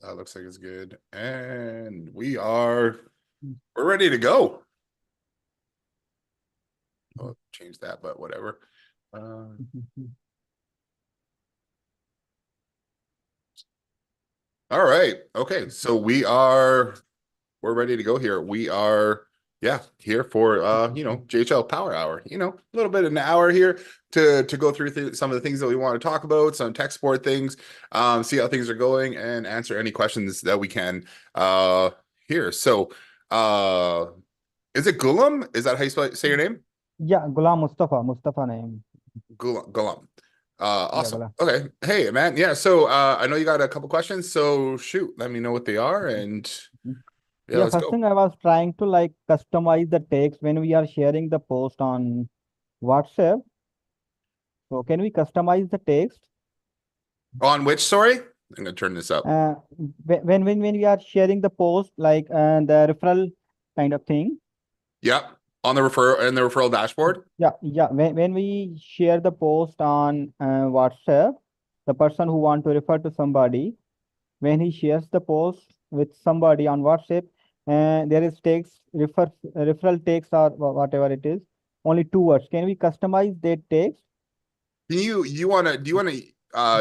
That looks like it's good. And we're ready to go. Oh, change that, but whatever. All right. Okay. So we're ready to go here. We are, yeah, here for GHL Power Hour. A little bit of an hour here to go through some of the things that we want to talk about, some tech support things, see how things are going, and answer any questions that we can here. So, is it Gulam? Is that how you say your name? Yeah, Mustafa name. Gulam. Yeah, Awesome. Ghulam. Okay. Hey, man. Yeah. So, I know you got a couple questions. So, shoot, let me know what they are, and yeah, Yeah, let's first go. thing I was trying to like customize the text when we are sharing the post on WhatsApp. So can we customize the text? On which, sorry? I'm gonna turn this up. Uh, when we are sharing the post like the referral kind of thing. Yep. On the referral dashboard. Yeah. When we share the post on WhatsApp, the person who want to refer to somebody, when he shares the post with somebody on WhatsApp, there is text referral text or whatever it is, only 2 words. Can we customize that text? Can you wanna do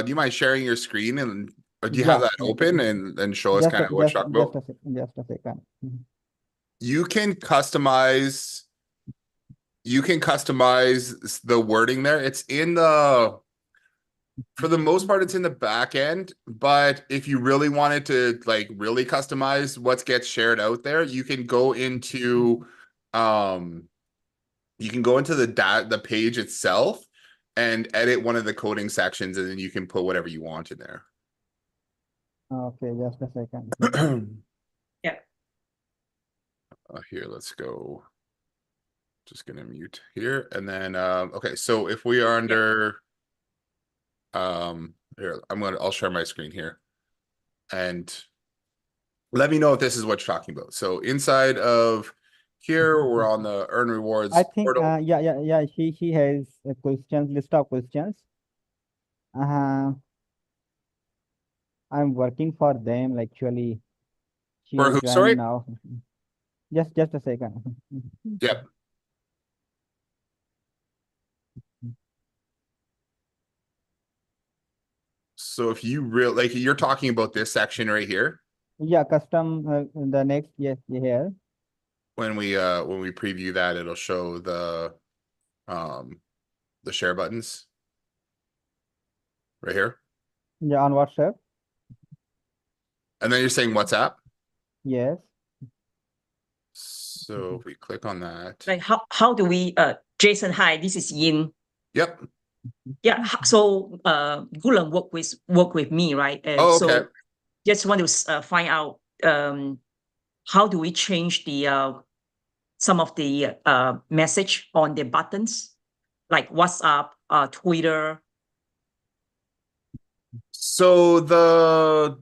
you mind sharing your screen and or do you have Yeah, that open and show us just kind a, of what just you're talking just about? a just a second. You can customize the wording there. It's in the for the most part, it's in the back end, but if you really wanted to like really customize what gets shared out there, um you can go into the page itself and edit one of the coding sections, and then you can put whatever you want in there. Okay, just a second. Yeah. Here, let's go. Just gonna mute here, and then okay. So if we are under here, I'll share my screen here, and let me know if this is what you're talking about. So inside of here, we're on the earn rewards I think portal. yeah. She has a questions list of questions. Uh, I'm working for them. Actually, she For has who? Sorry. joined now. Just a second. Yep. So if you really like, you're talking about this section right here. Yeah, custom the next, yes, here. When we preview that, it'll show um the share buttons right here. Yeah, on WhatsApp. And then you're saying WhatsApp. Yes. So if we click on that. Like how do we Jason, hi, this is Yin. Yep. Yeah, so Gulam work with me, right? Oh, So okay. just want to find out how do we change the some of the message on the buttons like WhatsApp, Twitter. So the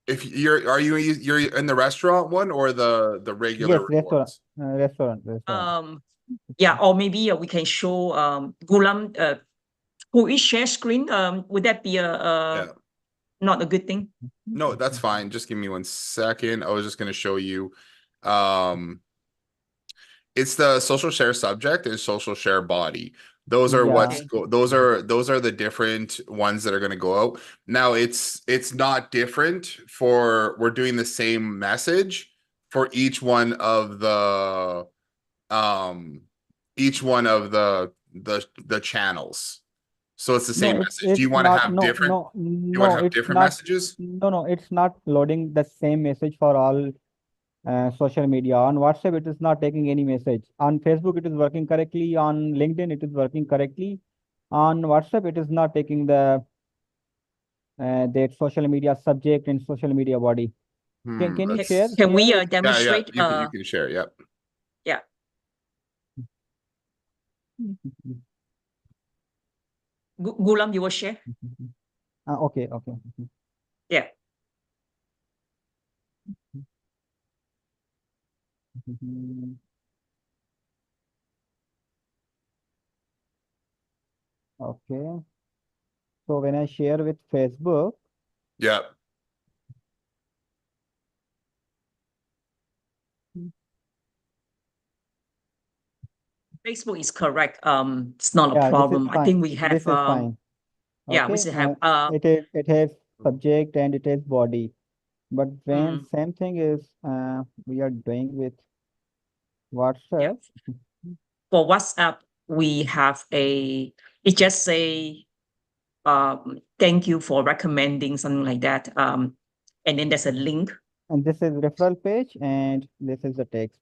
if you're in the restaurant one or the regular Yes, restaurant. rewards? Restaurant. Yeah, or maybe we can show Gulam who is share screen. Would that be Yeah. not a good thing? No, that's fine. Just give me 1 second. I was just going to show you. Um, it's the social share subject and social share body. Those are Yeah. those are the different ones that are going to go out. Now it's not different for we're doing the same message for um each one of the channels. So it's the No, same it's message. Do you it's want to not. have No, different? no, Do you want to no. have It's different not. messages? No. It's not loading the same message for all social media. On WhatsApp, it is not taking any message. On Facebook, it is working correctly. On LinkedIn, it is working correctly. On WhatsApp, it is not taking the that social media subject and social media body. Can you share Can we it? Yeah. demonstrate? You can share. Yep. Yeah. Gulam, you will share? Okay. Yeah. Okay. So when I share with Facebook, Yep. Facebook is correct. It's not a Yeah, this is problem. I fine. think we have This is fine. yeah, we Okay. should have It has subject and it has body. But when mm, same thing is we are doing with yeah. WhatsApp. For WhatsApp, we have it just say thank you for recommending something like that. And then there's a link. And this is referral page and this is the text.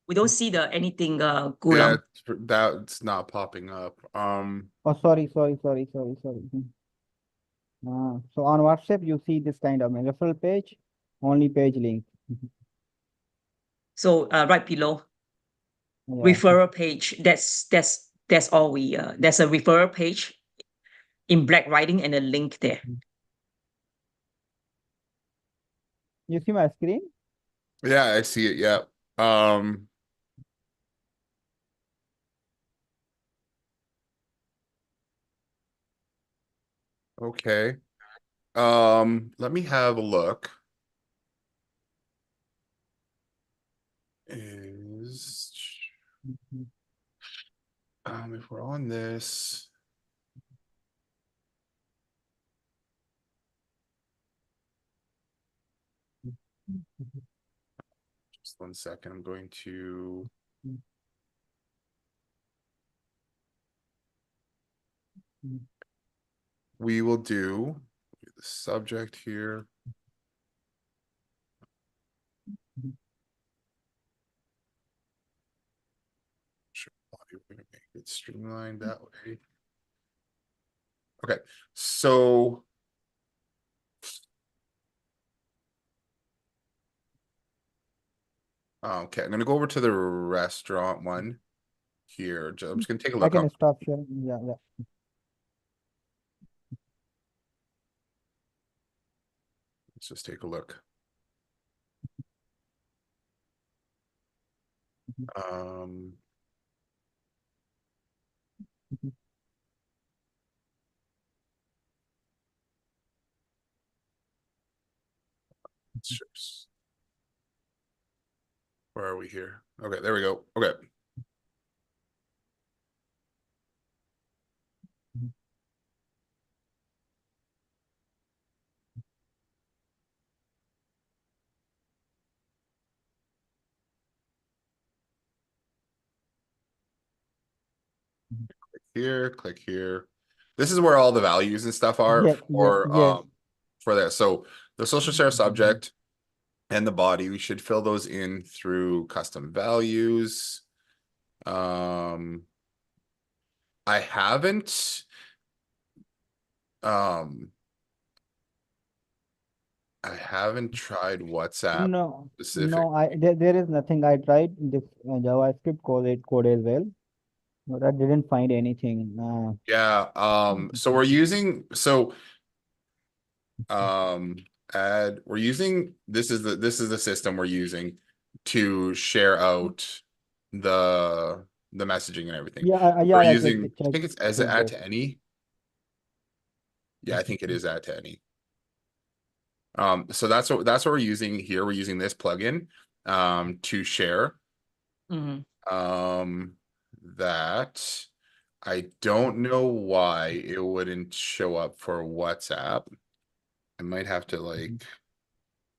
We don't see the anything Yeah, Gulam. that's not popping up. Oh, sorry. So on WhatsApp, you see this kind of referral page, only page link. So right below Yeah. referral page, that's all we there's a referral page in black writing and a link there. You see my screen? Yeah, I see it. Yeah. Um, okay. Let me have a look. Is if we're on this. Just 1 second. I'm going to. We will do the subject here. Sure, we're gonna make it streamlined that way. Okay, so okay, I'm gonna go over to the restaurant one here. I'm just gonna take a I look can up. stop sharing. Yeah. Let's just take a look. Um, sure. Where are we here? Okay, there we go. Okay. Click here. This is where all the values and stuff are Yes. for that. So the social share subject and the body, we should fill those in through custom values. I haven't tried WhatsApp specific. No. There is nothing. I tried this JavaScript code as well, but I didn't find anything. Yeah, so we're using add we're using this is the system we're using to share out the messaging and everything. We're I using I think it's as checked add that. to any. Yeah, I think it is add to any. So that's what we're using here. We're using this plugin to share. Mhm. That I don't know why it wouldn't show up for WhatsApp. I might have to like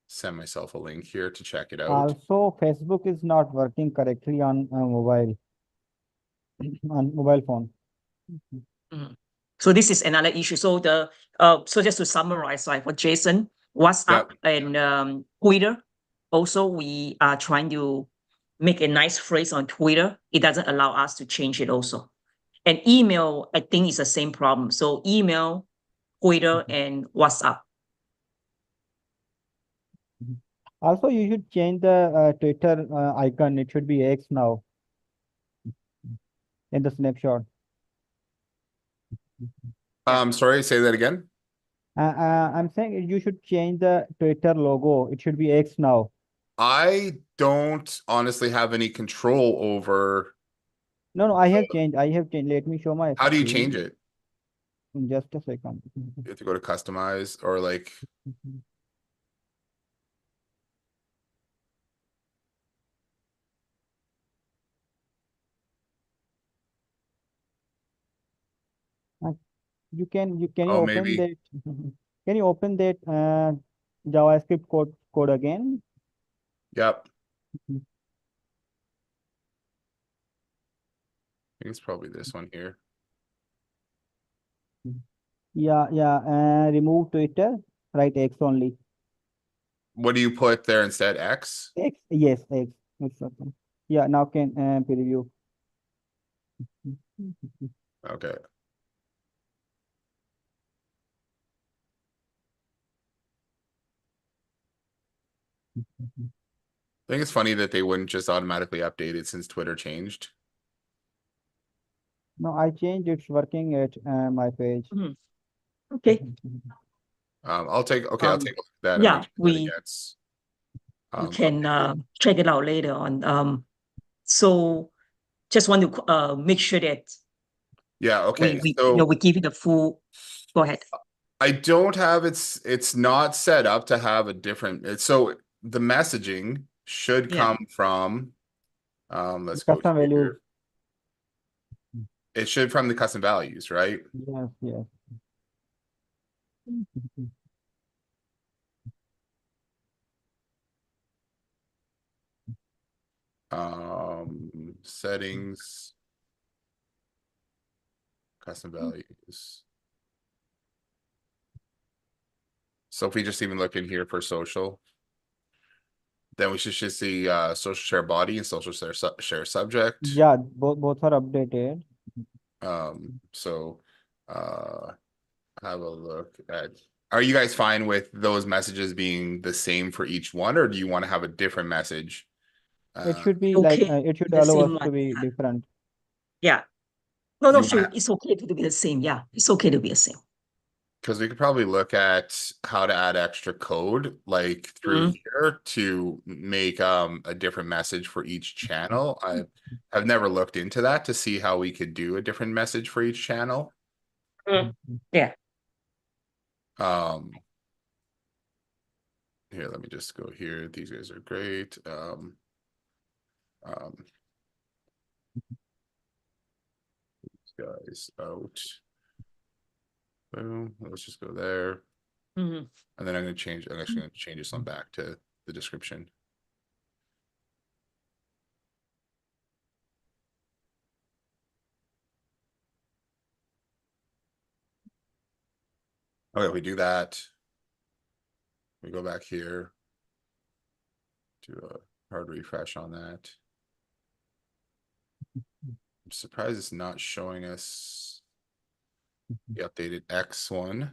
send myself a link here to check it out. Also, Facebook is not working correctly on mobile on mobile phone. Mhm. So this is another issue. So so just to summarize, like for Jason, WhatsApp Yep. and Twitter, also we are trying to make a nice phrase on Twitter. It doesn't allow us to change it also. And email, I think is the same problem. So email, Twitter, and WhatsApp. Also, you should change the Twitter icon. It should be X now in the snapshot. Sorry, say that again. I'm saying you should change the Twitter logo. It should be X now. I don't honestly have any control over No, I have changed. Let me show my how do you screen. change it? Just a second. You have to go to customize or like can you Oh, open maybe. that can you open that JavaScript code again? Yep. I think it's probably this one here. Yeah, remove Twitter, write X only. What do you put there instead? X? X, yes, X. It's okay. Yeah, now can preview. Okay. I think it's funny that they wouldn't just automatically update it since Twitter changed. No, I changed. It's working at my page. Mhm. Okay. I'll take a look at that and make Yeah, sure that it gets you can updated. check it out later on. So just want to make sure that Yeah, okay. we So we give it a full. Go ahead. I don't have it's not set up to have a different so the messaging should Yeah. come from let's go Custom values. here. It should from the custom values, right? Yes, yes. Settings, custom values. So if we just even look in here for social, then we should just see social share body and social share subject. Yeah, both are updated. So have a look at, are you guys fine with those messages being the same for each one, or do you want to have a different message? It should be like Okay. it should The allow same us to one. be different. Yeah. No, Do no, you want sure. to, It's okay to be the same. Yeah, it's okay to be the same. because we could probably look at how to add extra code like through Mhm. here to make a different message for each channel. I've never looked into that to see how we could do a different message for each channel. Yeah. Um, here, let me just go here. These guys are great. Um, these guys out. Boom. Let's just go there. Mhm. And then I'm actually going to change this one back to the description. Okay, we do that. We go back here. Do a hard refresh on that. I'm surprised it's not showing us the updated X one.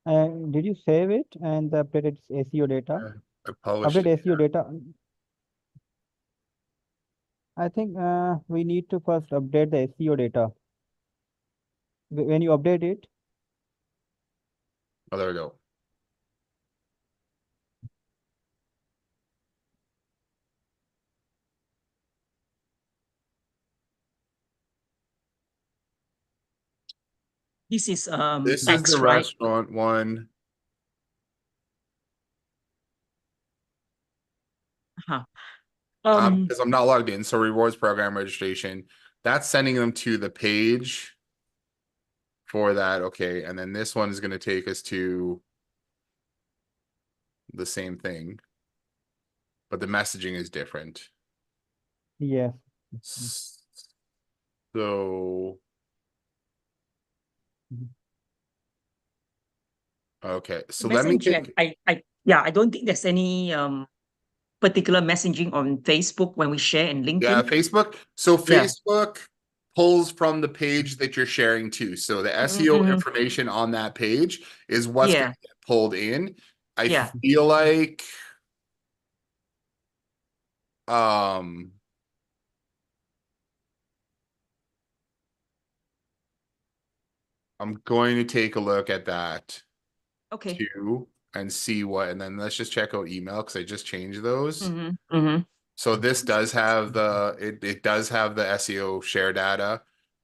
Did you save it and update its SEO data? I published Update it. SEO data. I think we need to first update the SEO data. When you update it, Oh, there we go. This is This is the X, right? restaurant one. Uh-huh. Because I'm not logged in. So rewards program registration, that's sending them to the page for that. Okay. And then this one is going to take us to the same thing, but the messaging is different. yes. So, okay. So let me Messaging, take, I don't think there's any particular messaging on Facebook when we share in yeah, LinkedIn. Facebook. So Yeah. Facebook pulls from the page that you're sharing to. So the SEO Mhm. information on that page is what's going Yeah. to get pulled in. I Yeah. feel like um I'm going to take a look at that Okay. too and see what, and then let's just check out email because I just changed those. Mm-hmm. So this does have it does have the SEO share data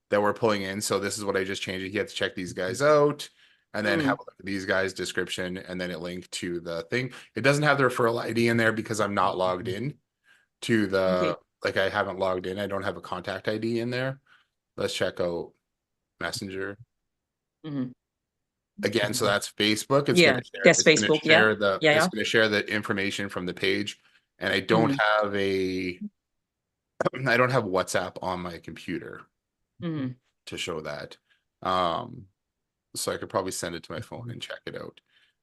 that we're pulling in. So this is what I just changed. You have to check these guys out and then have a look at these guys' description and then it linked to the thing. It doesn't have the referral ID in there because I'm not logged in to Okay. like I haven't logged in. I don't have a contact ID in there. Let's check out. Messenger. Mhm. Again, so that's Facebook. It's Yeah, gonna share. that's It's gonna Facebook. Yeah. share the. Yeah. It's Yeah. gonna share the information from the page, and I don't Mhm. have a. I don't have WhatsApp on my computer Mhm. to show that. So I could probably send it to my phone and check it out.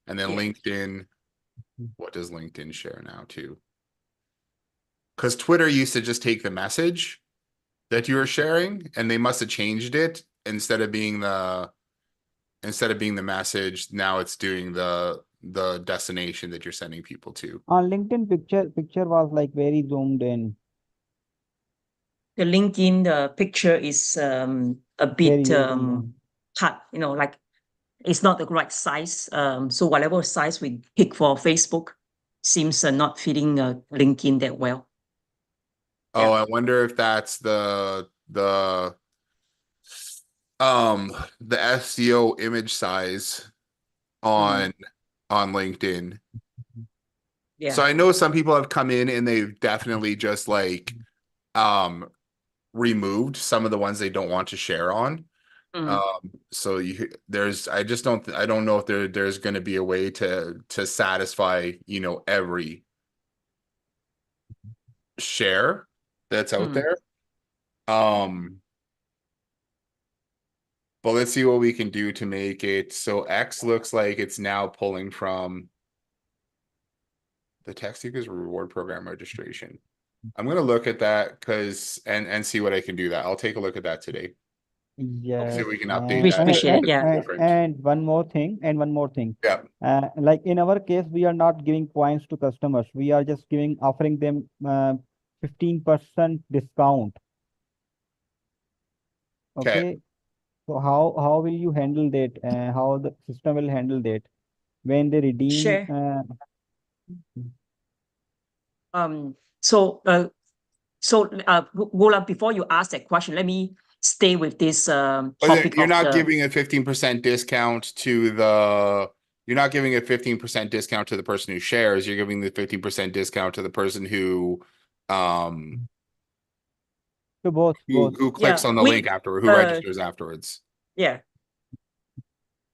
And then Yeah. LinkedIn. What does LinkedIn share now too? Because Twitter used to just take the message that you were sharing, and they must have changed it instead of being the message. Now it's doing the destination that you're sending people to. On LinkedIn, picture was like very zoomed in, The LinkedIn picture is a bit very zoomed in. cut, like it's not the right size. So whatever size we pick for Facebook seems not fitting LinkedIn that well. Oh, Yeah. I wonder if that's um the SEO image size Mhm. on LinkedIn. So Yeah. I know some people have come in and they've definitely just like um removed some of the ones they don't want to share on. Mhm. So there's I don't know if there's going to be a way to satisfy, every share that's out Mhm. there. Um, but let's see what we can do to make it so X looks like it's now pulling from the Tech Seekers reward program registration. I'm gonna look at that because and see what I can do that. I'll take a look at that today. See Yes, if we can update and We that and to appreciate and it. to Yeah. be and, different. and one more thing, Yeah. like in our case, we are not giving points to customers. We are just offering them 15% discount. Okay. Okay, so how will you handle that? How the system will handle that when they redeem? Share. Um. So Gula, before you ask that question, let me stay with this But topic you're of not the. giving a 15% discount to the you're not giving a 15% discount to the person who shares, you're giving the 15% discount to the person um To both. who clicks Yeah. on the link We. afterward, who Uh. registers afterwards. Yeah.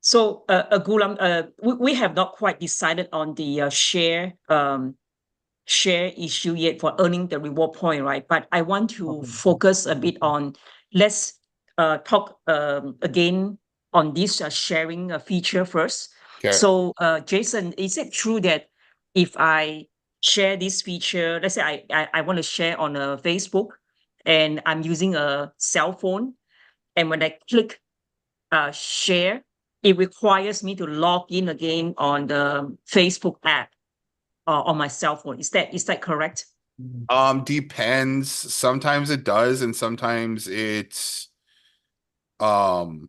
So, Gulam, we have not quite decided on the share issue yet for earning the reward point, right? But I want to Okay. focus a bit on, let's talk again on this sharing feature first. Okay. So, Jason, is it true that if I share this feature, let's say I want to share on a Facebook and I'm using a cell phone, and when I click share, it requires me to log in again on the Facebook app on my cell phone. Is that correct? Depends. Sometimes it does, and um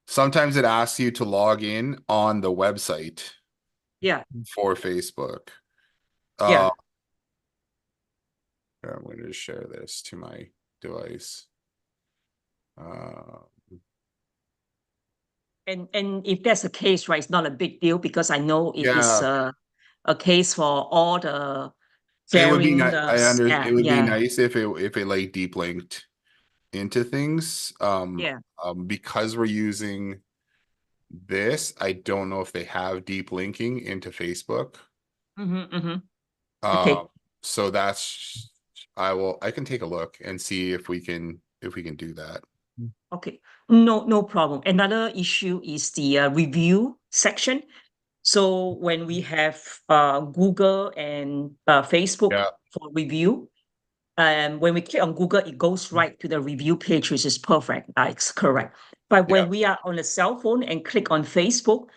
sometimes it asks you to log in on the website Yeah, for Facebook. yeah. I'm going to share this to my device. Uh, And if that's the case, right, it's not a big deal because I know it is yeah, a case for all the it would be sharing nice. It app. would be Yeah, nice if it like deep linked into things. yeah. Because we're using this, I don't know if they have deep linking into Facebook. Mm-hmm, mm-hmm. Okay, Um, so I can take a look and see if we can do that. okay. No problem. Another issue is the review section. So when we have Google and Facebook Yeah, for review, when we click on Google, it goes right to the review page, which is perfect. It's correct. But yeah. when we are on a cell phone and click on Facebook,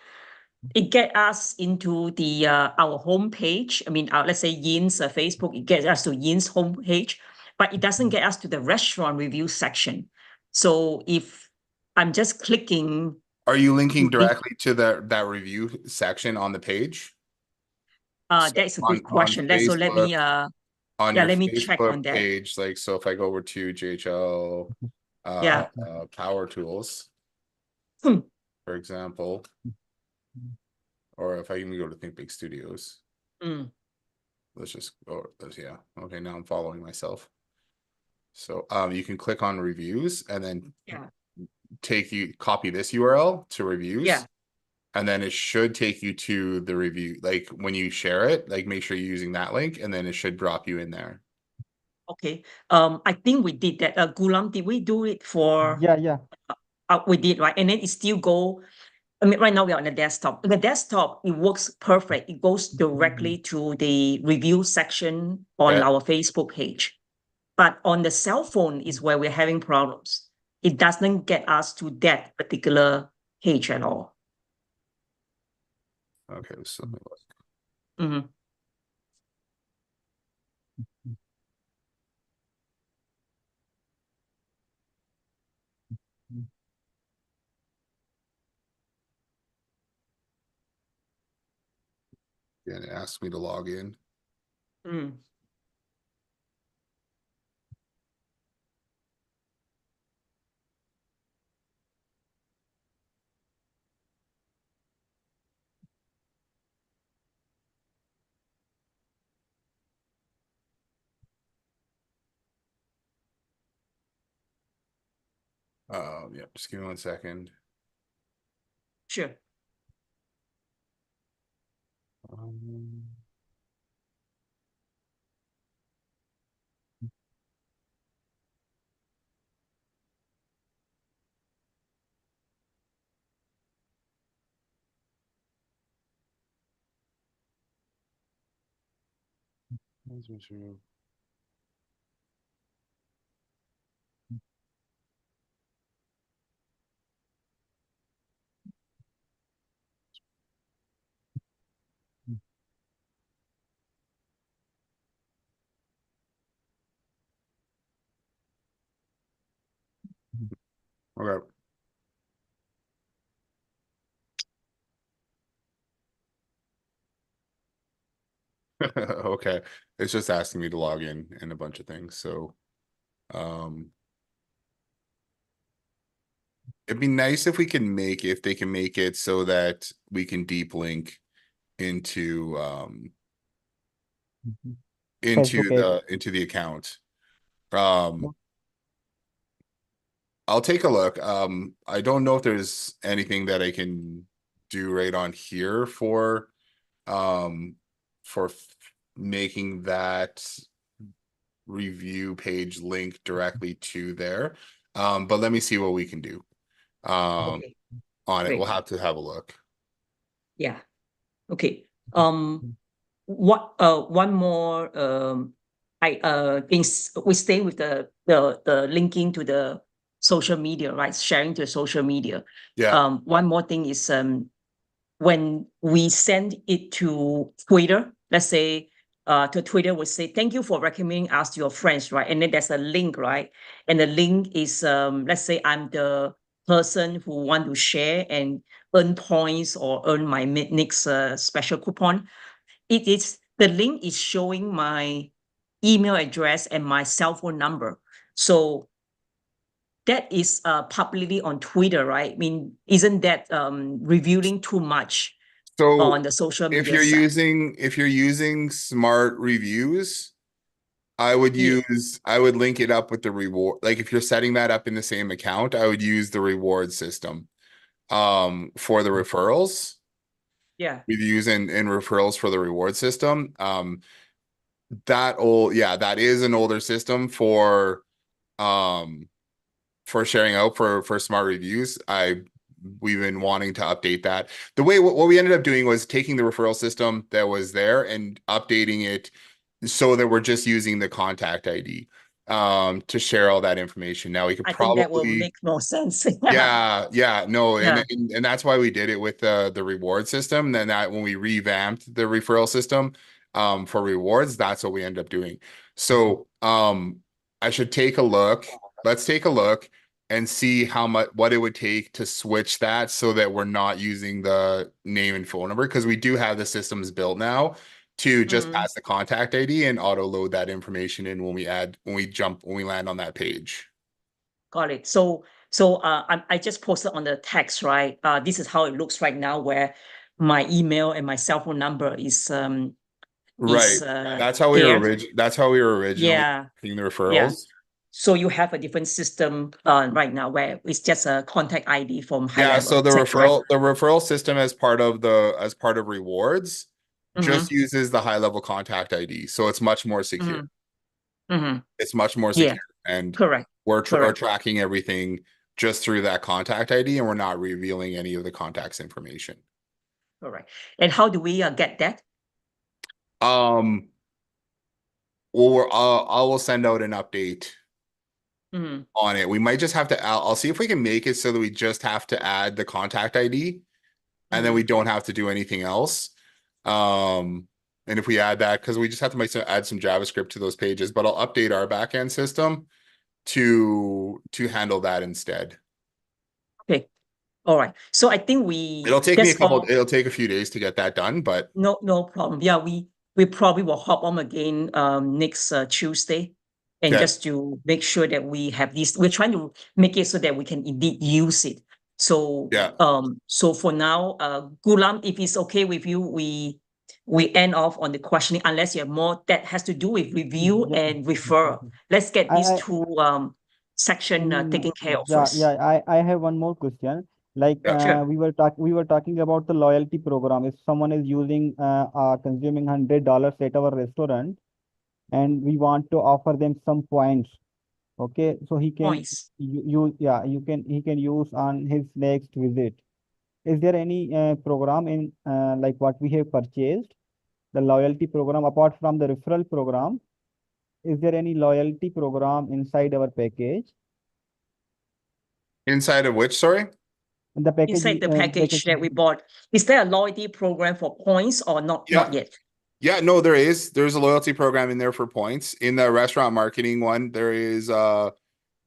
it get us into the our home page. I mean, let's say Yin's Facebook, it gets us to Yin's home page, but it doesn't get us to the restaurant review section. So if I'm just clicking Are you linking to this, directly to that review section on the page? So that is a good on question. So let Facebook, me on yeah, your let me check Facebook on that. page, like so if I go over to GHL Yeah. power tools, Hmm. for example, or if I even go to Think Big Studios, Mm. let's just go, yeah. Okay, now I'm following myself. So you can click on reviews and then Yeah. copy this URL to reviews. Yeah. And then it should take you to the review. Like when you share it, like make sure you're using that link and then it should drop you in there. Okay. I think we did that. Gulam, did we do it for? Yeah. We did, right? And then it still go. I mean, right now we are on the desktop. The desktop, it works perfect. It goes directly to the review section on Okay. our Facebook page. But on the cell phone is where we're having problems. It doesn't get us to that particular page at all. Okay, so Mhm. yeah, it asked me to log in. Mm. Yeah, just give me 1 second. Sure. Um, Okay. Okay. It's just asking me to log in and a bunch of things. So, it'd be nice if they can make it so that we can deep link into, Facebook page. into the account. I'll take a look. I don't know if there's anything that I can do right on here for making that review page link directly to there. But let me see what we can do Okay. on it. Great. We'll have to have a look. Yeah. Okay. What one more things we stay with the linking to the social media, right? Sharing to social media. Yeah. One more thing is when we send it to Twitter, let's say to Twitter, we say, thank you for recommending us to your friends, right? And then there's a link, right? And the link is, let's say I'm the person who want to share and earn points or earn my next special coupon. The link is showing my email address and my cell phone number. So that is publicly on Twitter, right? I mean, isn't that revealing too much So on the social media side? if you're using smart reviews, I would Yeah. link it up with the reward. Like if you're setting that up in the same account, I would use the reward system for the referrals. Yeah. Reviews and referrals for the reward system. That is an older system for sharing out for smart reviews. We've been wanting to update that. The way what we ended up doing was taking the referral system that was there and updating it so that we're just using the contact ID to share all that information. Now we could I think that will probably make more sense. no, Yeah. and that's why we did it with the reward system. Then that when we revamped the referral system for rewards, that's what we end up doing. So I should take a look. Let's take a look and see what it would take to switch that so that we're not using the name and phone number, because we do have the systems built now to just pass the contact ID and auto load that information in when we land on that page. Got it. So I just posted on the text, right? This is how it looks right now, where my email and my cell phone number is Right. That's how we there. were originally Yeah. doing the Yeah. referrals. So you have a different system right now where it's just a contact ID from high Yeah, level. so the Is that correct? referral system as part of rewards just Mm-hmm. uses the high level contact ID. So it's much more secure. Mm-hmm. Mm-hmm. It's much more Yeah, secure. And correct. we're Correct. tracking everything just through that contact ID, and we're not revealing any of the contact's information. Correct. And how do we get that? Um, well, I will send out an update Mm-hmm. on it. We might just have to, I'll see if we can make it so that we just have to add the contact ID and then we don't have to do anything else. And if we add that, because we just have to add some JavaScript to those pages, but I'll update our backend system to handle that instead. Okay. All right. So I think It'll take me that's all. it'll take a few days to get that done, but No problem. Yeah, we probably will hop on again next Tuesday, and okay. just to make sure that we have this. We're trying to make it so that we can indeed use it. So Yeah. so for now, Gulam, if it's okay with you, we end off on the questioning unless you have more that has to do with review Yeah. and refer. Let's get these I two section taken care of yeah, first. yeah. I have one more question. Like Yeah. Sure. we were talking about the loyalty program. If someone is using consuming $100 at our restaurant, and we want to offer them some points, okay, so he can Points. use, yeah, he can use on his next visit. Is there any program in like what we have purchased, the loyalty program, apart from the referral program? Is there any loyalty program inside our package? Inside of which, sorry? The package, Inside the package that we bought, is there a loyalty program for points or not? Yeah. Not yet. Yeah, no, there is. There's a loyalty program in there for points. In the restaurant marketing one, there is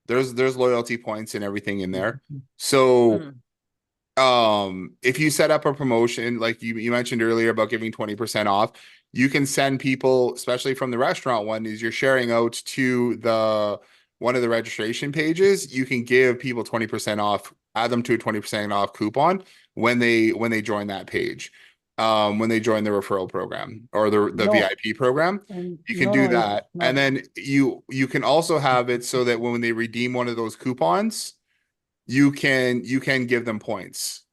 there's loyalty points and everything in there. So Mhm. if you set up a promotion like you mentioned earlier about giving 20% off, you can send people, especially from the restaurant one, is you're sharing out to the one of the registration pages, you can give people 20% off, add them to a 20% off coupon when they join that page. When they join the referral program or the No, VIP program, you can do no, it's that. not. And then you can also have it so that when they redeem one of those coupons, you can give them points.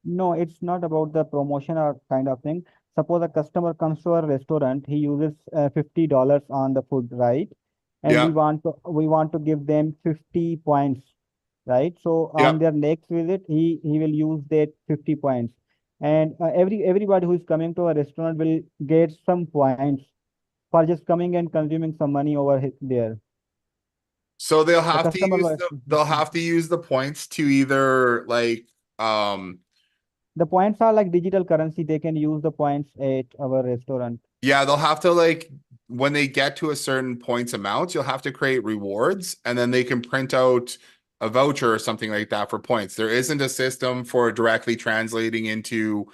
No, it's not about the promotion or kind of thing. Suppose a customer comes to our restaurant, he uses $50 on the food, right? And Yeah. we want to give them 50 points, right? So on Yep. their next visit, he will use that 50 points. And everybody who is coming to our restaurant will get some points for just coming and consuming some money over there. So The customer will, they'll have to use the points to either like um the points are like digital currency. They can use the points at our restaurant. yeah, they'll have to like when they get to a certain points amount, you'll have to create rewards and then they can print out a voucher or something like that for points. There isn't a system for directly translating into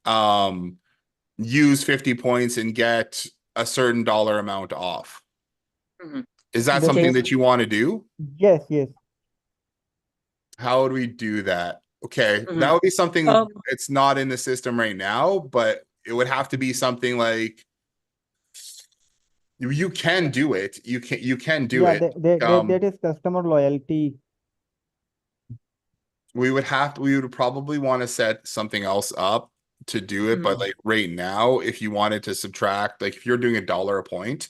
um use 50 points and get a certain dollar amount off. Mhm. Is that There, Okay. something there, that you want to do? yes, yes. How would we do that? Okay, that Mhm. would be something Um, it's not in the system right now, but it would have to be something like you can do it. You can do Yeah, it. that is customer loyalty. We would probably want to set something else up to do it, but mhm. like right now, if you wanted to subtract, like if you're doing $1 a point,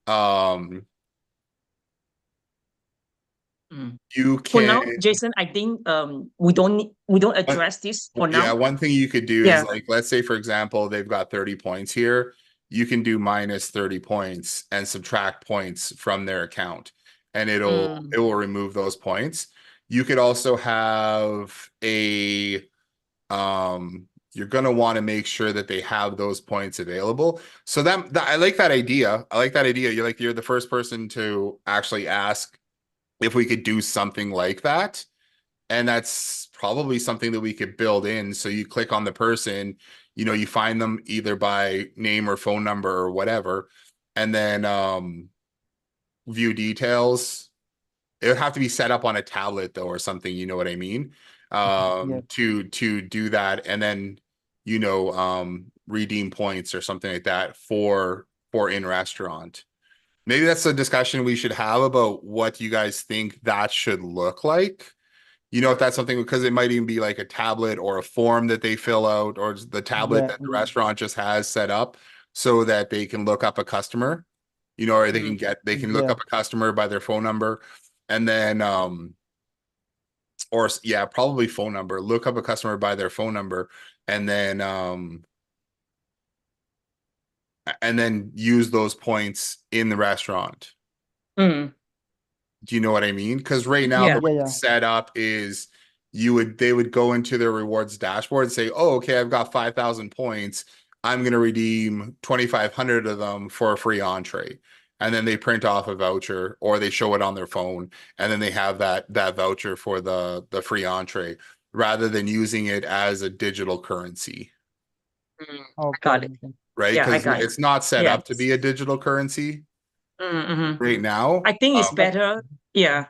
um, Mm. you For can now, Jason, I think we don't address this for yeah, now. one thing you could do is Yeah. like, let's say, for example, they've got 30 points here. You can do minus 30 points and subtract points from their account, and Mm. it will remove those points. You could also have a you're gonna want to make sure that they have those points available. So that I like that idea. I like that idea. You're the first person to actually ask if we could do something like that. And that's probably something that we could build in. So you click on the person, you find them either by name or phone number or whatever, and then view details. It would have to be set up on a tablet though, or something, you know what I mean? Yes. To do that and then, redeem points or something like that for in restaurant. maybe that's a discussion we should have about what you guys think that should look like. You know, if that's something, because it might even be like a tablet or a form that they fill out, or the tablet Yeah. that the restaurant just has set up so that they can look up a customer, you know, or they can look Yeah. up a customer by their phone number, and then or yeah, probably phone number, look up a customer by their phone number, and then use those points in the restaurant. Mm, Do you know what I mean? Because right now the yeah. way Yeah. Yeah. it's set up is they would go into their rewards dashboard and say, oh, okay, I've got 5,000 points. I'm going to redeem 2,500 of them for a free entree. And then they print off a voucher or they show it on their phone, and then they have that voucher for the free entree rather than using it as a digital currency, I got Okay. it. Okay. right? Yeah, I Because got it. it's not set Yeah. up to be a digital currency Mm-hmm. right now. I think it's But better, yeah,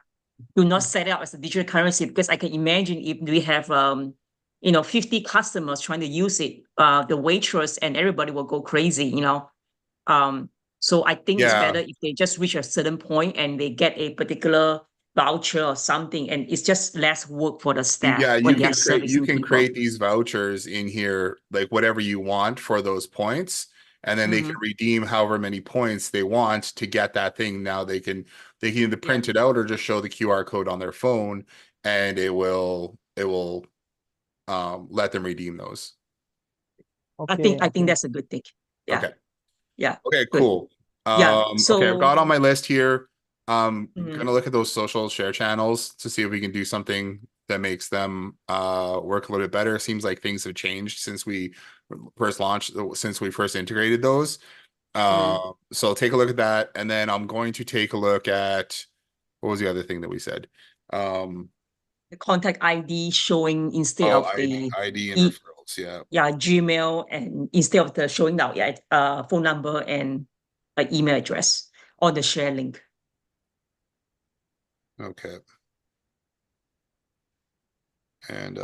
do not set it up as a digital currency, because I can imagine if we have 50 customers trying to use it, the waitress and everybody will go crazy, you know. So I think it's better Yeah. if they just reach a certain point and they get a particular voucher or something, and it's just less work for the staff Yeah, when they are servicing can people. create these vouchers in here, like whatever you want for those points, and then they can Hmm. redeem however many points they want to get that thing. Now they can either Yeah, print it out or just show the QR code on their phone, and it will let them redeem those. okay. I think Okay. that's a good thing. Yeah, Okay. yeah, Okay, good. cool. Yeah. Okay, I've So, got on my list here. mhm, Gonna look at those social share channels to see if we can do something that makes them work a little bit better. Seems like things have changed since we first launched, since we first integrated those. mhm. So I'll take a look at that, and then I'm going to take a look at what was the other thing that we said? Um, The contact ID showing instead oh, of the ID and e referrals. Yeah. yeah, Gmail, and instead of the showing now, yeah, phone number and like email address on the share link, Okay. And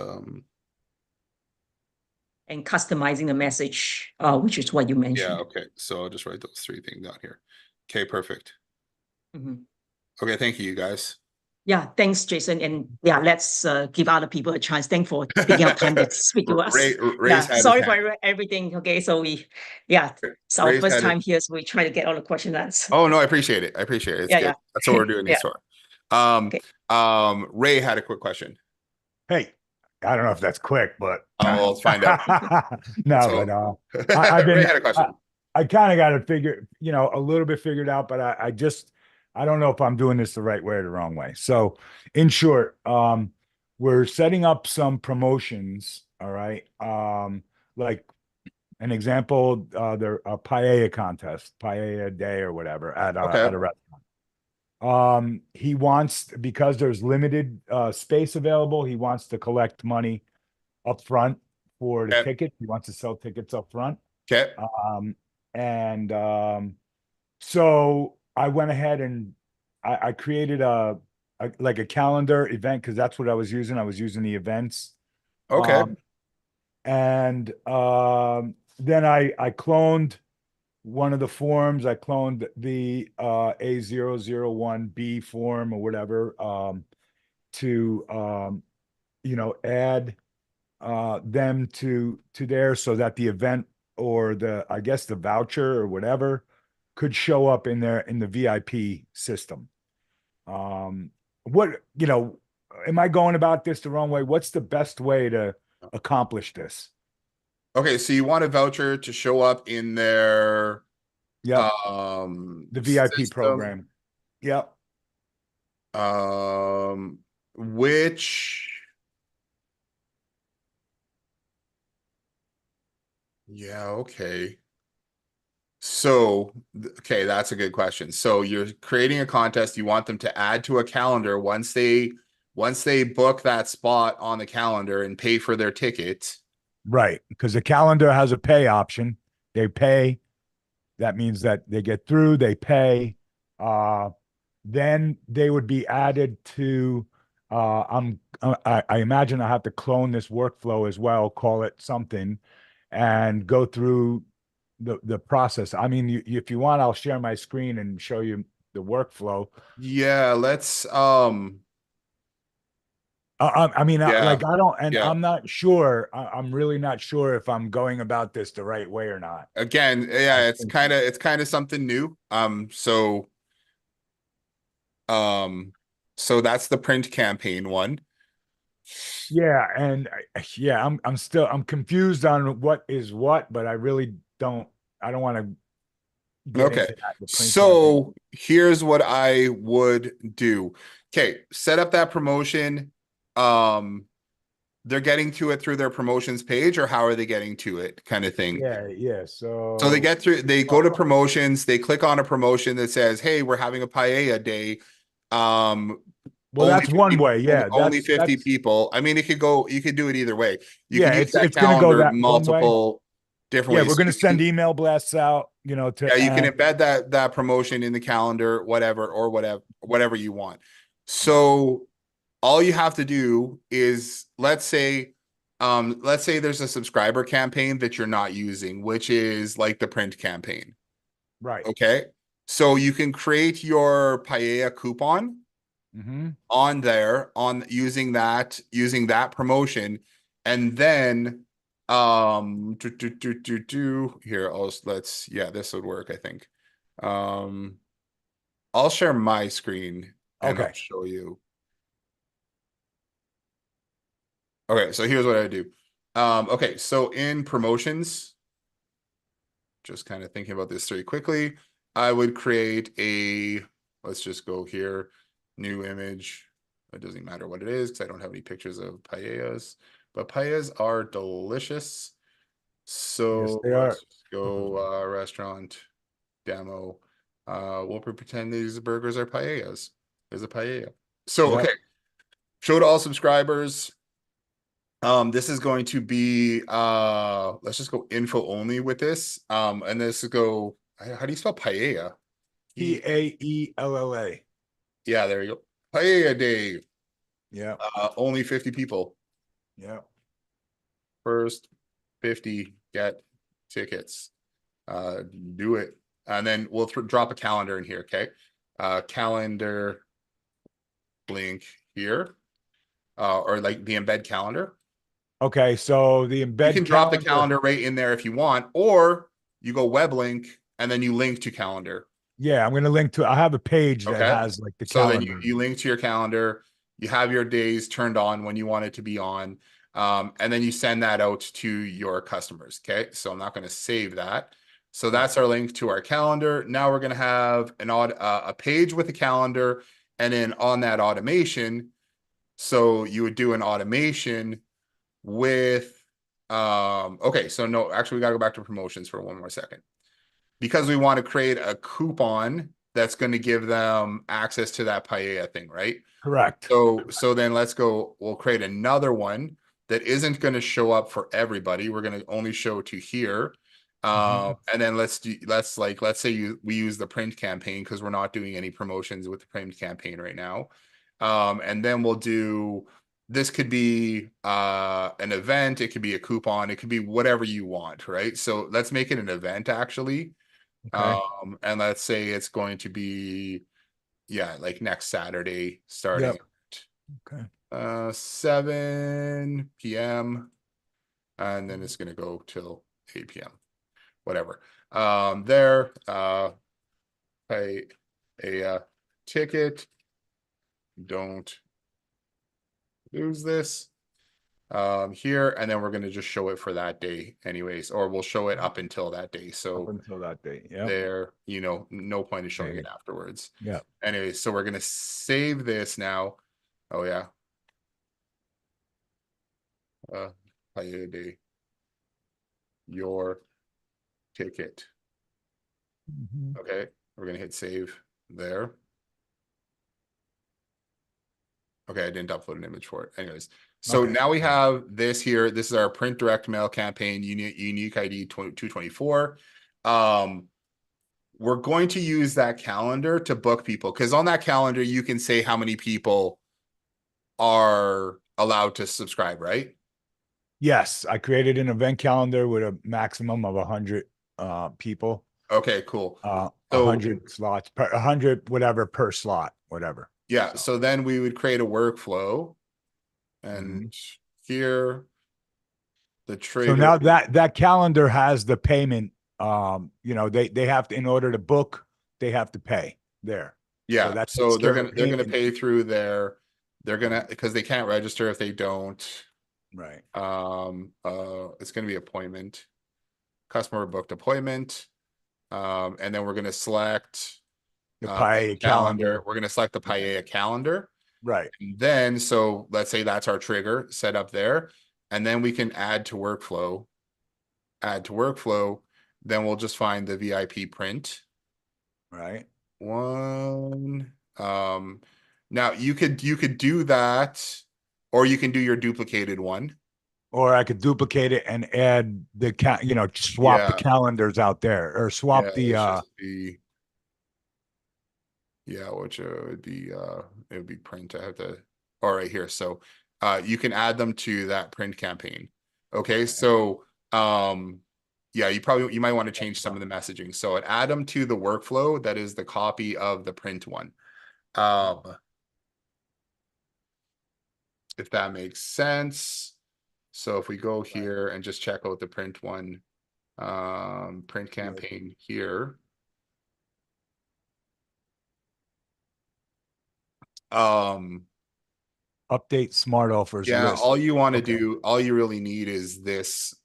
and customizing the message, which is what you yeah, mentioned. okay. So I'll just write those three things down here. Okay, perfect. Mhm. Okay, thank you, you guys. Yeah, thanks, Jason. And yeah, let's give other people a chance. Thanks for taking out time to speak to us. Ray's Yeah, had his sorry hand. for everything. Okay, so yeah, it's our Ray's first had it. time here, so we try to get all the questions answered. Oh no, I appreciate it. I appreciate it. It's Yeah, good. yeah, That's what we're doing yeah. these for. Um, Okay. Ray had a quick question. Hey, I don't know if that's quick, but Oh, let's find out. no, but So I've Ray been had a question. I kind of got it figured, a little bit figured out, but I don't know if I'm doing this the right way or the wrong way. So, in short, we're setting up some promotions. All right, like an example, there a paella contest, paella day or whatever Okay. at a restaurant. He wants, because there's limited space available, he wants to collect money up front for the Okay. ticket. He wants to sell tickets up front. Okay. And so I went ahead and I created like a calendar event, because that's what I was using. I was using the events. Okay. Um, and then I cloned one of the forms. I cloned the A001B form or whatever, to add them to there, so that the event, or the, I guess, the voucher or whatever, could show up in there in the VIP system. What, am I going about this the wrong way? What's the best way to accomplish this? Okay. So you want a voucher to show up in their Yep, the VIP system. program. Yep. Um, which yeah, okay. So, okay, that's a good question. So you're creating a contest, you want them to add to a calendar once they book that spot on the calendar and pay for their ticket. Right, because the calendar has a pay option. They pay. That means that they get through, they pay. Then they would be added to, I imagine I have to clone this workflow as well, call it something, and go through the process. I mean, if you want, I'll share my screen and show you the workflow. Yeah, let's I mean, yeah, like I don't, and yeah. I'm not sure. I'm really not sure if I'm going about this the right way or not. Again, I yeah, it's think- kind of something new. Um, so that's the print campaign one. Yeah, and yeah, I'm confused on what is what, but I really don't. I don't want to get Okay. into that. The print campaign. So here's what I would do. Okay, set up that promotion. Um, they're getting to it through their promotions page, or how are they getting to it, kind of thing. Yeah, yeah. So they So get through, they go to promotions, they click on a promotion that says, hey, we're having a paella day. Um, well, that's one way. only, Yeah, only that's 50 people. I mean, it could go, you could do it either way. You yeah. could use that It's gonna go calendar that one way. multiple different Yeah, ways. we're So gonna send email blasts out. You know, yeah, to you can embed that promotion in the calendar, whatever you want. So all you have to do is let's say there's a subscriber campaign that you're not using, which is like the print campaign. right. Okay. So you can create your paella coupon Mm-hmm. on there on using that promotion, and then here let's yeah, this would work, I think. um I'll share my screen and I'll Okay. show you. Okay, so here's what I do. Okay, so in promotions, just kind of thinking about this very quickly, I would create a, let's just go here, new image. It doesn't matter what it is because I don't have any pictures of paellas, but paellas are delicious. Yes, So they are. let's just go restaurant demo. We'll pretend these burgers are paellas. There's a paella. So, Yep. okay, show to all subscribers. This is going to be let's just go info only with this. And this go, how do you spell paella? Paella. Yeah, there you go. Paella day. Yeah. Only 50 people. Yeah. First 50 get tickets. Do it. And then we'll drop a calendar in here, okay? Calendar link here. Or like the embed calendar. Okay, so the You embed can drop the calendar. calendar right in there if you want, or you go web link and then you link to calendar. Yeah, I'm going to link to. I have a page that Okay. has like the So then calendar. you link to your calendar, you have your days turned on when you want it to be on, and then you send that out to your customers. Okay. So I'm not going to save that. So that's our link to our calendar. Now we're going to have a page with a calendar, and then on that automation, so you would do an automation with okay, so no, actually we got to go back to promotions for one more second, because we want to create a coupon that's going to give them access to that paella thing, right? Correct. So then we'll create another one that isn't going to show up for everybody. We're going to only show to here. And then let's say we use the print campaign because we're not doing any promotions with the print campaign right now. And then we'll do, this could be an event, it could be a coupon, it could be whatever you want, right? So let's make it an event actually. Okay. And let's say it's going to be, yeah, like next Saturday starting Okay. 7 p.m. and then it's gonna go till 8 p.m. Whatever. Pay a ticket. Don't lose this. Here, and then we're gonna just show it for that day anyways, or we'll show it up until that day. Up So until that date. Yeah. there, no point in showing it Okay. afterwards. Yeah. Anyway, so we're gonna save this now. Oh yeah. Day. Your ticket. Mhm. Okay, we're gonna hit save there. Okay, I didn't upload an image for it. Anyways, so Okay. now we have this here. This is our print direct mail campaign, unique ID 224. We're going to use that calendar to book people, because on that calendar you can say how many people are allowed to subscribe, right? Yes, I created an event calendar with a maximum of 100 people. Okay, cool. So 100 slots per 100, whatever per slot, whatever. yeah, so then we would create a workflow, and here the So trigger. now that calendar has the payment. You know, they have to, in order to book, they have to pay there. Yeah, that so takes they're care gonna of they're gonna payment. pay through there. They're gonna, because they can't register if they don't. Right. It's gonna be appointment, customer booked appointment. And then we're gonna select The a pay calendar. We're gonna select the Okay. Paella calendar. Right. And then, so let's say that's our trigger set up there, and then we can add to workflow. Add to workflow. Then we'll just find the VIP print Right. one. Now you could do that, or you can do your duplicated one. Or I could duplicate it and add the swap the Yeah, calendars out there, or yeah. swap the It's just the, yeah, which would be it would be print. I have to, all right here. So you can add them to that print campaign. Okay, so yeah, you might want to change some of the messaging. So add them to the workflow that is the copy of the print one. If that makes sense. So if we go here and just check out the print one, print campaign here. update smart offers Yeah, list. all you want to Okay. do, all you really need is this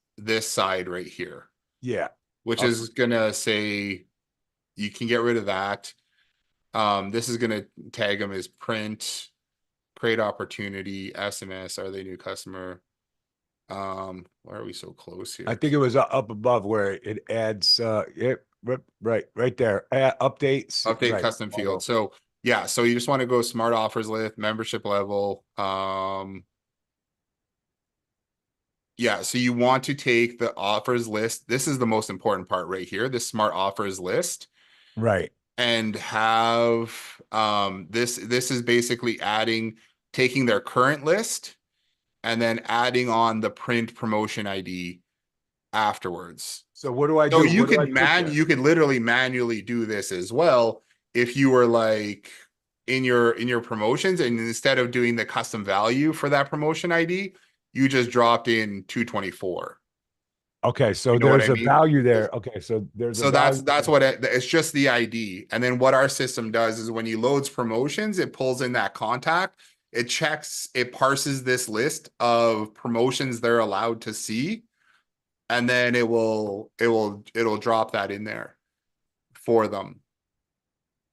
side right here, Yeah. which Up- is gonna say you can get rid of that. This is gonna tag them as print, create opportunity, SMS, are they new customer? Why are we so close here? I think it was up above where it adds right there. Updates. Update Right. custom field. So yeah, so you just want to go smart offers list, membership level. Yeah, so you want to take the offers list. This is the most important part right here, this smart offers list, Right. and have this is basically taking their current list and then adding on the print promotion ID afterwards. So what do I So do? you What do I could put there? you could literally manually do this as well if you were like in your promotions, and instead of doing the custom value for that promotion ID, you just dropped in 224. Okay, so You know what there's I a mean? value there. Okay, so there's a So value. that's what it's just the ID. And then what our system does is when you loads promotions, it pulls in that contact, it checks, it parses this list of promotions they're allowed to see, and then it'll drop that in there for them.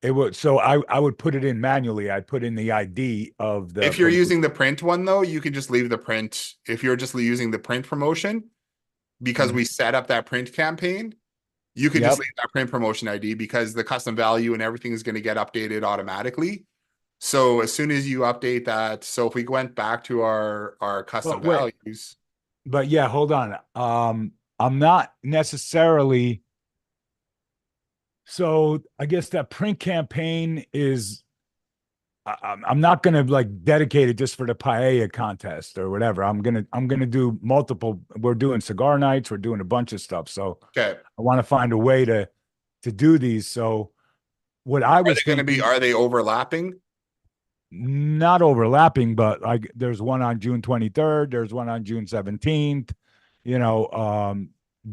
It would, so I would put it in manually. I'd put in the ID of the If you're using the print one though, you can just leave the print. If you're just using the print promotion, because we set up that print campaign, you could just Yep. leave that print promotion ID, because the custom value and everything is going to get updated automatically. So as soon as you update that, so if we went back to our custom But wait. values, But yeah, hold on. I'm not necessarily. So I guess that print campaign is. I'm not gonna like dedicate it just for the paella contest or whatever. I'm gonna do multiple. We're doing cigar nights. We're doing a bunch of stuff. So okay, I want to find a way to do these. So what I was thinking, are they overlapping? not overlapping, but like there's one on June 23rd, there's one on June 17th,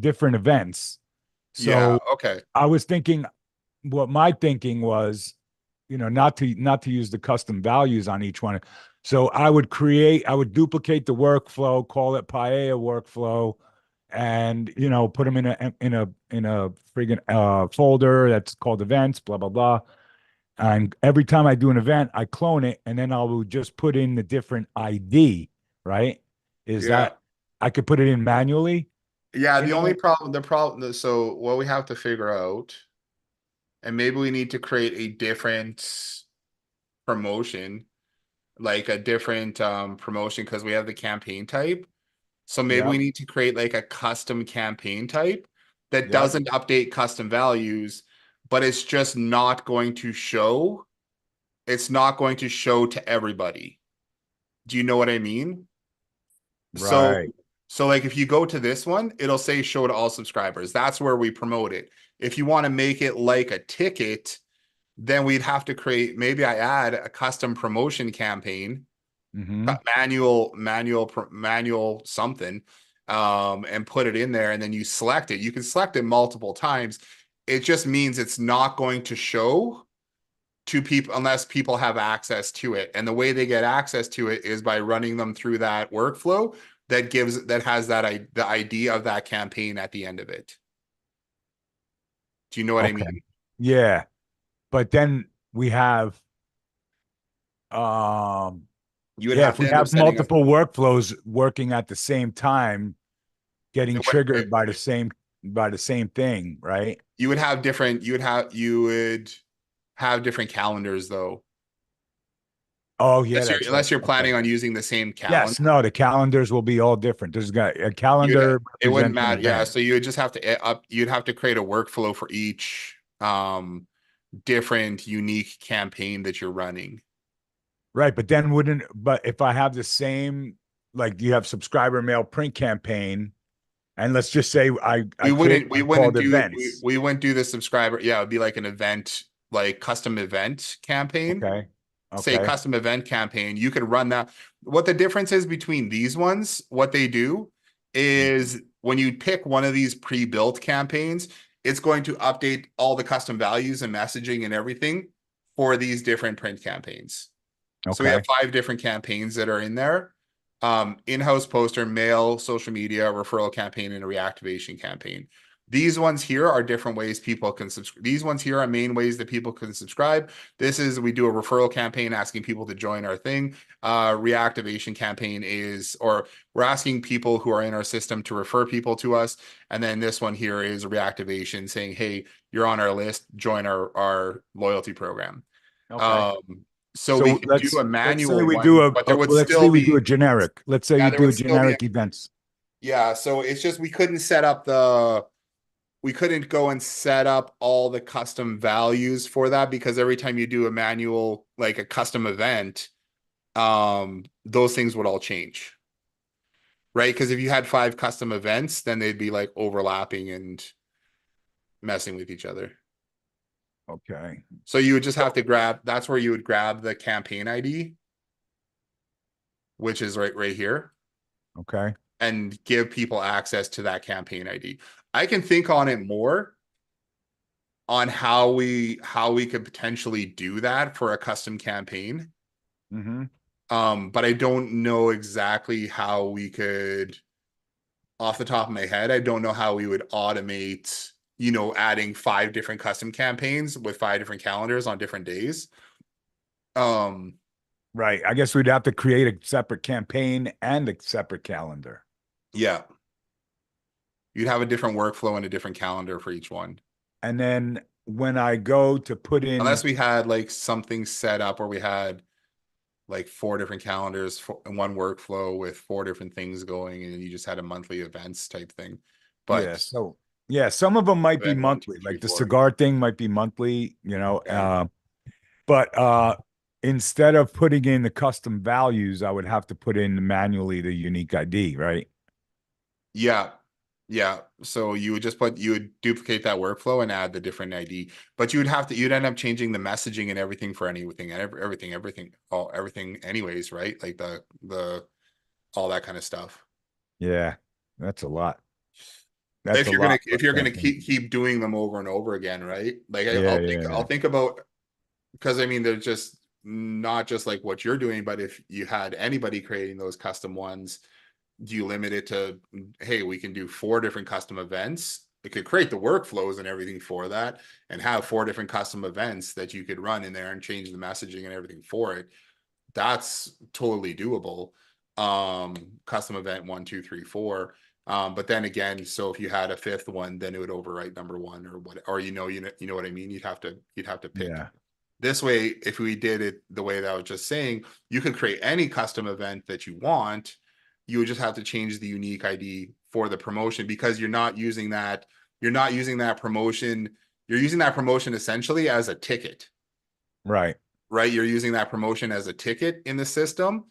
different events. Yeah, So okay. I was thinking, what my thinking was, not to use the custom values on each one. So I would duplicate the workflow, call it Paella workflow, and put them in a friggin' folder that's called events, blah blah blah. And every time I do an event, I clone it, and then I'll just put in the different ID. Right? Is Yeah. that I could put it in manually? Yeah, so what we have to figure out, and maybe we need to create a different promotion, like a different promotion, because we have the campaign type. So maybe we Yep. need to create like a custom campaign type that Yep. doesn't update custom values, but it's just not going to show. It's not going to show to everybody. Do you know what I mean? So Right. So like if you go to this one, it'll say show to all subscribers. That's where we promote it. If you want to make it like a ticket, then we'd have to create, maybe I add a custom promotion campaign, Mhm. manual something, and put it in there, and then you select it. You can select it multiple times. It just means it's not going to show to people unless people have access to it. And the way they get access to it is by running them through that workflow that has the ID of that campaign at the end of it. Do you know what I Okay. mean? Yeah. But then we have um You would yeah, have if to we end up have setting up. multiple workflows working at the same time, getting It would- triggered by the same thing, right? You would have different. You would have different calendars though. Oh yeah, that's right. Unless you're Okay. planning on using the same calendar. Yes, no, the calendars will be all different. There's got a calendar It wouldn't represents an matter. Yeah, event. so you would just have to you'd have to create a workflow for each different unique campaign that you're running. Right, but then but if I have the same, like you have subscriber mail print campaign, and let's just say I create one called events. We wouldn't do the subscriber. Yeah, it would be like an event, like custom event campaign. Okay. Say Okay. custom event campaign. You could run that. What the difference is between these ones, what they do is when you pick one of these pre-built campaigns, it's going to update all the custom values and messaging and everything for these different print campaigns. So we have Okay. 5 different campaigns that are in there. In-house poster, mail, social media, referral campaign, and a reactivation campaign. These ones here are different ways people can subscribe. These ones here are main ways that people can subscribe. This is, we do a referral campaign asking people to join our thing. Reactivation campaign is, or we're asking people who are in our system to refer people to us. And then this one here is a reactivation saying, hey, you're on our list, join our loyalty program. Okay. So we So could do a let's say manual we one, do but there would let's say still we do be, a generic. Let's say yeah, you there do a would still be, generic events. yeah. So it's just, we couldn't go and set up all the custom values for that because every time you do a manual, like a custom event, those things would all change. Right? Because if you had 5 custom events, then they'd be like overlapping and messing with each other. Okay. So you would just have to that's where you would grab the campaign ID, which is right here, Okay. and give people access to that campaign ID. I can think on it more on how we could potentially do that for a custom campaign. Mm-hmm. But I don't know exactly how we could, off the top of my head, I don't know how we would automate, adding 5 different custom campaigns with 5 different calendars on different days. Right. I guess we'd have to create a separate campaign and a separate calendar. Yeah. You'd have a different workflow and a different calendar for each one. And then when I go to put in, Unless we had like something set up where we had like 4 different calendars in one workflow with 4 different things going, and you just had a monthly events type thing. yeah, But so yeah, some of them might be event 1, 2, monthly, 3, like the 4. cigar thing might be monthly, Okay. but instead of putting in the custom values, I would have to put in manually the unique ID, right? Yeah. Yeah. So you would duplicate that workflow and add the different ID, but you'd end up changing the messaging and everything for anything and everything anyways, right? Like all that kind of stuff. Yeah, that's a lot. That's a lot. If you're gonna keep doing them over and over again, right? Like Yeah, I'll yeah, think about, because I mean, they're just not just like what you're doing, but if you had anybody creating those custom ones, do you limit it to, hey, we can do 4 different custom events? It could create the workflows and everything for that and have 4 different custom events that you could run in there and change the messaging and everything for it. That's totally doable. Custom event 1, 2, 3, 4. But then again, so if you had a 5th one, then it would overwrite number 1 or what, or you know what I mean? You'd have to pick. yeah, This way, if we did it the way that I was just saying, you could create any custom event that you want. You would just have to change the unique ID for the promotion, because you're not using that promotion. You're using that promotion essentially as a ticket, right. right? You're using that promotion as a ticket in the system.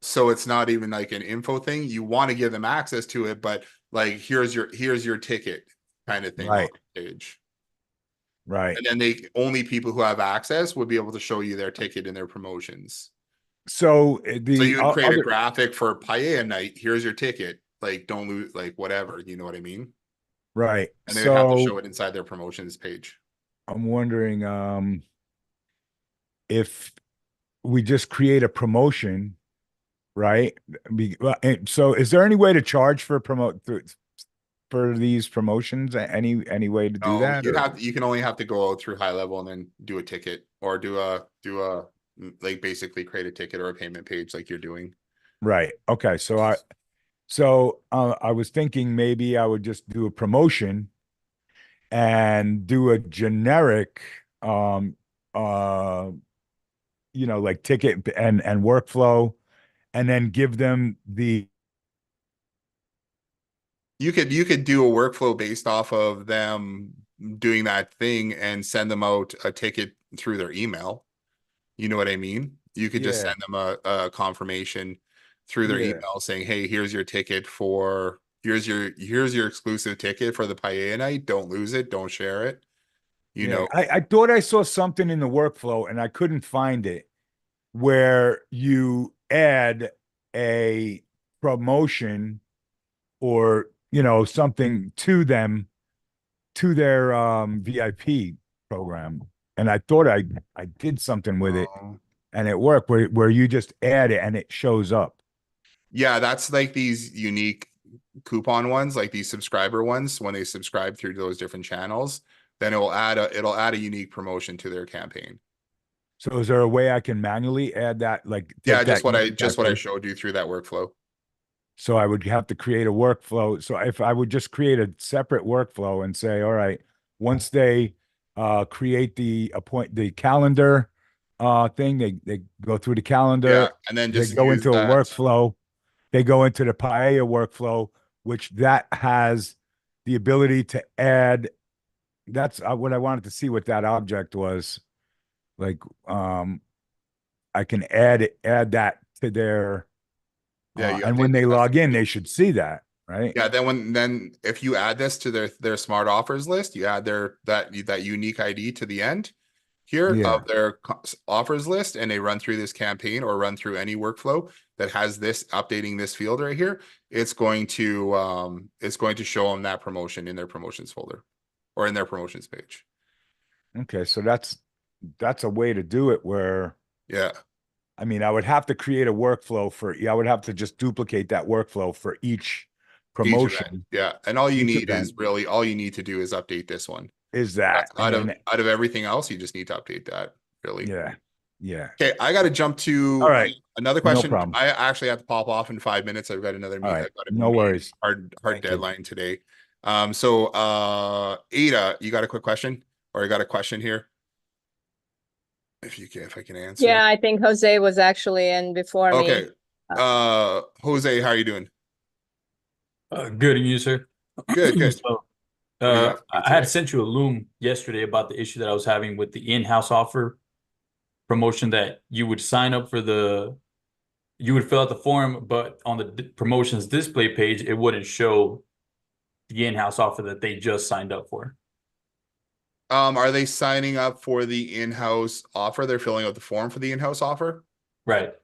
So it's not even like an info thing. You want to give them access to it, but like here's your ticket kind of thing on Right. the page. Right. And then only people who have access would be able to show you their ticket in their promotions. So So the you would create a other, graphic for paella night. Here's your ticket. Like don't lose like whatever, you know what I mean? right. And they would have to So show it inside their promotions page. I'm wondering if we just create a promotion, right? So is there any way to charge for for these promotions? Any way to do No, that? Or you can only have to go out through high level and then do a ticket or do a like basically create a ticket or a payment page like you're doing. right. Okay. I was thinking maybe I would just do a promotion and do a generic uh like ticket and workflow, and then give them the You could do a workflow based off of them doing that thing and send them out a ticket through their email. You know what I mean? You could just yeah, send them a confirmation through their yeah, email saying, "Hey, here's your ticket for here's your exclusive ticket for the paella night. Don't lose it. Don't share it." You yeah. know, I thought I saw something in the workflow and I couldn't find it where you add a promotion or something to them to their VIP program. And I thought I did something with it um, and it worked where you just add it and it shows up. yeah, that's like these unique coupon ones, like these subscriber ones. When they subscribe through those different channels, then it'll add a unique promotion to their campaign. So is there a way I can manually add that, like Yeah, take just that what I unique just what I IP? showed you through that workflow. So I would have to create a workflow. So if I would just create a separate workflow and say, all right, once they create the calendar thing, they go through the Yeah, calendar, and then they just go use into a that. workflow, they go into the paella workflow, which that has the ability to add. That's what I wanted to see what that object was. Like I can add that to their Yeah, you and update when the they custom log in, they page. should see that, right? Yeah, then if you add this to their smart offers list, you add that unique ID to the end here Yeah. of their offers list, and they run through this campaign or run through any workflow that has this updating this field right here. It's going to show them that promotion in their promotions folder or in their promotions page. Okay, so that's a way to do it where Yeah, I mean, I would have to create a workflow for I would have to just duplicate that workflow for each each event. promotion, Yeah, and all you each need event is really all you need to do is update this one. is that. That's And out of then out of everything else, you just need to update that really. yeah, yeah. Okay, I got to jump All to right, another no question. problem. I actually have to pop off in 5 minutes. I've got another All meet. right, I've got a no meeting, worries. hard Thank you. deadline today. So Ada, you got a quick question, or I got a question here? If I can answer. Yeah, I think Jose was actually in before Okay. me. Jose, how are you doing? Good, and you, sir? Good, good. So, What do you got for me I had today? sent you a loom yesterday about the issue that I was having with the in-house offer promotion that you would sign up for you would fill out the form, but on the promotions display page, it wouldn't show the in-house offer that they just signed up for. Are they signing up for the in-house offer? They're filling out the form for the in-house offer? Right.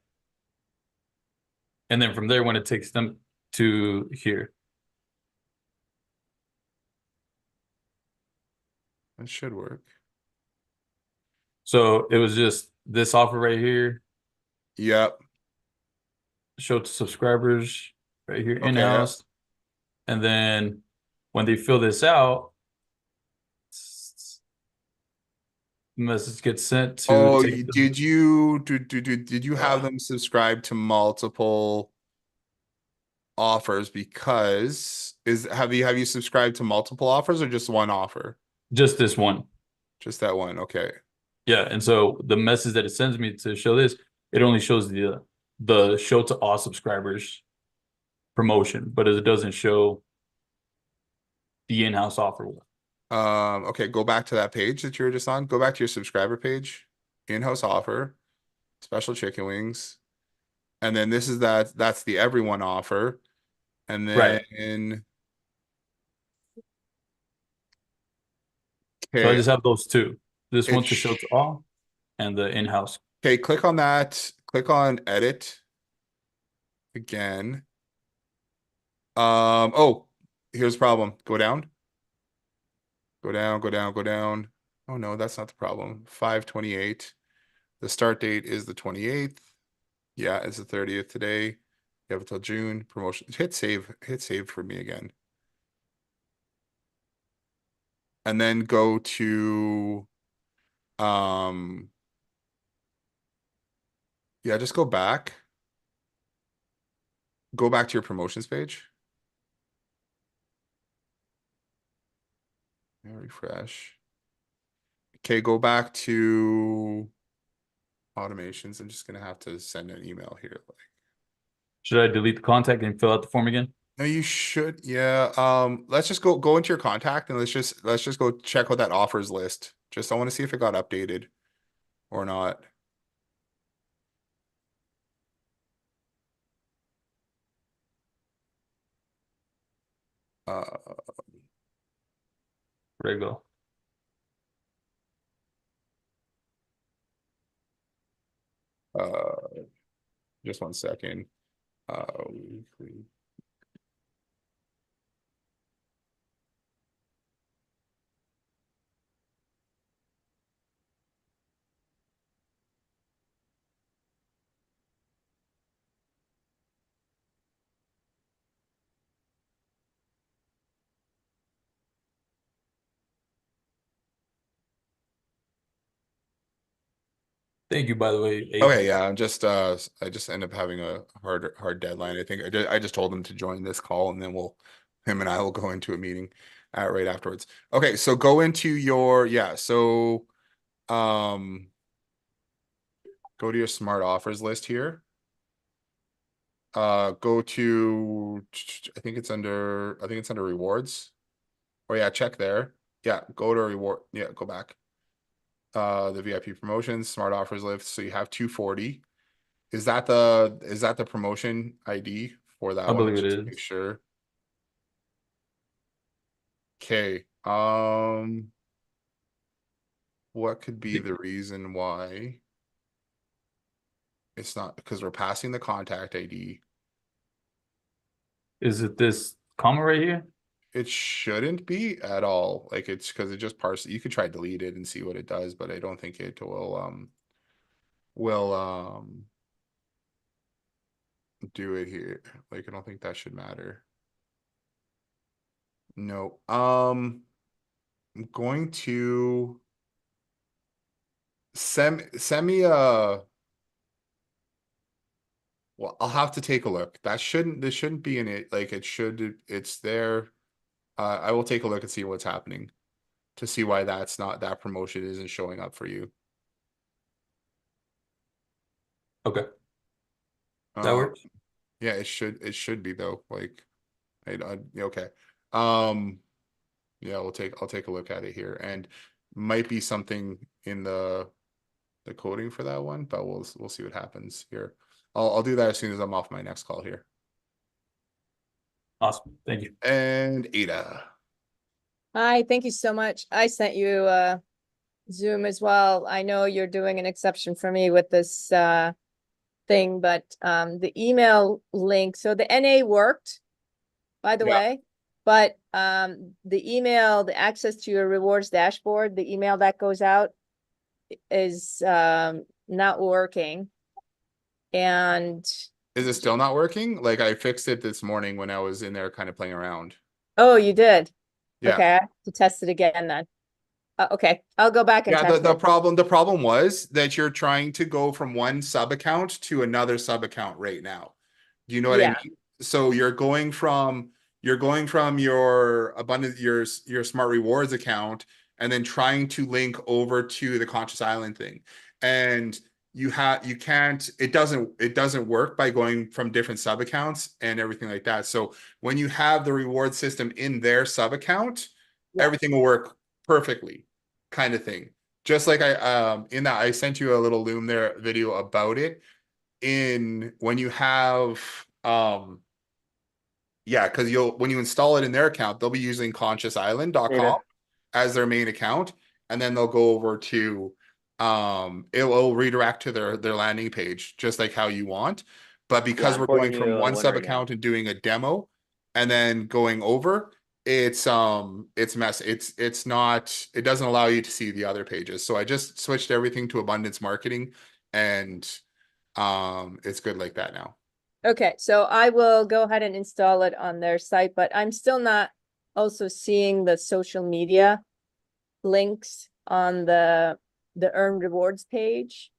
And then from there, when it takes them to here. That should work. So it was just this offer right here, Yep. show to subscribers right here, Okay, in-house. And then when they fill this out, message gets sent to Oh, take them. did you have them subscribe to multiple offers? Because have you subscribed to multiple offers or just one offer? Just this one. Just that one. Okay. Yeah. And so the message that it sends me to show this, it only shows the show to all subscribers promotion, but it doesn't show the in-house offer. Okay, go back to that page that you were just on. Go back to your subscriber page, in-house offer, special chicken wings. And then this is that's the everyone offer. And Right. then So I okay, just have those two. This one it to show to all and the in-house. okay, click on that, click on edit again. Oh, here's the problem. Go down. Go down, go down, go down. Oh no, that's not the problem. 5/28. The start date is the 28th. Yeah, it's the 30th today. You have until June. Promotion. Hit save for me again. And then go to yeah, just go back. Go back to your promotions page. Yeah, refresh. Okay, go back to automations. I'm just gonna have to send an email here. Should I delete the contact and fill out the form again? No, you should. Yeah. Let's just go into your contact and let's just go check out that offers list. Just I want to see if it got updated or not. Uh, There you go. just 1 second. Weekly. Thank you, by the way, Abe. Okay, yeah, I'm just I just end up having a hard deadline. I think I just told him to join this call and then him and I will go into a meeting right afterwards. Okay, so go into your yeah, so go to your smart offers list here. Go to I think it's under rewards. Oh yeah, check there. Yeah, go to reward. Yeah, go back. The VIP promotions, smart offers list. So you have 240. Is that the promotion ID for that I one? believe it Just to is. make sure. Okay. What could be the reason why it's not because we're passing the contact ID? Is it this comma right here? It shouldn't be at all. Like it's because it just parses. You could try delete it and see what it does, but I don't think it will do it here. Like I don't think that should matter. No. I'm going to send me a well, I'll have to take a look. This shouldn't be in it. Like it's there. I will take a look and see what's happening to see why that promotion isn't showing up for you. Okay, that Uh, works. yeah, it should be though. Like, yeah, okay. Um, yeah, I'll take a look at it here, and might be something in the coding for that one, but we'll see what happens here. I'll do that as soon as I'm off my next call here. Awesome. Thank you. And Ada. Hi, thank you so much. I sent you Zoom as well. I know you're doing an exception for me with this thing, but the email link, so the NA worked, by the Yeah. way, but the email, the access to your rewards dashboard, the email that goes out is not working. And Is it still not working? Like I fixed it this morning when I was in there kind of playing around. oh, you did? Yeah. Okay, I have to test it again then. Okay, I'll go back and Yeah, test the it. problem was that you're trying to go from one sub account to another sub account right now. Do you know what I Yeah. mean? So you're going from your abundant your smart rewards account and then trying to link over to the conscious island thing. And you can't it doesn't work by going from different sub accounts and everything like that. So when you have the reward system in their sub account, Yeah. everything will work perfectly, kind of thing. Just like I in that I sent you a little Loom there video about it. when you have yeah, because when you install it in their account, they'll be using consciousisland.com as their main account, and then they'll go over to it will redirect to their landing page, just like how you want. But because I'm we're forwarding going from you one one sub right now. account and doing a demo and then going over, it's mess. It's not, it doesn't allow you to see the other pages. So I just switched everything to abundance marketing, and it's good like that now. Okay, so I will go ahead and install it on their site, but I'm still not also seeing the social media links on the earn rewards page.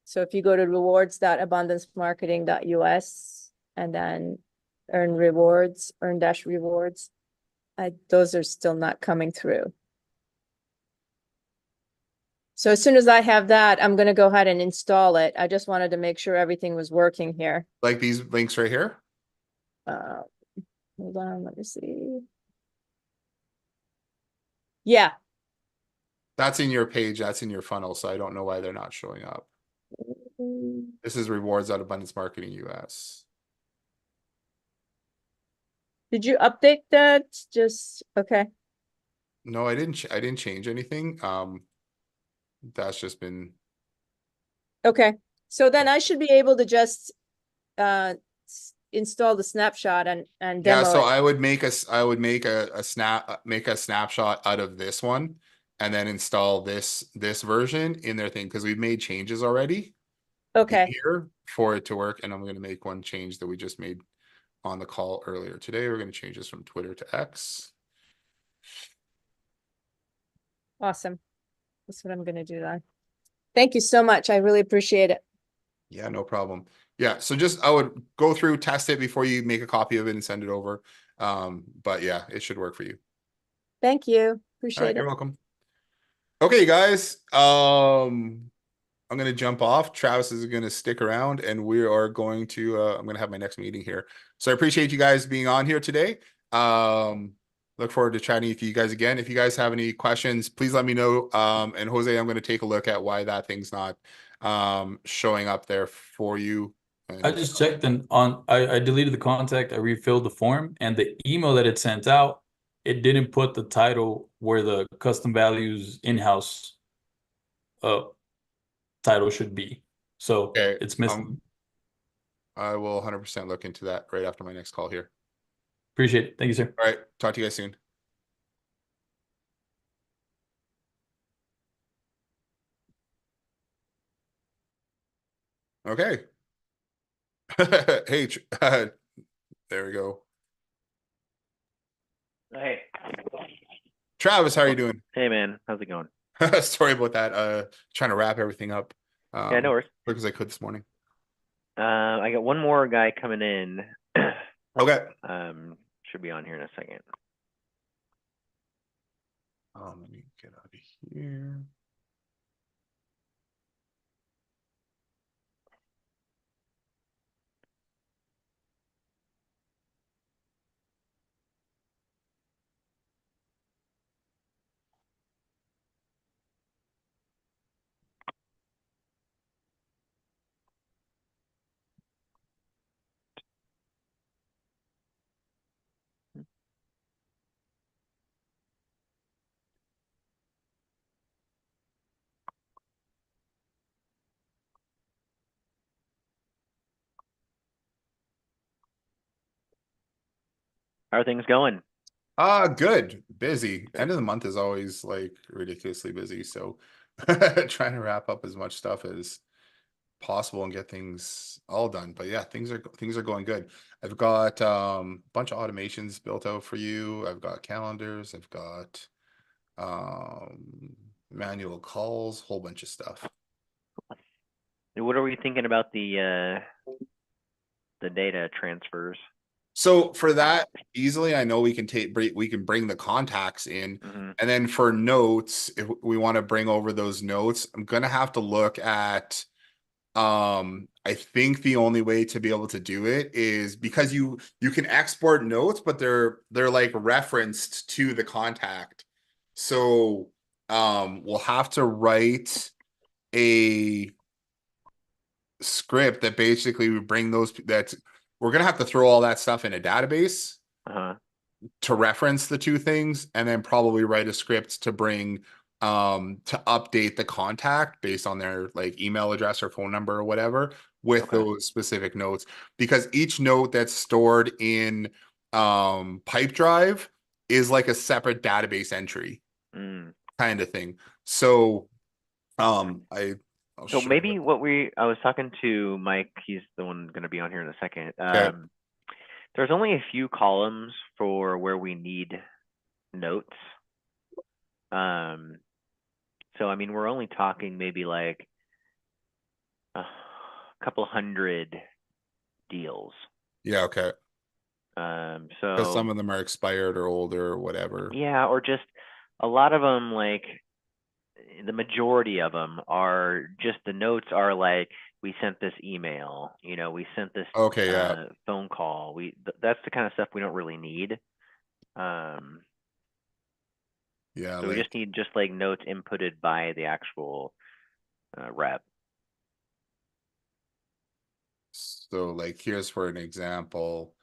So if you go to rewards.abundancemarketing.us and then earn rewards, earn-rewards, those are still not coming through. So as soon as I have that, I'm gonna go ahead and install it. I just wanted to make sure everything was working here. Like these links right here. Hold on, let me see. Yeah. That's in your page. That's in your funnel. So I don't know why they're not showing up. This is rewards at Abundance Marketing US. Did you update that? Just, okay. No, I didn't change anything. That's just been, Okay, so then I should be able to just install the snapshot and yeah. demo So it. I would make a snapshot out of this one, and then install this version in their thing, because we've made changes already Okay, here for it to work. And I'm going to make one change that we just made on the call earlier today. We're going to change this from Twitter to X. awesome. That's what I'm gonna do then. Thank you so much. I really appreciate it. Yeah, no problem. Yeah, so just I would go through, test it before you make a copy of it and send it over. But yeah, it should work for you. Thank you. All right, Appreciate you're it. welcome. Okay, guys. I'm gonna jump off. Travis is gonna stick around, and we are going to I'm gonna have my next meeting here. So I appreciate you guys being on here today. Look forward to chatting with you guys again. If you guys have any questions, please let me know. And Jose, I'm gonna take a look at why that thing's not showing up there for you. I just checked and I deleted the contact, I refilled the form, and the email that it sent out, it didn't put the title where the custom values in-house title should be. So Okay, it's missing. I will 100% look into that right after my next call here. Appreciate it. Thank you, sir. All right, talk to you guys soon. Okay. Hey, there we go. Hey. Travis, how are you doing? Hey, man. How's it going? Sorry about that. Trying to wrap everything up. Yeah, no worries. Quick as I could this morning. I got one more guy coming in. Okay. Should be on here in a second. Let me get out of here. How are things going? Good. Busy. End of the month is always like ridiculously busy. So trying to wrap up as much stuff as possible and get things all done. But yeah, things are going good. I've got a bunch of automations built out for you. I've got calendars, I've got manual calls, whole bunch of stuff. What are we thinking about the data transfers? So for that, easily, I know we can bring the contacts in, and then for notes, if we want to bring over those notes, I'm gonna have to look at. I think the only way to be able to do it is because you can export notes, but they're like referenced to the contact. So we'll have to write a script that basically would bring those, we're going to have to throw all that stuff in a database Uh-huh. to reference the two things, and then probably write a script to bring to update the contact based on their like email address or phone number or whatever with Okay. those specific notes, because each note that's stored in Pipedrive is like a separate database entry Mm. kind of thing. So I'll So show maybe you. I was talking to Mike, he's the one going to be on here in a second. Okay. There's only a few columns for where we need notes. So I mean, we're only talking maybe like a couple hundred deals. Yeah, okay. So Because some of them are expired or older or whatever. yeah, or just a lot of them, like the majority of them are just the notes are like, we sent this email, you know, we sent this Okay, yeah. phone call. That's the kind of stuff we don't really need. Yeah, So we like just need like notes inputted by the actual rep. so like here's for an example.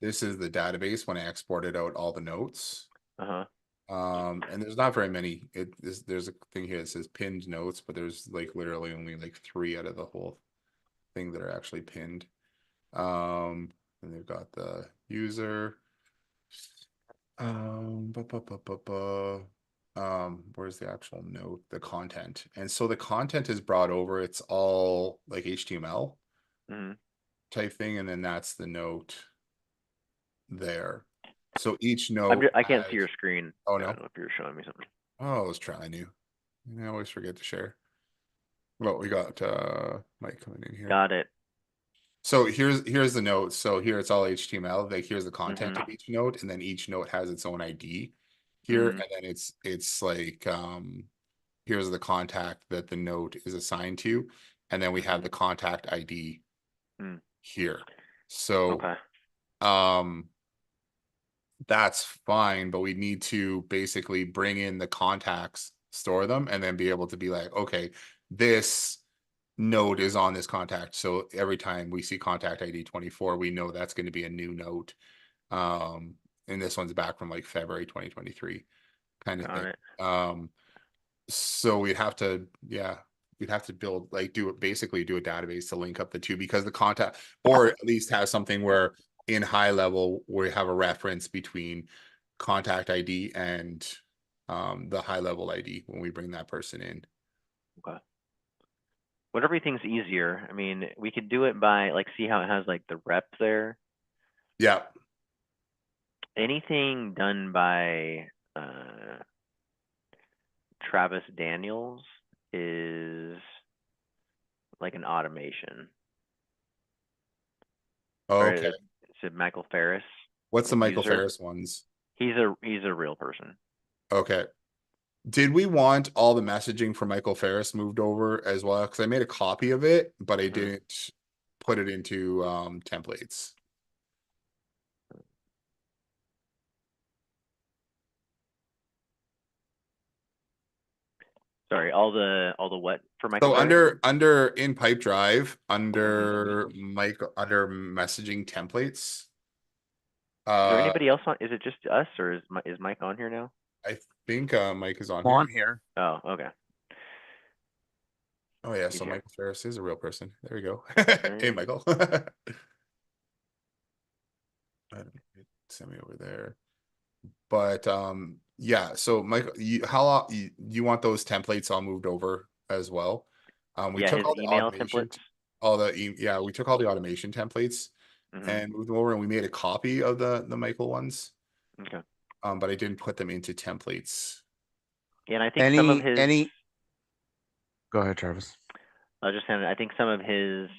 This is the database when I exported out all the notes. Uh-huh. And there's not very many. There's a thing here that says pinned notes, but there's like literally only like 3 out of the whole thing that are actually pinned. And they've got the user. Where's the actual note? The content. And so the content is brought over. It's all like HTML Mm-hmm. type thing, and then that's the note there. So each note I can't see has- your screen. Oh I no. don't know if you're showing me something. Oh, I was trying to. I always forget to share. Well, we got Mike coming in here. Got it. So here's the note. So here it's all HTML. Like here's the content Mhm. of each note, and then each note has its own ID here, and then it's like here's the contact that the note is assigned to, and then we have the contact ID Mm. here. So Okay. that's fine, but we need to basically bring in the contacts, store them, and then be able to be like, okay, this note is on this contact. So every time we see contact ID 24, we know that's going to be a new note. And this one's back from like February 2023 kind of Got thing. it. So we'd have to build like do a database to link up the two, because the contact, or at least have something where in high level we have a reference between contact ID and the high level ID when we bring that person in. Okay. Whatever you think's easier. I mean, we could do it by like, see how it has like the rep there. Yeah. Anything done by Travis Daniels is like an automation. Or Okay. is it Michael Ferris? What's the Michael user? Ferris ones? He's a real person. Okay. Did we want all the messaging for Michael Ferris moved over as well? Because I made a copy of it, but I didn't put it into templates. Sorry, all the what for Michael So Ferris? under in Pipedrive, under messaging templates. Is there anybody else on? Is it just us, or is Mike on here now? I think Mike is on I'm here. on here. Oh, okay. Oh yeah, He's so here. Michael Ferris is a real person. There we go. There Hey you Michael. Send me over there. But yeah, so Michael, you want those templates all moved over as well? We Yeah, took his all the email automation, templates. we took all the automation templates and moved them over, and we made a copy of the Michael ones. Okay. But I didn't put them into templates. Yeah, and I think some of his. Go ahead, Travis. I was just saying, I think some of his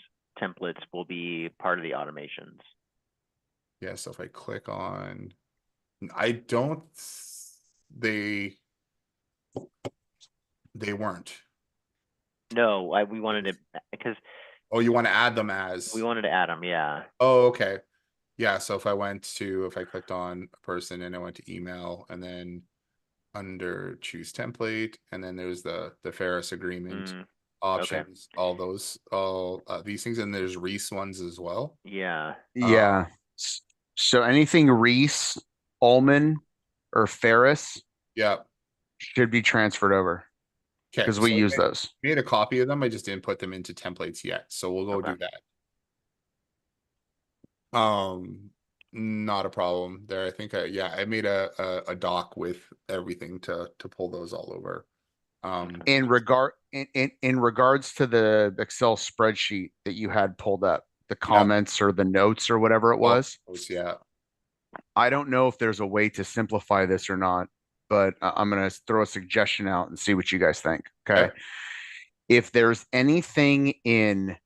templates will be part of the automations. Yeah, so if I click on, I don't, they weren't. No, we wanted to, because Oh, you want to add them as? we wanted to add them. Yeah. Oh, okay. Yeah, so if I clicked on a person and I went to email, and then under choose template, and then there's the Ferris agreement. options, all those, all these things, and there's Reese ones as well. Yeah. Yeah. So anything Reese, Ullman, or Ferris Yeah. should be transferred over Okay. because we use those. Made a copy of them. I just didn't put them into templates yet, so we'll go Okay. do that. Not a problem there. I think I made a doc with everything to pull those all over. In regards to the Excel spreadsheet that you had pulled up, the comments or the notes or whatever it was, yeah. I don't know if there's a way to simplify this or not, but I'm going to throw a suggestion out and see what you guys think. Okay. If there's anything in,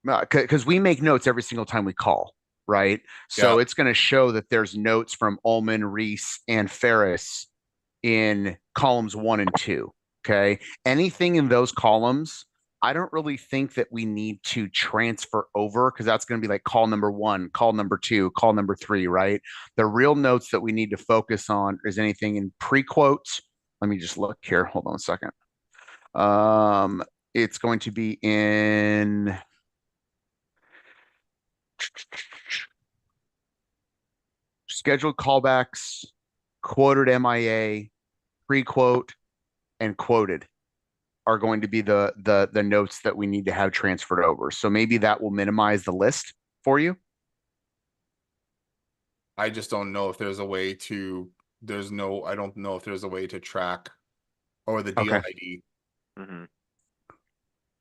because we make notes every single time we call, right? So Yeah. it's going to show that there's notes from Ullman, Reese, and Ferris in columns 1 and 2. Okay. Anything in those columns, I don't really think that we need to transfer over because that's going to be like call number 1, call number 2, call number 3, right? The real notes that we need to focus on is anything in pre-quotes. Let me just look here. Hold on a second. It's going to be in scheduled callbacks, quoted MIA, pre-quote, and quoted are going to be the notes that we need to have transferred over. So maybe that will minimize the list for you. I just don't know if there's a way to. I don't know if there's a way to track or the deal Okay. ID. Mm-hmm.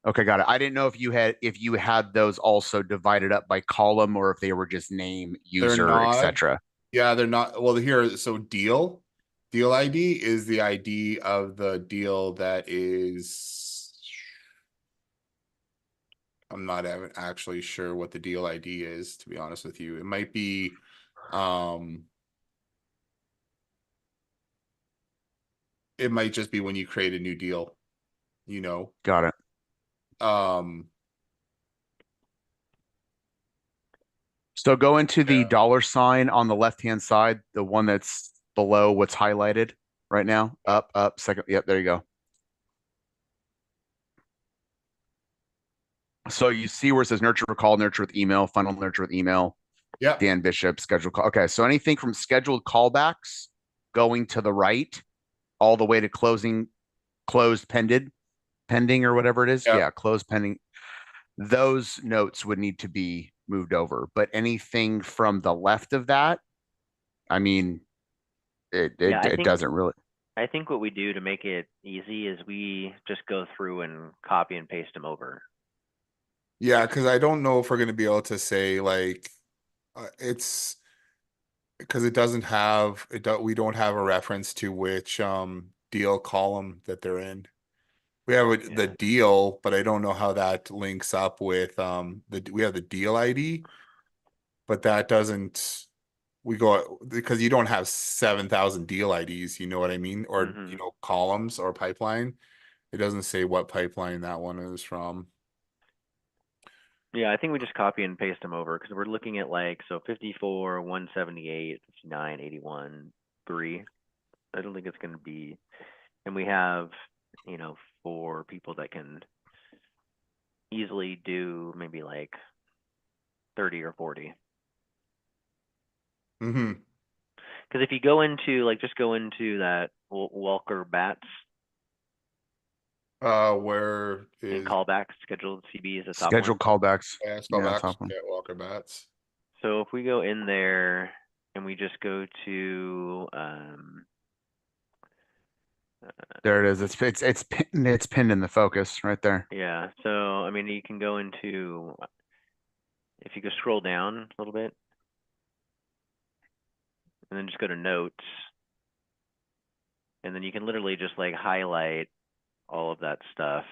Okay, got it. I didn't know if you had those also divided up by column or if they were just name, They're user, not. etc. Yeah, they're not. Well, here, so deal ID is the ID of the deal that is. I'm not actually sure what the deal ID is, to be honest with you. It might be, it might just be when you create a new deal, you know. Got it. So go into the $ on the left-hand side, the one that's below what's highlighted right now. Up, second. Yep, there you go. So you see where it says nurture call, nurture with email, funnel nurture with email. Yeah. Dan Bishop, scheduled call. Okay, so anything from scheduled callbacks going to the right, all the way to closed pending or whatever it is. Yep. Yeah, closed pending. Those notes would need to be moved over. But anything from the left of that, I mean, it doesn't really. I think what we do to make it easy is we just go through and copy and paste them over. Yeah, because I don't know if we're going to be able to say like it's because it doesn't have we don't have a reference to which deal column that they're in. We have the deal, but I don't know how that links up with we have the deal ID, but that doesn't we go because you don't have 7,000 deal IDs, you know what I mean? Or you know, columns or pipeline. It doesn't say what pipeline that one is from. Yeah, I think we just copy and paste them over because we're looking at like, so 54, 178, 59, 81, 3. I don't think it's going to be, and we have, you know, 4 people that can easily do maybe like 30 or 40. Mm-hmm. Because if you go into like, just go into that Walker Bats. Where is in callbacks, scheduled CB is the top Scheduled one. callbacks. Yeah, Yeah, top one. Yeah, Walker Bats. So if we go in there and we just go to there it is. It's pinned in the focus right there. yeah, so I mean you can go into, if you go scroll down a little bit and then just go to notes, and then you can literally just like highlight all of that stuff,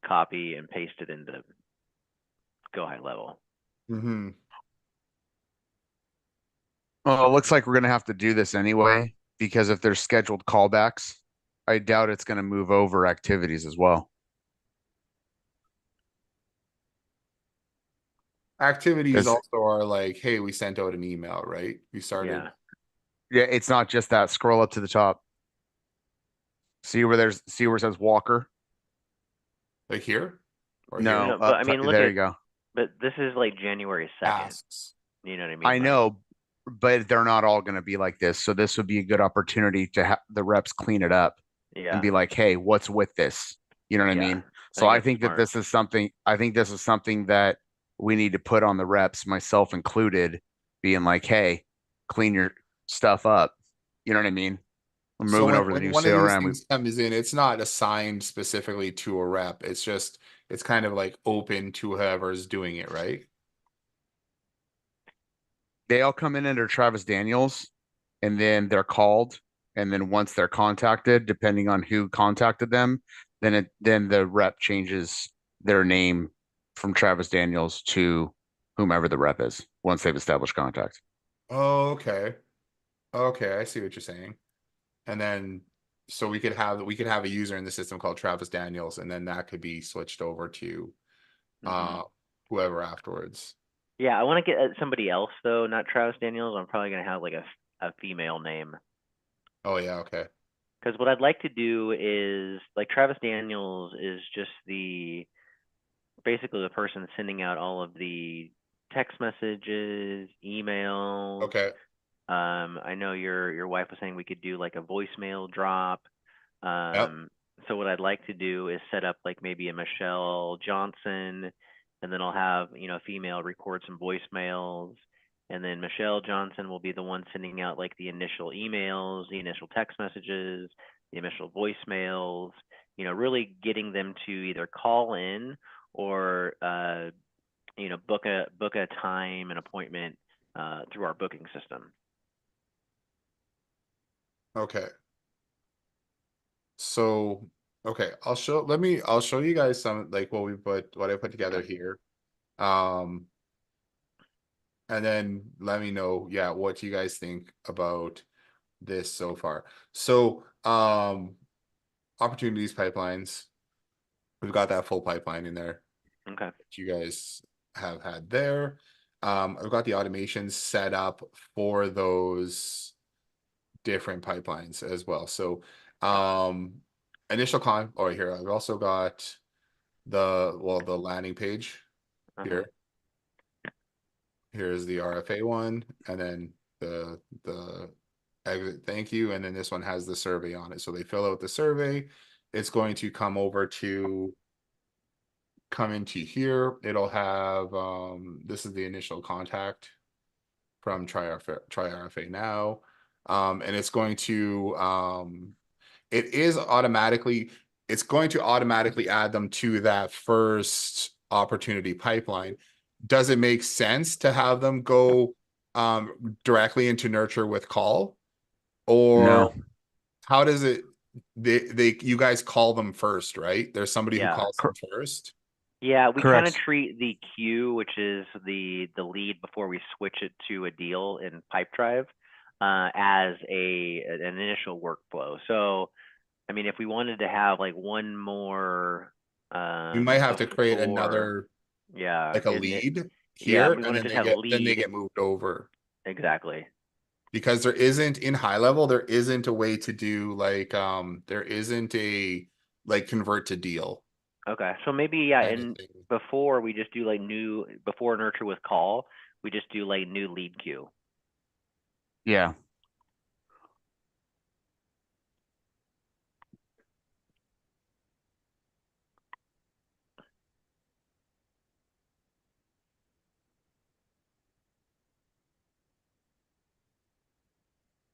copy and paste it into go high level. Mm-hmm. Well, it looks like we're gonna have to do this anyway because if there's scheduled callbacks, I doubt it's gonna move over activities as well. Activities also are like, hey, we sent out an email, right? We started. Yeah, it's not just that. Scroll up to the top. See where it says Walker? Like here or No, here? No, but I mean, look there at, you go. but this is like January 2nd. Asks. You know what I mean? I Like, know, but they're not all going to be like this. So this would be a good opportunity to have the reps clean it up and yeah, be like, "Hey, what's with this?" You know what I yeah. mean? I So think I that's think that smart. this is something. I think this is something that we need to put on the reps, myself included, being like, "Hey, clean your stuff up." You know what I mean? We're So moving when, over to the new one of these CRM. things comes in, it's not assigned specifically to a rep. It's just, it's kind of like open to whoever's doing it, right? They all come in under Travis Daniels, and then they're called, and then once they're contacted, depending on who contacted them, then the rep changes their name from Travis Daniels to whomever the rep is once they've established contact. Oh, okay. Okay, I see what you're saying. And then so we could have a user in the system called Travis Daniels, and then that could be switched over to Mhm. whoever afterwards. Yeah, I want to get somebody else though, not Travis Daniels. I'm probably gonna have like a female name. Oh yeah, okay. Because what I'd like to do is like Travis Daniels is just basically the person sending out all of the text messages, emails. Okay. I know your wife was saying we could do like a voicemail drop. Yep. So what I'd like to do is set up like maybe a Michelle Johnson, and then I'll have, you know, a female record some voicemails, and then Michelle Johnson will be the one sending out like the initial emails, the initial text messages, the initial voicemails, you know, really getting them to either call in or you know, book a time, an appointment through our booking system. Okay. So okay, I'll show you guys some like what I put together here. Um and then let me know, yeah, what you guys think about this so far. So opportunities pipelines, we've got that full pipeline in there Okay. that you guys have had there. I've got the automations set up for those different pipelines as well. So initial or here, I've also got the landing page Uh-huh. here. Here's the RFA one, and then the exit thank you, and then this one has the survey on it. So they fill out the survey. It's going to come into here. It'll have this is the initial contact from try RFA now. And it's going to it's going to automatically add them to that first opportunity pipeline. Does it make sense to have them go directly into nurture with call? Or No, how does it you guys call them first, right? There's somebody who Yeah. calls them first. Yeah, we kind of correct. treat the queue, which is the lead before we switch it to a deal in Pipedrive, as an initial workflow. So, I mean, if we wanted to have like one more We might have to create before, another yeah, like a and it, lead yeah, here, we and want to then just have they lead get moved over. exactly. Because there isn't in high level, there isn't a way to do like there isn't a like convert to deal Okay, so maybe yeah, kind of and thing. before we just do like before nurture with call, we just do like new lead queue. Yeah.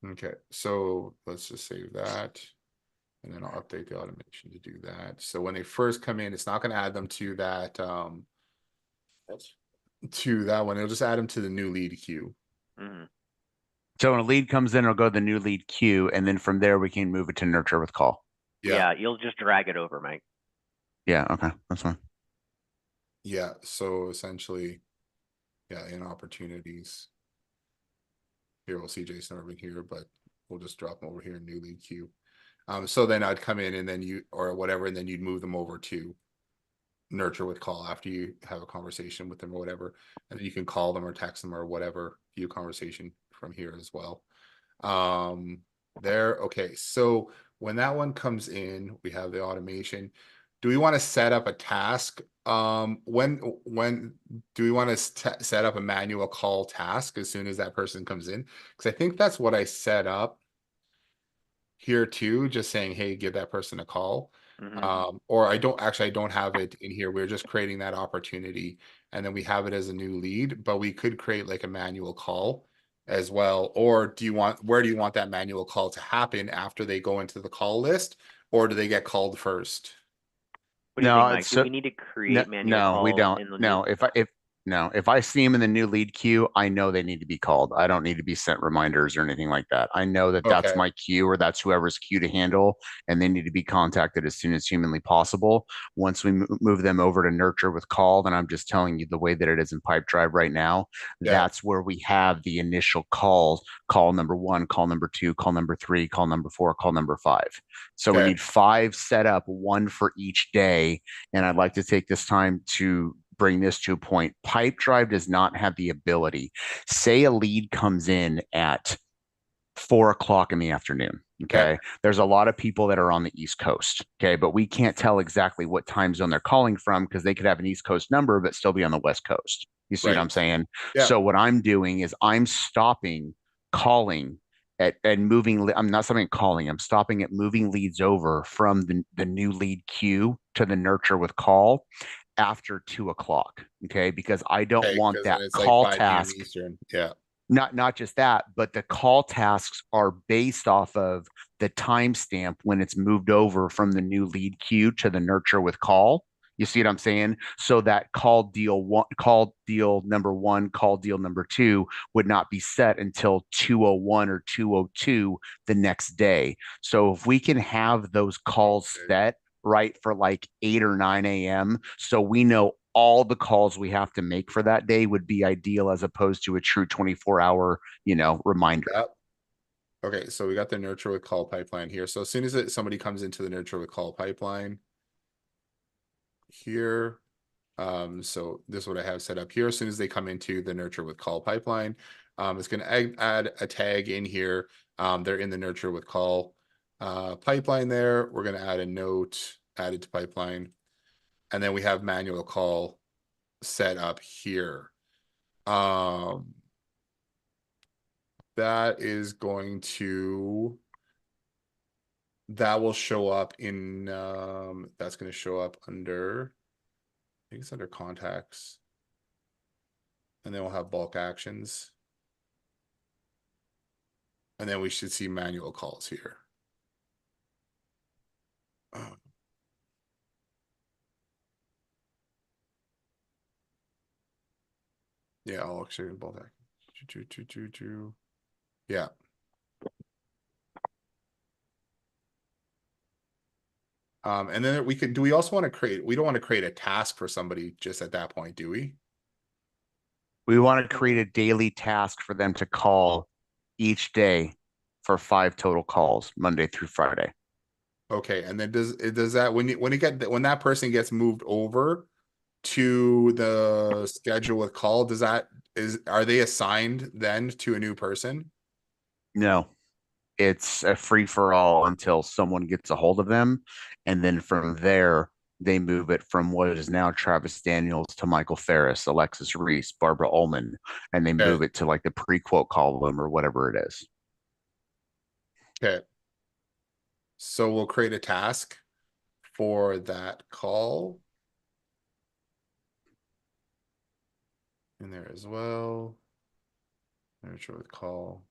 Okay, so let's just save that. And then I'll update the automation to do that. So when they first come in, it's not going to add them to that one. It'll just add them to the new lead queue. Hmm. So when a lead comes in, it'll go to the new lead queue, and then from there we can move it to nurture with call. Yeah. Yeah, you'll just drag it over, Mike. Yeah. Okay, that's fine. Yeah. So essentially, yeah, in opportunities. Here we'll see Jason Irving here, but we'll just drop them over here in new lead queue. So then I'd come in and then or whatever, and then you'd move them over to nurture with call after you have a conversation with them or whatever. And then you can call them or text them or whatever, view conversation from here as well. Okay. So when that one comes in, we have the automation. do we want to set up a task? When do we want to set up a manual call task as soon as that person comes in? Because I think that's what I set up here too, just saying, hey, give that person a call. Or I don't have it in here. We're just creating that opportunity, and then we have it as a new lead, but we could create like a manual call as well. Or where do you want that manual call to happen after they go into the call list, or do they get called first? What do you No, think, Mike? it's Do so- we need to create manual No, we calls don't. in the No, if I see them in the new lead queue, I know they need to be called. I don't need to be sent reminders or anything like that. I know that that's Okay. my queue, or that's whoever's queue to handle, and they need to be contacted as soon as humanly possible. Once we move them over to nurture with call, then I'm just telling you the way that it is in Pipedrive right now. Yeah. That's where we have the initial calls: call number 1, call number 2, call number 3, call number 4, call number 5. So we Okay. need 5 set up, 1 for each day. And I'd like to take this time to bring this to a point. Pipedrive does not have the ability. Say a lead comes in at 4 o'clock in the afternoon. Okay. There's a lot of people that are on the East Coast. Okay. But we can't tell exactly what time zone they're calling from, because they could have an East Coast number, but still be on the West Coast. You see what I'm saying? Yeah. So what I'm doing is I'm stopping calling and moving. I'm not stopping calling. I'm stopping at moving leads over from the new lead queue to the nurture with call after 2 o'clock. Okay. Because I don't Okay, want because that then it's like call 5 p.m. task. Eastern. Yeah. Not just that, but the call tasks are based off of the timestamp when it's moved over from the new lead queue to the nurture with call. You see what I'm saying? So that call deal number 1, call deal number 2 would not be set until 2:01 or 2:02 the next day. So if we can have those calls set right for like 8 or 9 a.m., so we know all the calls we have to make for that day, would be ideal, as opposed to a true 24-hour, reminder. Yep. Okay, so we got the nurture with call pipeline here. So as soon as somebody comes into the nurture with call pipeline here, so this is what I have set up here. As soon as they come into the nurture with call pipeline, it's going to add a tag in here. They're in the nurture with call pipeline there. We're going to add a note added to pipeline, and then we have manual call set up here. That is going to, that will show up in, that's going to show up under, I think it's under contacts. And then we'll have bulk actions. And then we should see manual calls here. Yeah, I'll actually bulk action. Yeah. And then do we also want to we don't want to create a task for somebody just at that point, do we? We want to create a daily task for them to call each day for 5 total calls, Monday through Friday. Okay, and then does that when that person gets moved over to the schedule with call, are they assigned then to a new person? No, it's a free for all until someone gets a hold of them. And then from there, they move it from what is now Travis Daniels to Michael Ferris, Alexis Reese, Barbara Ullman, and they move it to like the pre-quote column or whatever it is. Okay. So we'll create a task for that call in there as well. Nurture with call.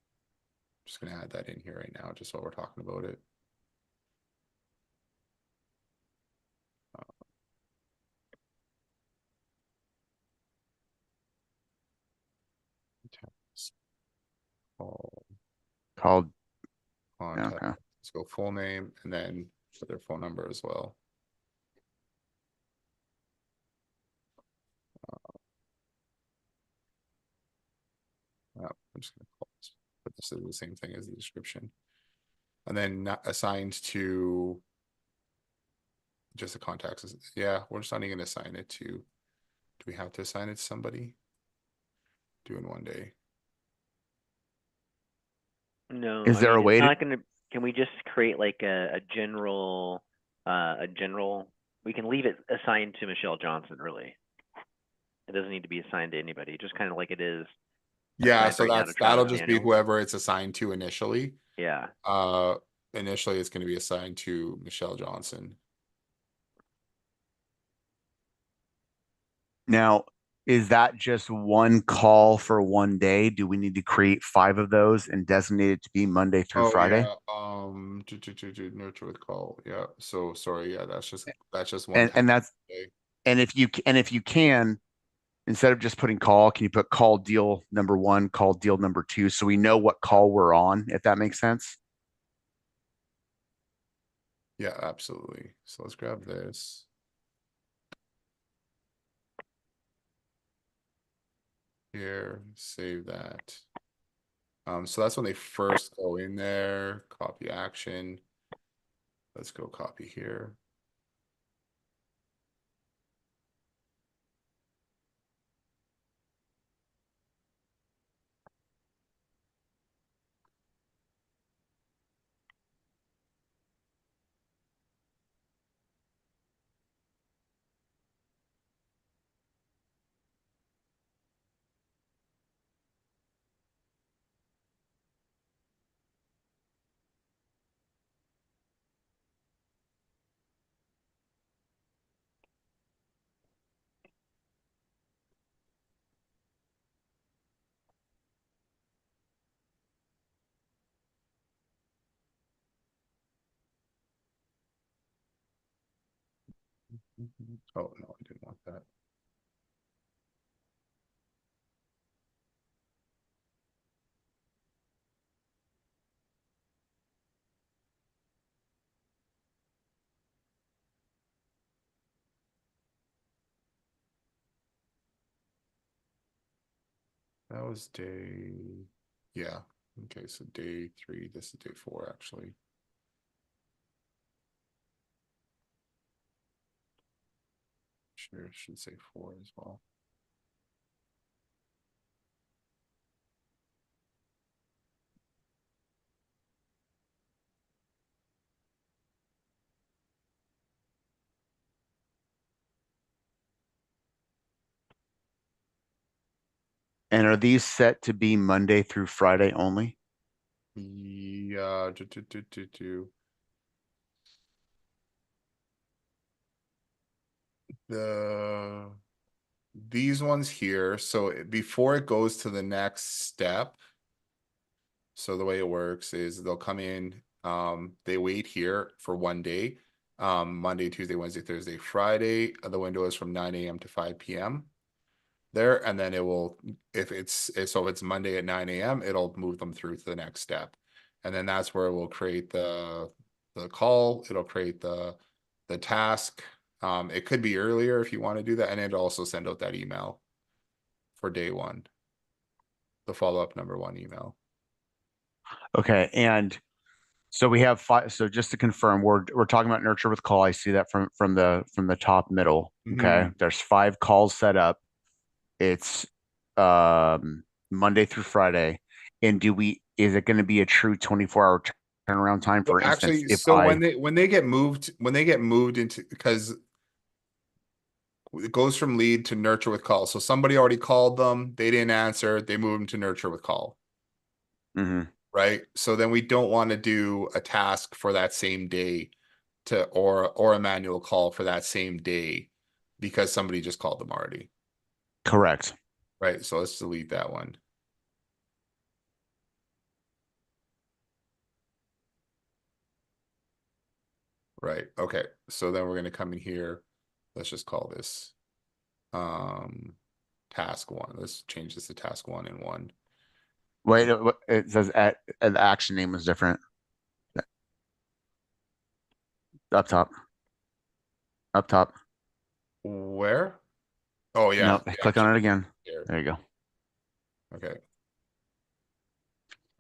Just gonna add that in here right now, just while we're talking about it. Called Contact. okay. Let's go full name and then put their phone number as well. I'm just gonna put this as the same thing as the description, and then not assigned to just the contacts. Yeah, we're just not even gonna assign it to. Do we have to assign it to somebody? Do in one day. No, Is I there mean, a way it's to? not gonna, can we just create like a general we can leave it assigned to Michelle Johnson, really. It doesn't need to be assigned to anybody, just kind of like it is. Yeah, assigned so right now to that'll Travis just be Daniels. whoever it's assigned to initially. Yeah. Initially it's going to be assigned to Michelle Johnson. Now, is that just one call for one day? Do we need to create 5 of those and designate it to be Monday through Friday? Yeah. To nurture with call. Yeah. So sorry. Yeah, that's just one. And that's day. and if you can, instead of just putting call, can you put call deal number 1, call deal number 2, so we know what call we're on, if that makes sense? Yeah, absolutely. So let's grab this. Here, save that. So that's when they first go in there, copy action. Let's go copy here. Oh no, I didn't want that. That was day, yeah. Okay, so day 3, this is day 4 actually. Sure, should say 4 as well. And are these set to be Monday through Friday only? Yeah, these ones here. So before it goes to the next step, so the way it works is they'll come in, they wait here for one day, Monday, Tuesday, Wednesday, Thursday, Friday. The window is from 9 a.m. to 5 p.m. there, and then it will, if it's Monday at 9 a.m., it'll move them through to the next step. And then that's where we'll create the call, it'll create the task. It could be earlier if you want to do that, and it'll also send out that email for day 1, the follow-up number 1 email. Okay, and so we have 5. So just to confirm, we're talking about nurture with call. I see that from the top middle. Okay, there's 5 calls set up. It's Monday through Friday. And is it going to be a true 24-hour turnaround time? For instance, Actually, if so when they get moved into, because it goes from lead to nurture with call. So somebody already called them, they didn't answer, they move them to nurture with call. Mhm. Right? So then we don't want to do a task for that same day or a manual call for that same day because somebody just called them already. Correct. Right? So let's delete that one. Right. Okay. So then we're going to come in here. Let's just call this task 1. Let's change this to task 1 and 1. Wait, it says the action name was different. Up top. Up top. Where? Oh yeah. No, click on it again. Here. There you go. Okay.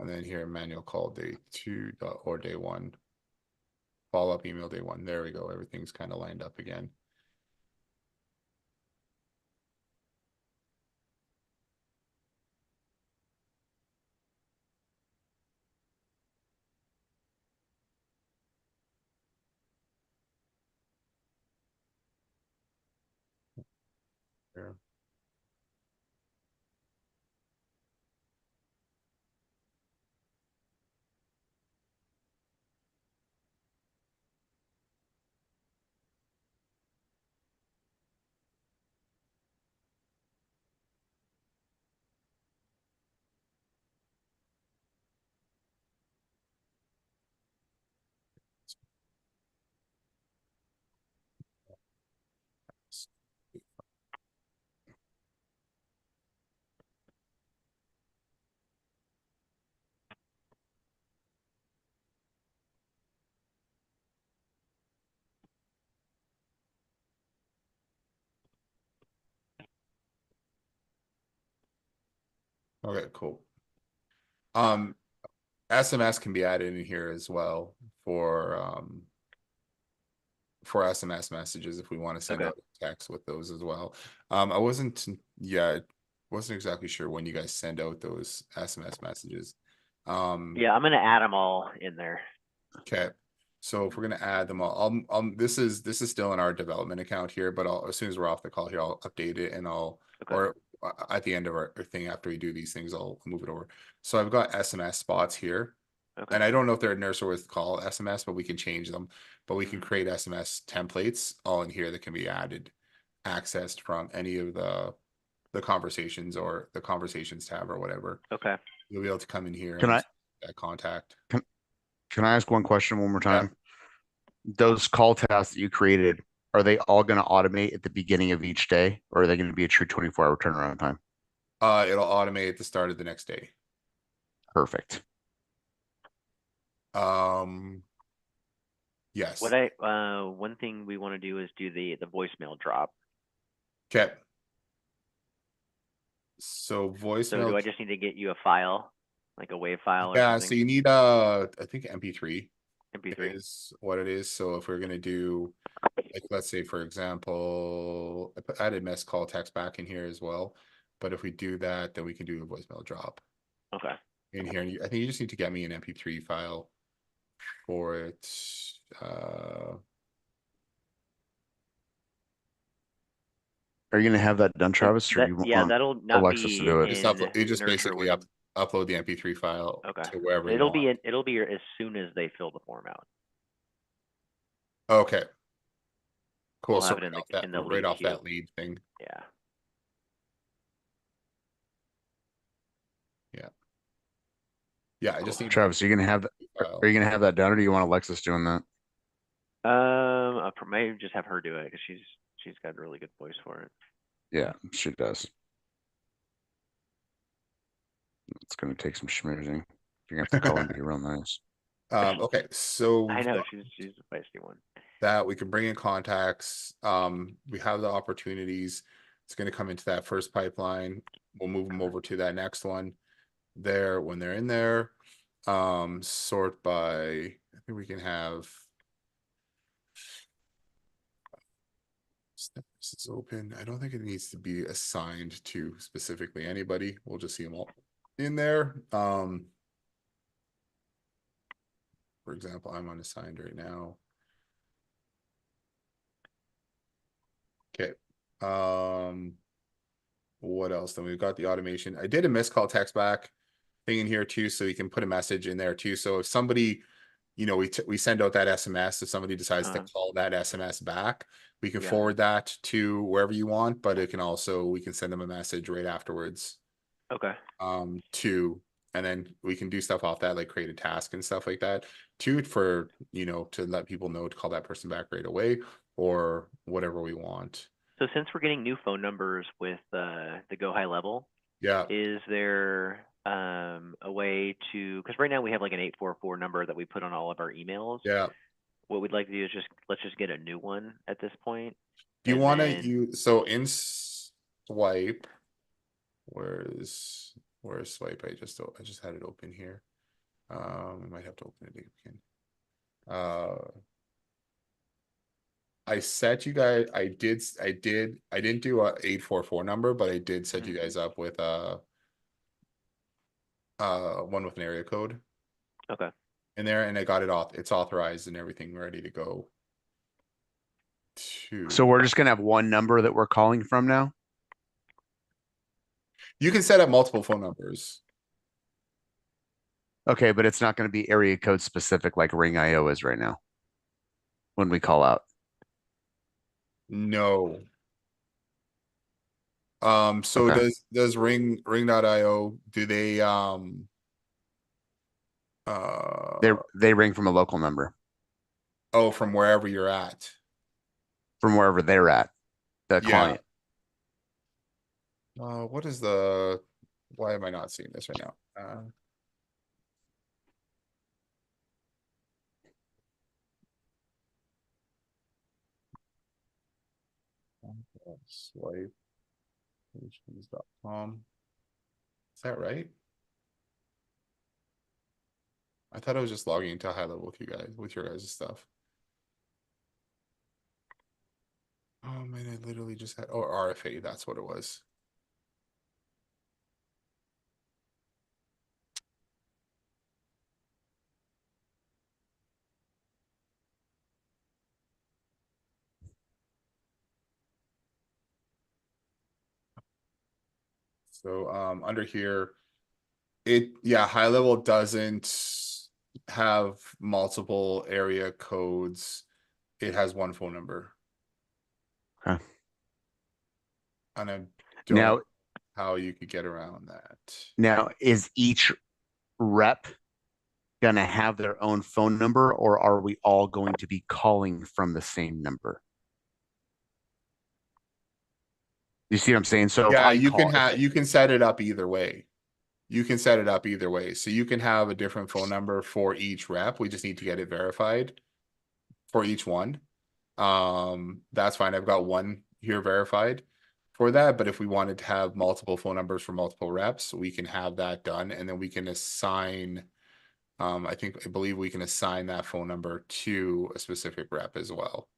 And then here, manual call day 2 or day 1. Follow-up email day 1. There we go. Everything's kind of lined up again. Okay, cool. SMS can be added in here as well for SMS messages if we want to send Okay. out text with those as well. I wasn't exactly sure when you guys send out those SMS messages. Yeah, I'm gonna add them all in there. Okay. So if we're gonna add them all, this is still in our development account here, but as soon as we're off the call here, I'll update it and Okay. or at the end of our thing after we do these things, I'll move it over. So I've got SMS spots here. Okay. And I don't know if they're nurse or with call SMS, but we can change them. But we can create SMS templates all in here that can be added, accessed from any of the conversations or the conversations tab or whatever. Okay. You'll be able to come in here Can and I that contact. can I ask one question one more time? Those call tasks that you created, are they all going to automate at the beginning of each day, or are they going to be a true 24-hour turnaround time? It'll automate at the start of the next day. Perfect. Yes. One thing we want to do is do the voicemail drop. Okay. So So voicemail. do I just need to get you a file, like a WAV file or Yeah, something? so you need I think MP3 MP3. is what it is. So if we're gonna do, like, let's say for example, added mess call text back in here as well. But if we do that, then we can do a voicemail drop Okay. in here. And I think you just need to get me an MP3 file for it. Are you going to have that done, Travis, or you Yeah, want that'll not Alexis to be do it? You just Nurture basically when. upload the MP3 file Okay. to wherever you It'll want. be as soon as they fill the form out. Okay. Cool. We'll So have it in the right lead off queue. that lead thing. Yeah. Yeah, I just need Travis, are you going to have that? file. Are you going to have that done, or do you want Alexis doing that? I may just have her do it because she's got a really good voice for it. Yeah, she does. It's going to take some schmoozing. You're going to have to call and be real nice. Okay, so I we've know got she's a feisty one. that we can bring in contacts. We have the opportunities. It's going to come into that first pipeline. We'll move them over to that next one. There, when they're in there, sort by. I think we can have. This is open. I don't think it needs to be assigned to specifically anybody. We'll just see them all in there. For example, I'm unassigned right now. Okay. What else? Then we've got the automation. I did a missed call text back thing in here too, so you can put a message in there too. So if somebody, we send out that SMS, if somebody decides to call that SMS back, we can forward that to wherever you want, but we can send them a message right afterwards. Okay. And then we can do stuff off that, like create a task and stuff like that too, for, to let people know to call that person back right away or whatever we want. So since we're getting new phone numbers with the Go High Level, Yeah. is there a way to, because right now we have like an 844 number that we put on all of our emails. Yeah. What we'd like to do is let's just get a new one at this point. Do you And want to then- use, so in Swipe, where's Swipe? I just had it open here. I might have to open it again. I set you guys, I didn't do a 844 number, but I did set you guys up with one with an area code Okay. in there, and I got it off. It's authorized and everything ready to go. So we're just going to have one number that we're calling from now? You can set up multiple phone numbers. Okay, but it's not going to be area code specific like Ring IO is right now when we call out. No. So Okay. does ring.io, do they They ring from a local number, from wherever you're at? from wherever they're at, the client. What is why am I not seeing this right now? Swipe solutions.com. Is that right? I thought I was just logging into high level with you guys, with your guys' stuff. Oh man, I literally just had, oh, RFA, that's what it was. So under here, high level doesn't have multiple area codes. It has one phone number. Okay. And I don't Now, know how you could get around that. now is each rep going to have their own phone number, or are we all going to be calling from the same number? You see what I'm saying? So if Yeah, I you can call, have, you can set it up either way. You can set it up either way. So you can have a different phone number for each rep. We just need to get it verified for each one. That's fine. I've got one here verified for that. But if we wanted to have multiple phone numbers for multiple reps, we can have that done. And then we can assign, I believe we can assign that phone number to a specific rep as well.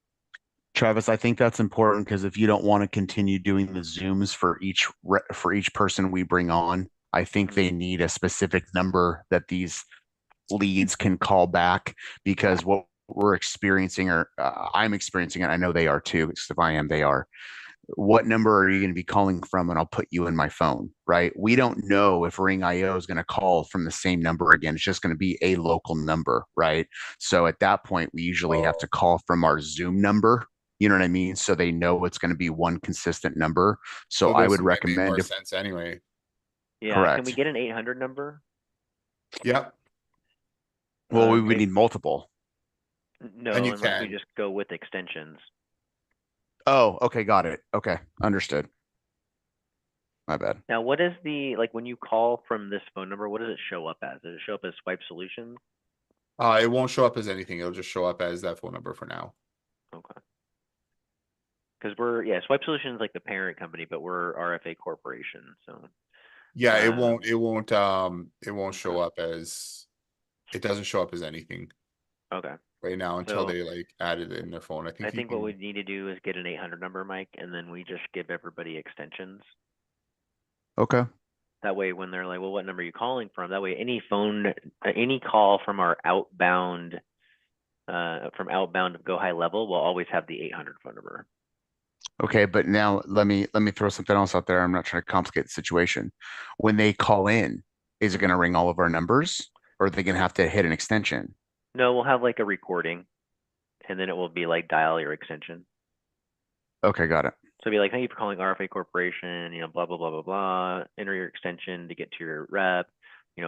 Travis, I think that's important because if you don't want to continue doing the Zooms for each person we bring on, I think they need a specific number that these leads can call back, because what we're experiencing, or I'm experiencing it, I know they are too, because if I am, they are. What number are you going to be calling from? And I'll put you in my phone, right? We don't know if Ring IO is going to call from the same number again. It's just going to be a local number, right? So at that point, we usually have to call from our Zoom number. You know what I mean? So they know it's going to be one consistent number. So I this would might make more recommend, if sense anyway. Yeah, can we correct. get an 800 number? Yep. Well, we would Maybe, need multiple. no, And you unless we can. just go with extensions. Oh, okay, got it. Okay, understood. My bad. Now, what is the, like, when you call from this phone number, what does it show up as? Does it show up as Swipe Solutions? It won't show up as anything. It'll just show up as that phone number for now. Okay. Because Swipe Solutions is like the parent company, but we're RFA Corporation, so. Yeah, it Um, won't show up as, it doesn't show up as anything Okay. right now until So they like added it in their phone. I I think you think what can, we need to do is get an 800 number, Mike, and then we just give everybody extensions. Okay. That way, when they're like, well, what number are you calling from? That way, any call from our outbound, of Go High Level will always have the 800 phone number. Okay, but now let me throw something else out there. I'm not trying to complicate the situation. When they call in, is it going to ring all of our numbers, or are they going to have to hit an extension? No, we'll have like a recording, and then it will be like dial your extension. Okay, got it. So it'll be like, thank you for calling RFA Corporation, blah, blah, blah, blah, blah. Enter your extension to get to your rep.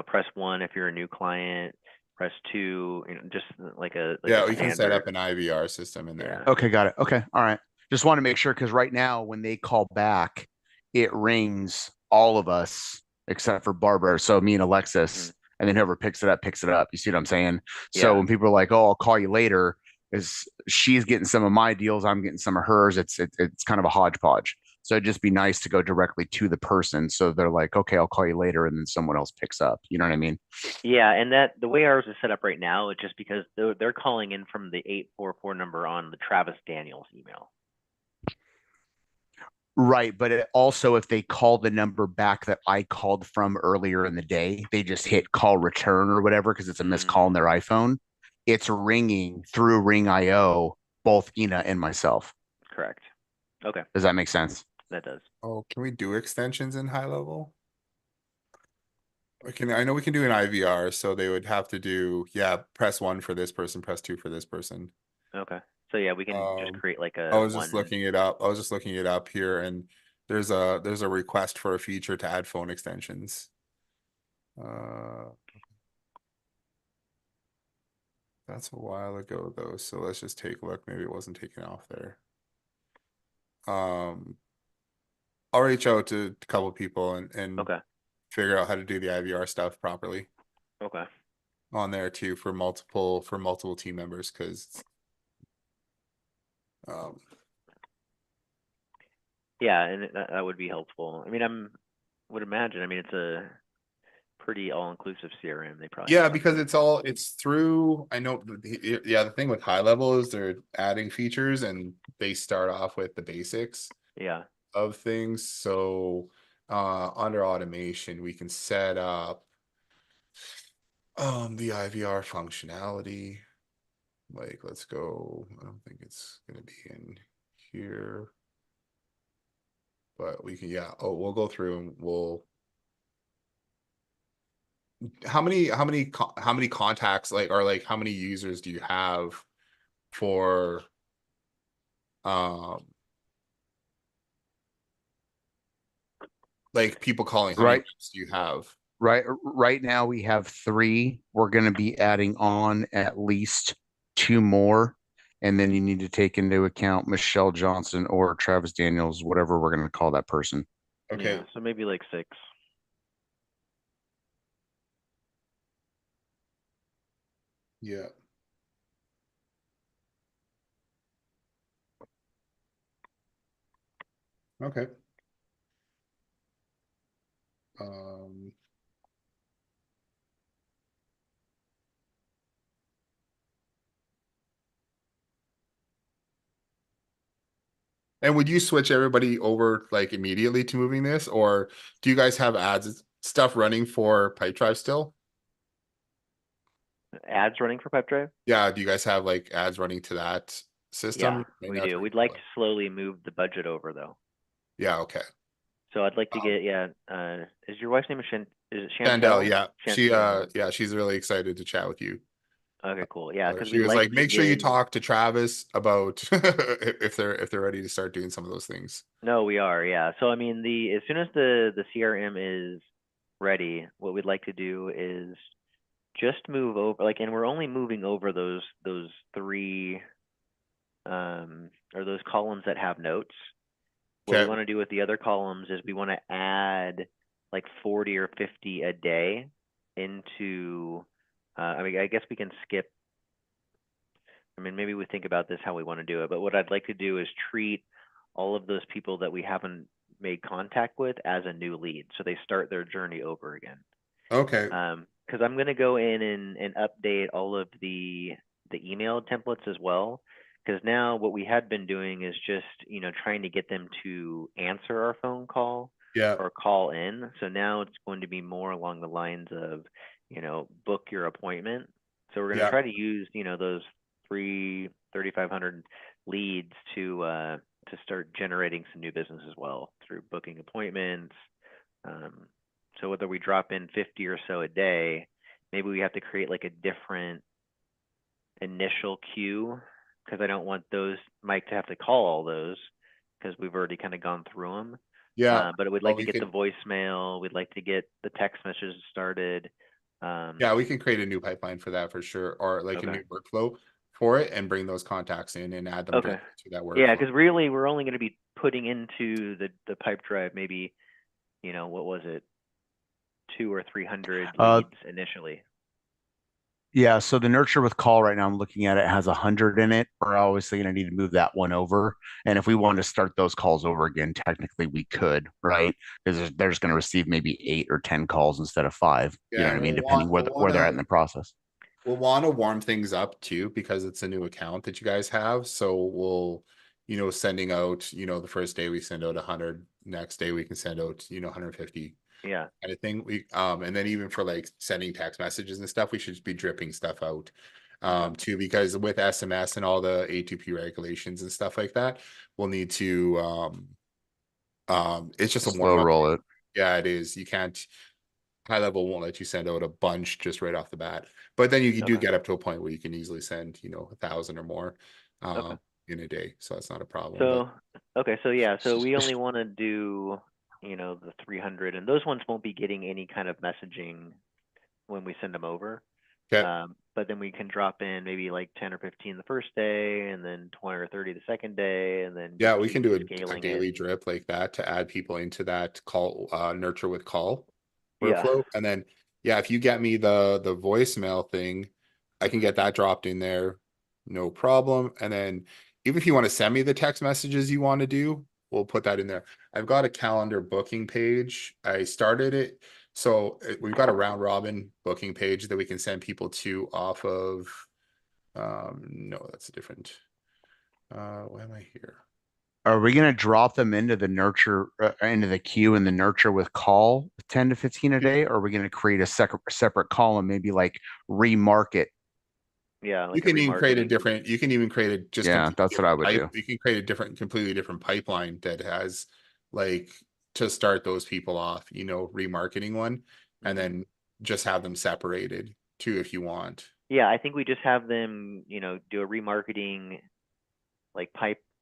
Press 1 if you're a new client. Press 2, just like a yeah, a we can set up standard. an IVR system in there. Yeah. Okay, got it. Okay, all right. Just want to make sure, because right now when they call back, it rings all of us except for Barbara. So me and Alexis, and then whoever picks it up, picks it up. You see what I'm saying? So Yeah. when people are like, "Oh, I'll call you later," is she's getting some of my deals, I'm getting some of hers. It's kind of a hodgepodge. So it'd just be nice to go directly to the person. So they're like, "Okay, I'll call you later," and then someone else picks up. You know what I mean? Yeah, and that the way ours is set up right now is just because they're calling in from the 844 number on the Travis Daniels email. Right, but it also, if they call the number back that I called from earlier in the day, they just hit call return or whatever because it's a missed call on their iPhone. It's ringing through Ring IO, both Ina and myself. Correct. Okay, Does that make sense? that does. Oh, can we do extensions in high level? I know we can do an IVR, so they would have to do, press 1 for this person, press 2 for this person. Okay, so yeah, we can just create like I a was just looking it up. I was just looking it up here, and there's a request for a feature to add phone extensions. That's a while ago though, so let's just take a look. Maybe it wasn't taken off there. I'll reach out to a couple people and Okay. figure out how to do the IVR stuff properly Okay. on there too for multiple team members, because Yeah, and that would be helpful. I mean, would imagine. I mean, it's a pretty all-inclusive CRM. They probably Yeah, have because something. it's through, I know, yeah, the thing with high level is they're adding features and they start off with the basics Yeah. of things. So under automation, we can set up the IVR functionality. Like, let's go. I don't think it's gonna be in here. But we can, yeah. Oh, we'll go through and we'll how many contacts like or like how many users do you have for um like people calling? How many Right. reps do you have? Right now we have 3. We're going to be adding on at least 2 more. And then you need to take into account Michelle Johnson or Travis Daniels, whatever we're going to call that person. Okay. Yeah. So maybe like 6. Yeah. Okay. Um and would you switch everybody over like immediately to moving this, or do you guys have ads stuff running for Pipedrive still? Ads running for Pipedrive? Yeah, do you guys have like ads running to that Yeah, system right we now? do. We'd like to slowly move the budget over though. Yeah, okay. So I'd like to get, is your wife's name is it Chandel, Chantel? yeah. She Chantel. yeah, she's really excited to chat with you. Okay, cool. Yeah, because She we'd was like like, to make sure you get, talk to Travis about if they're ready to start doing some of those things. no, we are, yeah. So I mean, as soon as the CRM is ready, what we'd like to do is just move over, like, and we're only moving over those 3 or those columns that have notes. What we Okay. want to do with the other columns is we want to add like 40 or 50 a day into, I mean, I guess we can skip. I mean, maybe we think about this how we want to do it, but what I'd like to do is treat all of those people that we haven't made contact with as a new lead. So they start their journey over again. Okay. Because I'm going to go in and update all of the email templates as well. Because now what we had been doing is just, trying to get them to answer our phone call Yeah. or call in. So now it's going to be more along the lines of, book your appointment. So we're going to Yeah. try to use, those 3,500 leads to start generating some new business as well through booking appointments. So whether we drop in 50 or so a day, maybe we have to create like a different initial queue because I don't want Mike to have to call all those because we've already kind of gone through them. Yeah. But we'd Well, like to get the voicemail. We'd like to get the text messages started. Yeah, we can create a new pipeline for that for sure, or like a Okay. new workflow for it and bring those contacts in and add them Okay. to that workflow. Yeah, because really we're only going to be putting into the pipe drive maybe, what was it, 200 or 300 leads initially. Yeah, so the nurture with call right now, I'm looking at it has 100 in it. We're obviously going to need to move that one over. And if we wanted to start those calls over again, technically we could, right? Because they're just going to receive maybe 8 or 10 calls instead of 5. You know Yeah, what I mean? Depending where they're at in the process. we'll want to warm things up too because it's a new account that you guys have. So we'll, sending out, the first day we send out 100, next day we can send out, 150. Yeah. Kind of thing. And then even for like sending text messages and stuff, we should be dripping stuff out too, because with SMS and all the A2P regulations and stuff like that, we'll need to it's just a Slow warm up. roll it. Yeah, it is. You can't high level won't let you send out a bunch just right off the bat. But then you do Okay. get up to a point where you can easily send, 1,000 or more Okay. in a day. So that's not a problem. So, okay. So yeah, so we only want to do, the 300 and those ones won't be getting any kind of messaging when we send them over. Okay. But then we can drop in maybe like 10 or 15 the first day and then 20 or 30 the second day. And then Yeah, just we keep can do a scaling daily it. drip like that to add people into that call, nurture with call Yeah. workflow. And then, yeah, if you get me the voicemail thing, I can get that dropped in there. No problem. And then even if you want to send me the text messages you want to do, we'll put that in there. I've got a calendar booking page. I started it. So we've got a round robin booking page that we can send people to off of. No, that's a different. Why am I here? Are we going to drop them into the nurture, into the queue and the nurture with call 10 to 15 a day? Or are we going to create a separate column, maybe like remarket? Yeah, You like a can even create a remarketing. different, you can even create a just. Yeah, completely that's what I different would pipe- do. You can create a completely different pipeline that has like to start those people off, remarketing one, and Mhm. then just have them separated too if you want. Yeah, I think we just have them, do a remarketing, like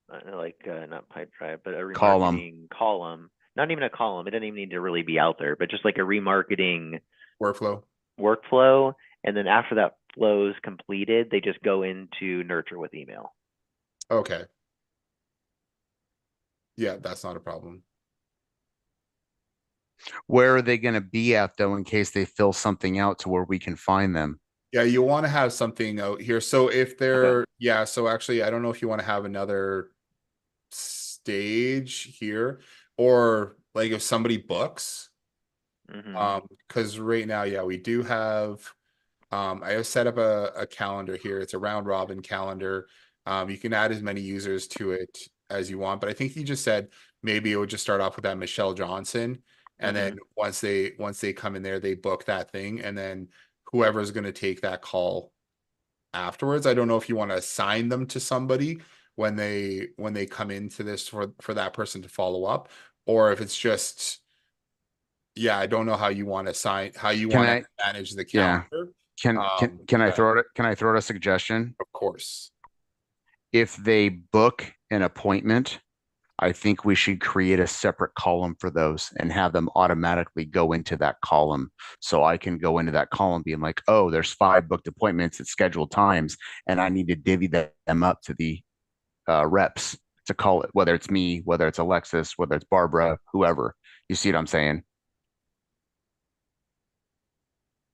not pipe drive, but a Column. remarketing column. Not even a column. It doesn't even need to really be out there, but just like a remarketing Workflow. workflow. And then after that flow is completed, they just go into nurture with email. Okay. Yeah, that's not a problem. Where are they going to be at though, in case they fill something out to where we can find them? Yeah, you want to have something out here. So if they're, yeah, so actually, I don't know if you want to have another stage here or like if somebody books, because right now, yeah, we do have, I have set up a calendar here. It's a round robin calendar. You can add as many users to it as you want, but I think he just said maybe it would just start off with that Michelle Johnson. And then once they come in there, they book that thing, and then whoever's going to take that call afterwards. I don't know if you want to assign them to somebody when they come into this for that person to follow up, or if it's just, yeah, I don't know how you want to manage the Yeah. calendar. Can I throw it? Can I throw out a suggestion? Of course. If they book an appointment, I think we should create a separate column for those and have them automatically go into that column. So I can go into that column being like, oh, there's 5 booked appointments at scheduled times, and I need to divvy them up to the reps to call it, whether it's me, whether it's Alexis, whether it's Barbara, whoever. You see what I'm saying?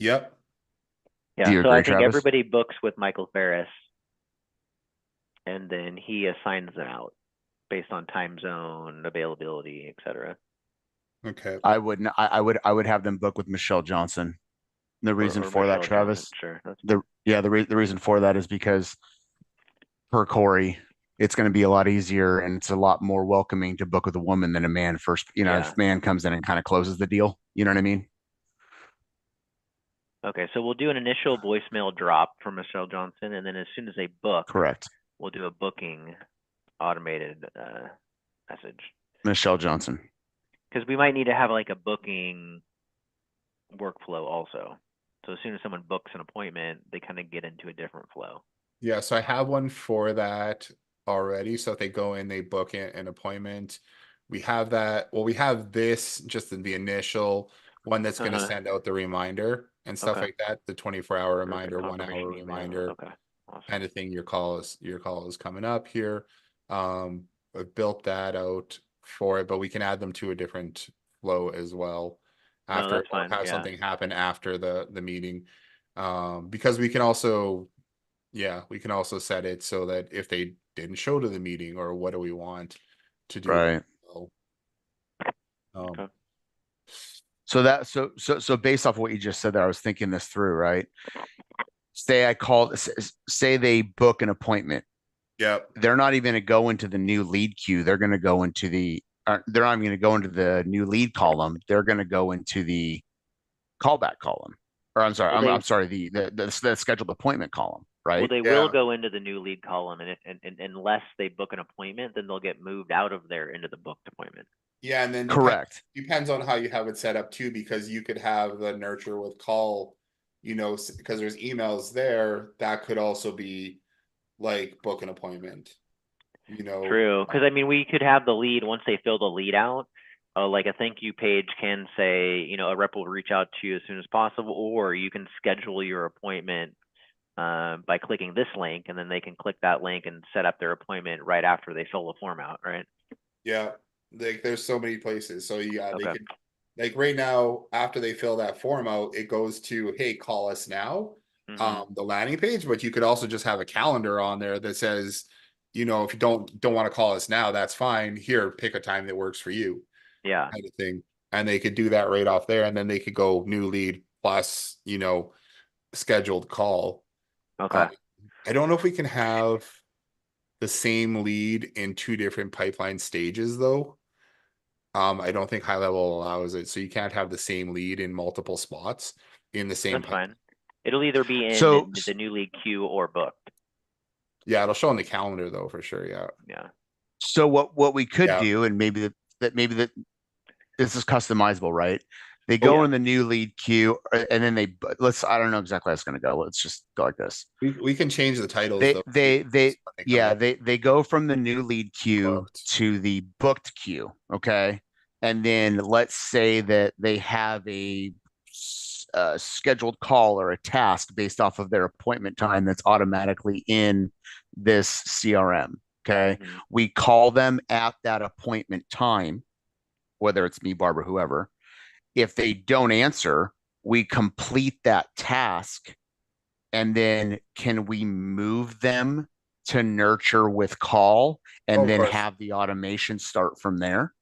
Yep. Do Yeah, you so I agree, think Travis? everybody books with Michael Ferris, and then he assigns them out based on time zone, availability, etc. Okay. I would have them book with Michelle Johnson. The reason Or for that, Michelle Travis, Johnson, sure. the reason for that is because per Corey, it's going to be a lot easier and it's a lot more welcoming to book with a woman than a man first. Yeah. If man comes in and kind of closes the deal, you know what I mean? Okay, so we'll do an initial voicemail drop for Michelle Johnson, and then as soon as they book, Correct. we'll do a booking automated message. Michelle Johnson. Because we might need to have like a booking workflow also. So as soon as someone books an appointment, they kind of get into a different flow. Yeah, so I have one for that already. So if they go in, they book an appointment. We have that. Well, we have this just in the initial one that's going to send out the reminder and stuff like that. The 24-hour reminder, 1 hour reminder, Okay. Awesome. kind of thing. Your call is coming up here. I've built that out for it, but we can add them to a different flow as well after, that's fine. or have Yeah. something happen after the meeting. Because we can also, we can also set it so that if they didn't show to the meeting, or what do we want to do? Right. Okay. So based off what you just said there, I was thinking this through, right? Say they book an appointment. Yep. They're not even going to go into the new lead queue. They're going to go into they're not even going to go into the new lead column. They're going to go into the callback column. Or I'm sorry, I'm sorry, the scheduled appointment column, right? Well, they will go into the new lead column, and unless they book an appointment, then they'll get moved out of there into the booked appointment. Yeah, and then correct. Depends on how you have it set up too, because you could have the nurture with call, because there's emails there that could also be like book an appointment. True, because I mean, we could have the lead once they fill the lead out. Like a thank you page can say, a rep will reach out to you as soon as possible, or you can schedule your appointment by clicking this link, and then they can click that link and set up their appointment right after they fill the form out, right? Yeah, like there's so many places. So yeah, they could, like right now, after they fill that form out, it goes to, hey, call us now, the landing page. But you could also just have a calendar on there that says, you know, if you don't want to call us now, that's fine. Here, pick a time that works for you, Yeah. kind of thing. And they could do that right off there, and then they could go new lead plus, you know, scheduled call. Okay. I don't know if we can have the same lead in two different pipeline stages though. I don't think high level allows it, so you can't have the same lead in multiple spots in the same That's pipeline. fine. It'll either be in So- the new league queue or booked. Yeah, it'll show on the calendar though for sure. Yeah. Yeah. So what we could Yeah. do, and maybe that this is customizable, right? They go yeah. in the new lead queue, and then I don't know exactly how it's going to go. Let's just go like this. We can change the titles They though. they too, they when come yeah in. they go from the new lead queue Booked. to the booked queue, okay? And then let's say that they have a scheduled call or a task based off of their appointment time that's automatically in this CRM, okay? Mhm. We call them at that appointment time, whether it's me, Barbara, whoever. If they don't answer, we complete that task, and then can we move them to nurture with call and Of then course. have the automation start from there?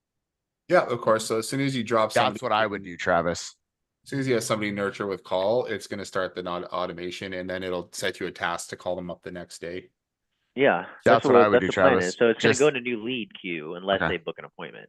Yeah, of course. So as soon as you drop somebody, That's what I would do, Travis. as soon as you have somebody nurture with call, it's going to start the automation, and then it'll set you a task to call them up the next day. Yeah. That's what I would that's do, the plan Travis. is. So it's going to Just- go into new lead queue unless Okay. they book an appointment.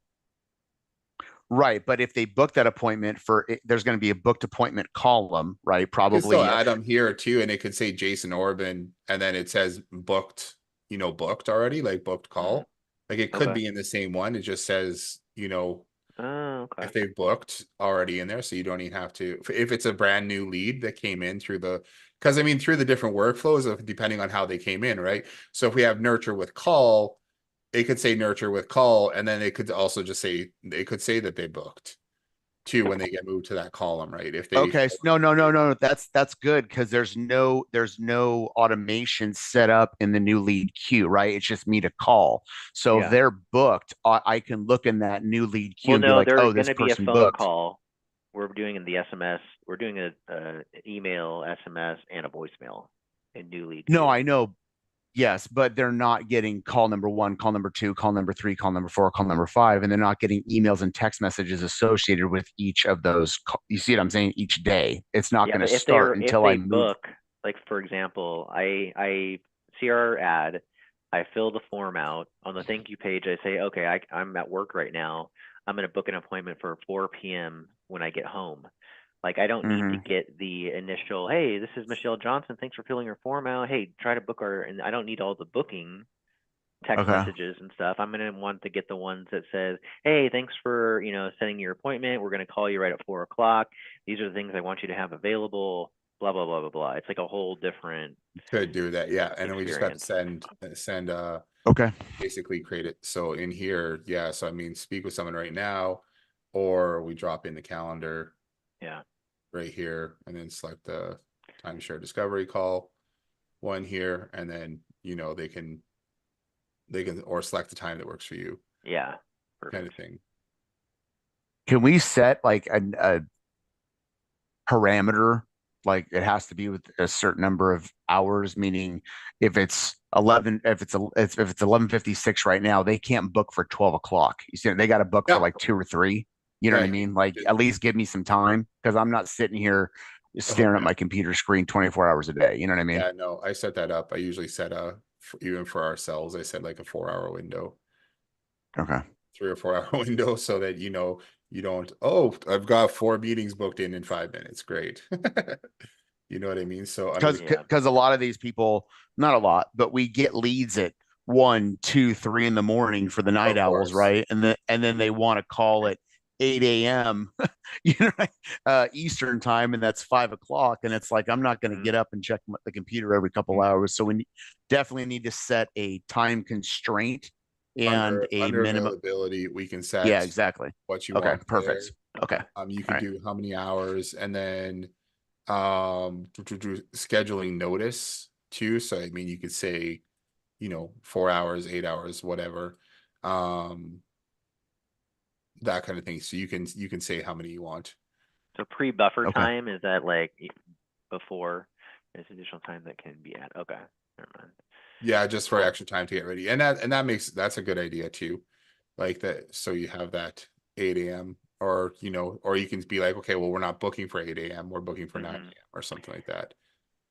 Right, but if they book that appointment there's going to be a booked appointment column, right? You can Probably. still add them here too, and it could say Jason Orban, and then it says booked, you know, booked already, like booked call. Like it could Okay. be in the same one. It just says, you know, Oh, okay. if they've booked already in there, so you don't even have to. If it's a brand new lead that came in through because I mean through the different workflows of depending on how they came in, right? So if we have nurture with call, it could say nurture with call, and then it could also just say they could say that they booked too when they get moved to that column, right? If they Okay, no. That's good because there's no automation set up in the new lead queue, right? It's just me to call. So Yeah. if they're booked, I can look in that new lead queue Well, and be no, like, there's oh, going this to be a person phone booked. call. We're doing in the SMS. We're doing a email, SMS, and a voicemail in new lead No, queue. I know. Yes, but they're not getting call number 1, call number 2, call number 3, call number 4, call number 5, and they're not getting emails and text messages associated with each of those. You see what I'm saying? Each day, it's not Yeah, going to but if start if until they I move. book, like for example, I see our ad, I fill the form out on the thank you page. I say, okay, I'm at work right now. I'm going to book an appointment for 4 p.m. when I get home. Like I don't need to get the initial, hey, this is Michelle Johnson. Thanks for filling your form out. Hey, try to book our, and I don't need all the booking text Okay. messages and stuff. I'm going to want to get the ones that says, hey, thanks for, setting your appointment. We're going to call you right at 4 o'clock. These are the things I want you to have available, blah, blah, blah, blah, blah. It's like a whole different, could do that, yeah. And then we just got to experience. send Okay. basically create it. So in here, yeah. So I mean, speak with someone right now, or we drop in the calendar yeah. right here, and then select the timeshare discovery call one here, and then they can or select the time that works for you, Yeah. kind of Perfect. thing. Can we set like a parameter? Like it has to be with a certain number of hours, meaning if it's 11:56 right now, they can't book for 12 o'clock. You see, they got to book Yeah. for like 2 or 3. You know Yeah, what I mean? Like at least give me some time because I'm not sitting here staring at my computer screen 24 hours a day. You know what I mean? Yeah, no, I set that up. I usually set even for ourselves, I set like a 4-hour window, Okay. 3 or 4 hour window, so that you don't, oh, I've got 4 meetings booked in 5 minutes. Great. You know what I mean? So under Because a lot of these people, not a lot, but we get leads at 1, 2, 3 in the morning for the night Of owls, course. right? And then they want to call at 8 a.m. Eastern time, and that's 5 o'clock. And it's like I'm not going to get up and check the computer every couple hours. So we definitely need to set a time constraint and a under minimum. availability, we can set Yeah, exactly. what you Okay, want perfect. there. Okay. You can do how many hours, and then scheduling notice too. So I mean, you could say 4 hours, 8 hours, whatever, that kind of thing. So you can say how many you want. So pre-buffer Okay. time, is that like before there's additional time that can be added? Okay. Never mind. Yeah, just for Cool. extra time to get ready. And that's a good idea too. Like that, so you have that 8 a.m. or or you can be like, okay, well, we're not booking for 8 a.m. We're booking for 9 Mhm. a.m. or something like that.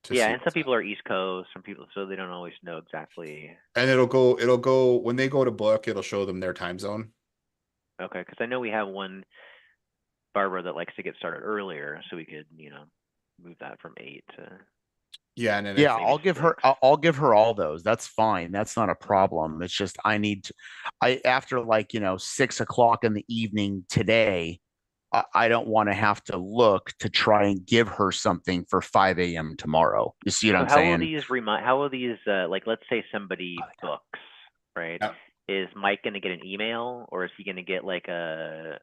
To Yeah, see and some what's people up. are East Coast, some people, so they don't always know exactly. And it'll go when they go to book, it'll show them their time zone. Okay, because I know we have one barber that likes to get started earlier, so we could, move that from 8 to. Yeah, and then Yeah, maybe I'll give her 6. I'll give her all those. That's fine. That's not a problem. It's just I need to I after like, 6 o'clock in the evening today, I don't want to have to look to try and give her something for 5 a.m. tomorrow. You see what So I'm how will saying? these how will these like, let's say somebody books, right? Yeah. Is Mike going to get an email, or is he going to get like a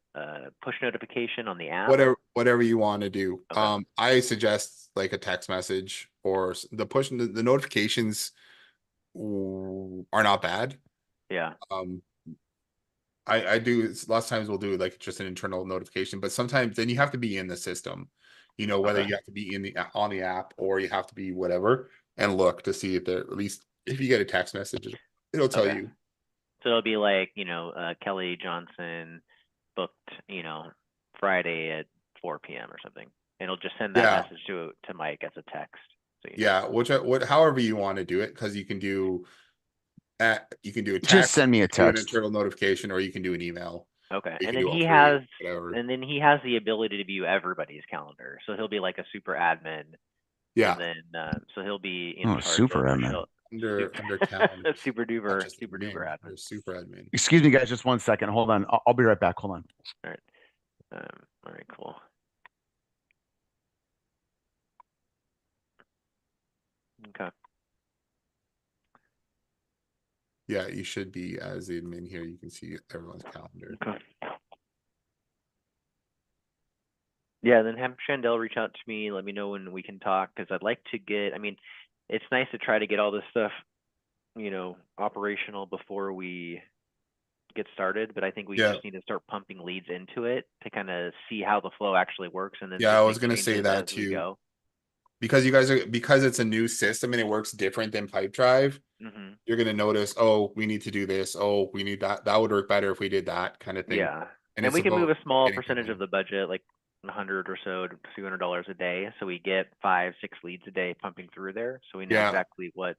push notification on the app? whatever you want to do. Okay. I suggest like a text message or the notifications are not bad. Yeah. I do lots of times we'll do like just an internal notification, but sometimes then you have to be in the system, whether Okay. you have to be on the app or you have to be whatever and look to see if there at least if you get a text message, it'll tell Okay. you. So it'll be like, Kelly Johnson booked, Friday at 4 p.m. or something. And it'll just send that Yeah. message to Mike as a text. So Yeah, however you want to do it, because you can do a Just text, send me a do an text. internal notification, or you can do an email. Okay. You And can then do all he three, has whatever. the ability to view everybody's calendar. So he'll be like a super admin. Yeah, And then so he'll be in Oh, charge super of admin. under calendars, super not duper just the name, admin. there's super admin. Excuse me, guys, just one second. Hold on. I'll be right back. Hold on. All right. All right, cool. Okay. Yeah, you should be as admin here. You can see everyone's calendar. Okay. Yeah, then have Chandel reach out to me, let me know when we can talk, because I'd like to get, it's nice to try to get all this stuff, operational before we get started, but I think we Yeah, just need to start pumping leads into it to kind of see how the flow actually works, and then yeah, I just was make gonna say changes that as we too. go. Because it's a new system and it works different than Pipedrive. Hmm. You're gonna notice, oh, we need to do this. Oh, we need that. That would work better if we did that kind of thing. Yeah, And and it's we can move about a small getting percentage people of in. the budget, like 100 or so to $200 a day, so we get 5, 6 leads a day pumping through there, so we know Yeah, exactly what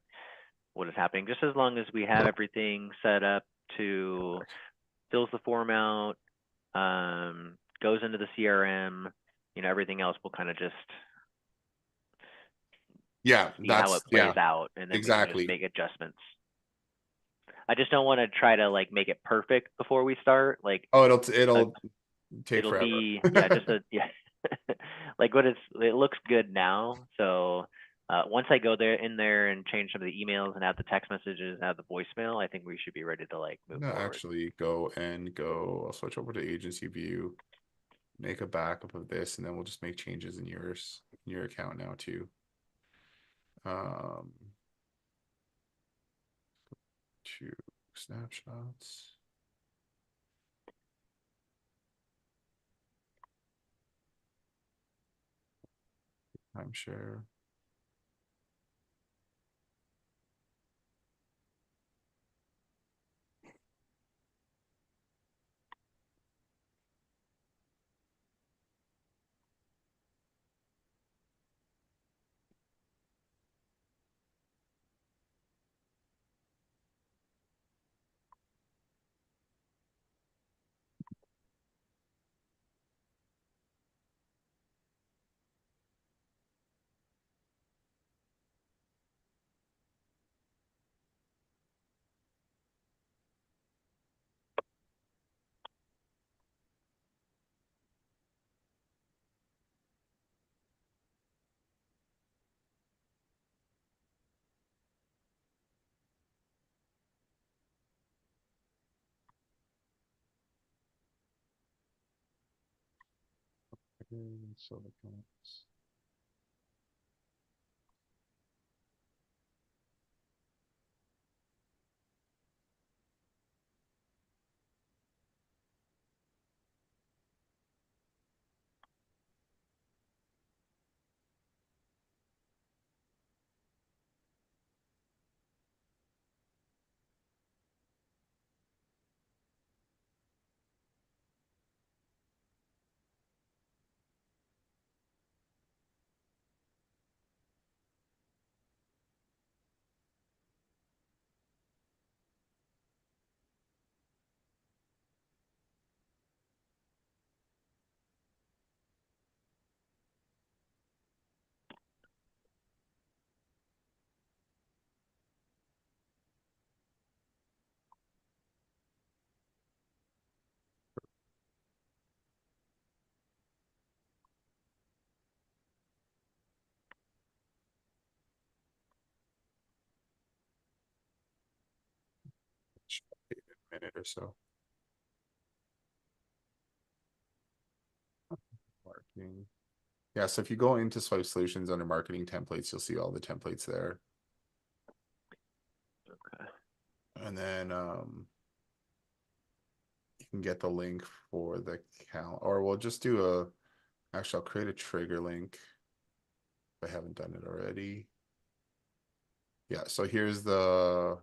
is happening. Just as long as we have everything set up to fills the form out, goes into the CRM, everything else will kind of just yeah, see how it plays yeah, out, and then we can just exactly. make adjustments. I just don't want to try to like make it perfect before we start. Like, Oh, it'll take it'll forever. be just like it looks good now. So once I go in there and change some of the emails and add the text messages, add the voicemail, I think we should be ready to like move No, forward. actually go. I'll switch over to agency view, make a backup of this, and then we'll just make changes in your account now too. To snapshots. Timeshare. So minute or so. Marketing. Yeah, so if you go into Swipe Solutions under marketing templates, you'll see all the templates there. Okay. And then you can get the link for the cal, or we'll just do actually I'll create a trigger link if I haven't done it already. Yeah, so here's the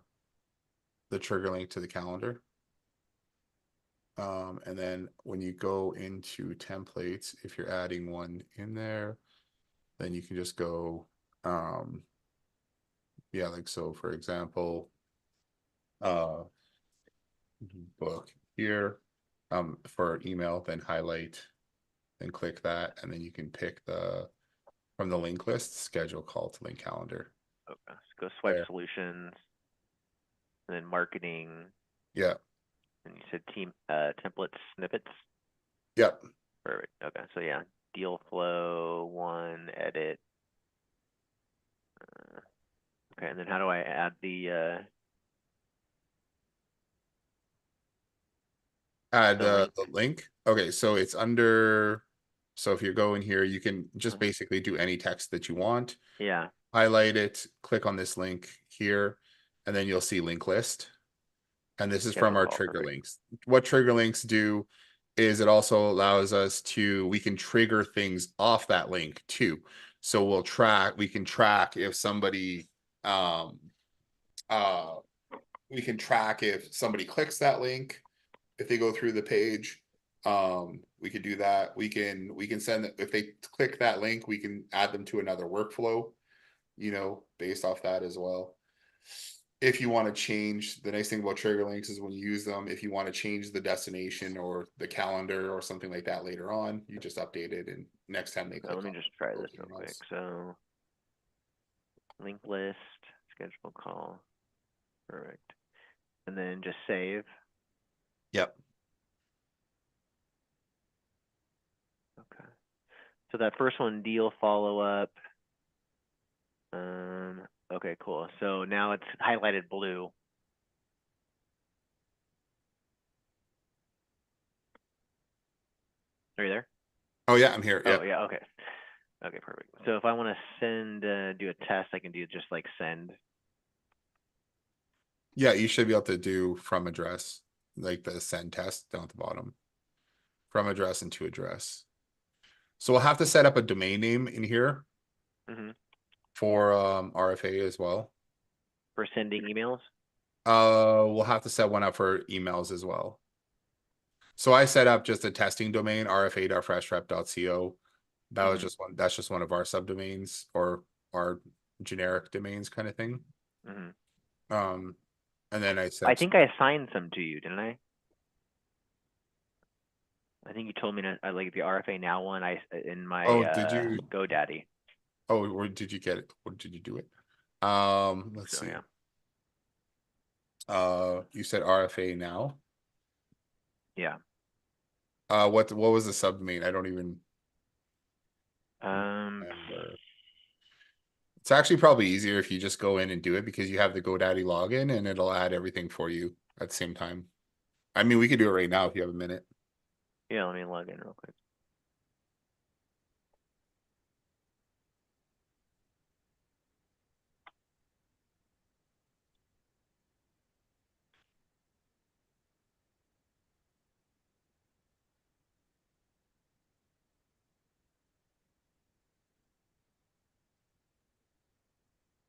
trigger link to the calendar. And then when you go into templates, if you're adding one in there, then you can just go, yeah, like so, for example, book here, for email, then highlight, then click that, and then you can pick from the link list, schedule call to link calendar. Okay. So go Swipe There. Solutions, and then marketing, Yeah, and you said team template snippets. yep. Perfect. Okay. So yeah, deal flow one, edit. Okay, and then how do I add the Add the the link. Okay, so it's under, so if you're going here, you can just Mhm. basically do any text that you want, yeah. highlight it, click on this link here, and then you'll see link list. And this is from Schedule our call, trigger perfect. links. What trigger links do is it also allows us we can trigger things off that link too. So we can track if somebody, we can track if somebody clicks that link, if they go through the page. We could do that. We can send, if they click that link, we can add them to another workflow, based off that as well. If you want to change, the nice thing about trigger links is when you use them, if you want to change the destination or the calendar or something like that later on, you just update it, and next time they click Let me on just it, try go this real somewhere quick. else. So link list, schedule call. Perfect. And then just save. Yep. Okay. So that first one, deal follow up. Okay, cool. So now it's highlighted blue. Are you there? Oh yeah, I'm here. Oh Yeah. yeah, okay. Okay, perfect. So if I want to send, do a test, I can do just like send. Yeah, you should be able to do from address, like the send test down at the bottom. From address and to address. So we'll have to set up a domain name in here Mm-hmm. for RFA as well. For sending emails? We'll have to set one up for emails as well. So I set up just a testing domain, rfa.freshrep.co. Mhm. That's just one of our subdomains or our generic domains kind of thing. Mm-hmm. And then I I said, think I assigned some to you, didn't I? I think you told me to like the RFA now one in my oh, did you, GoDaddy. oh, or did you get it? Or did you do it? Let's So see. yeah. You said RFA now. Yeah. What was the subdomain? I don't even Um remember. It's actually probably easier if you just go in and do it because you have the GoDaddy login and it'll add everything for you at the same time. I mean, we could do it right now if you have a minute. yeah, let me log in real quick.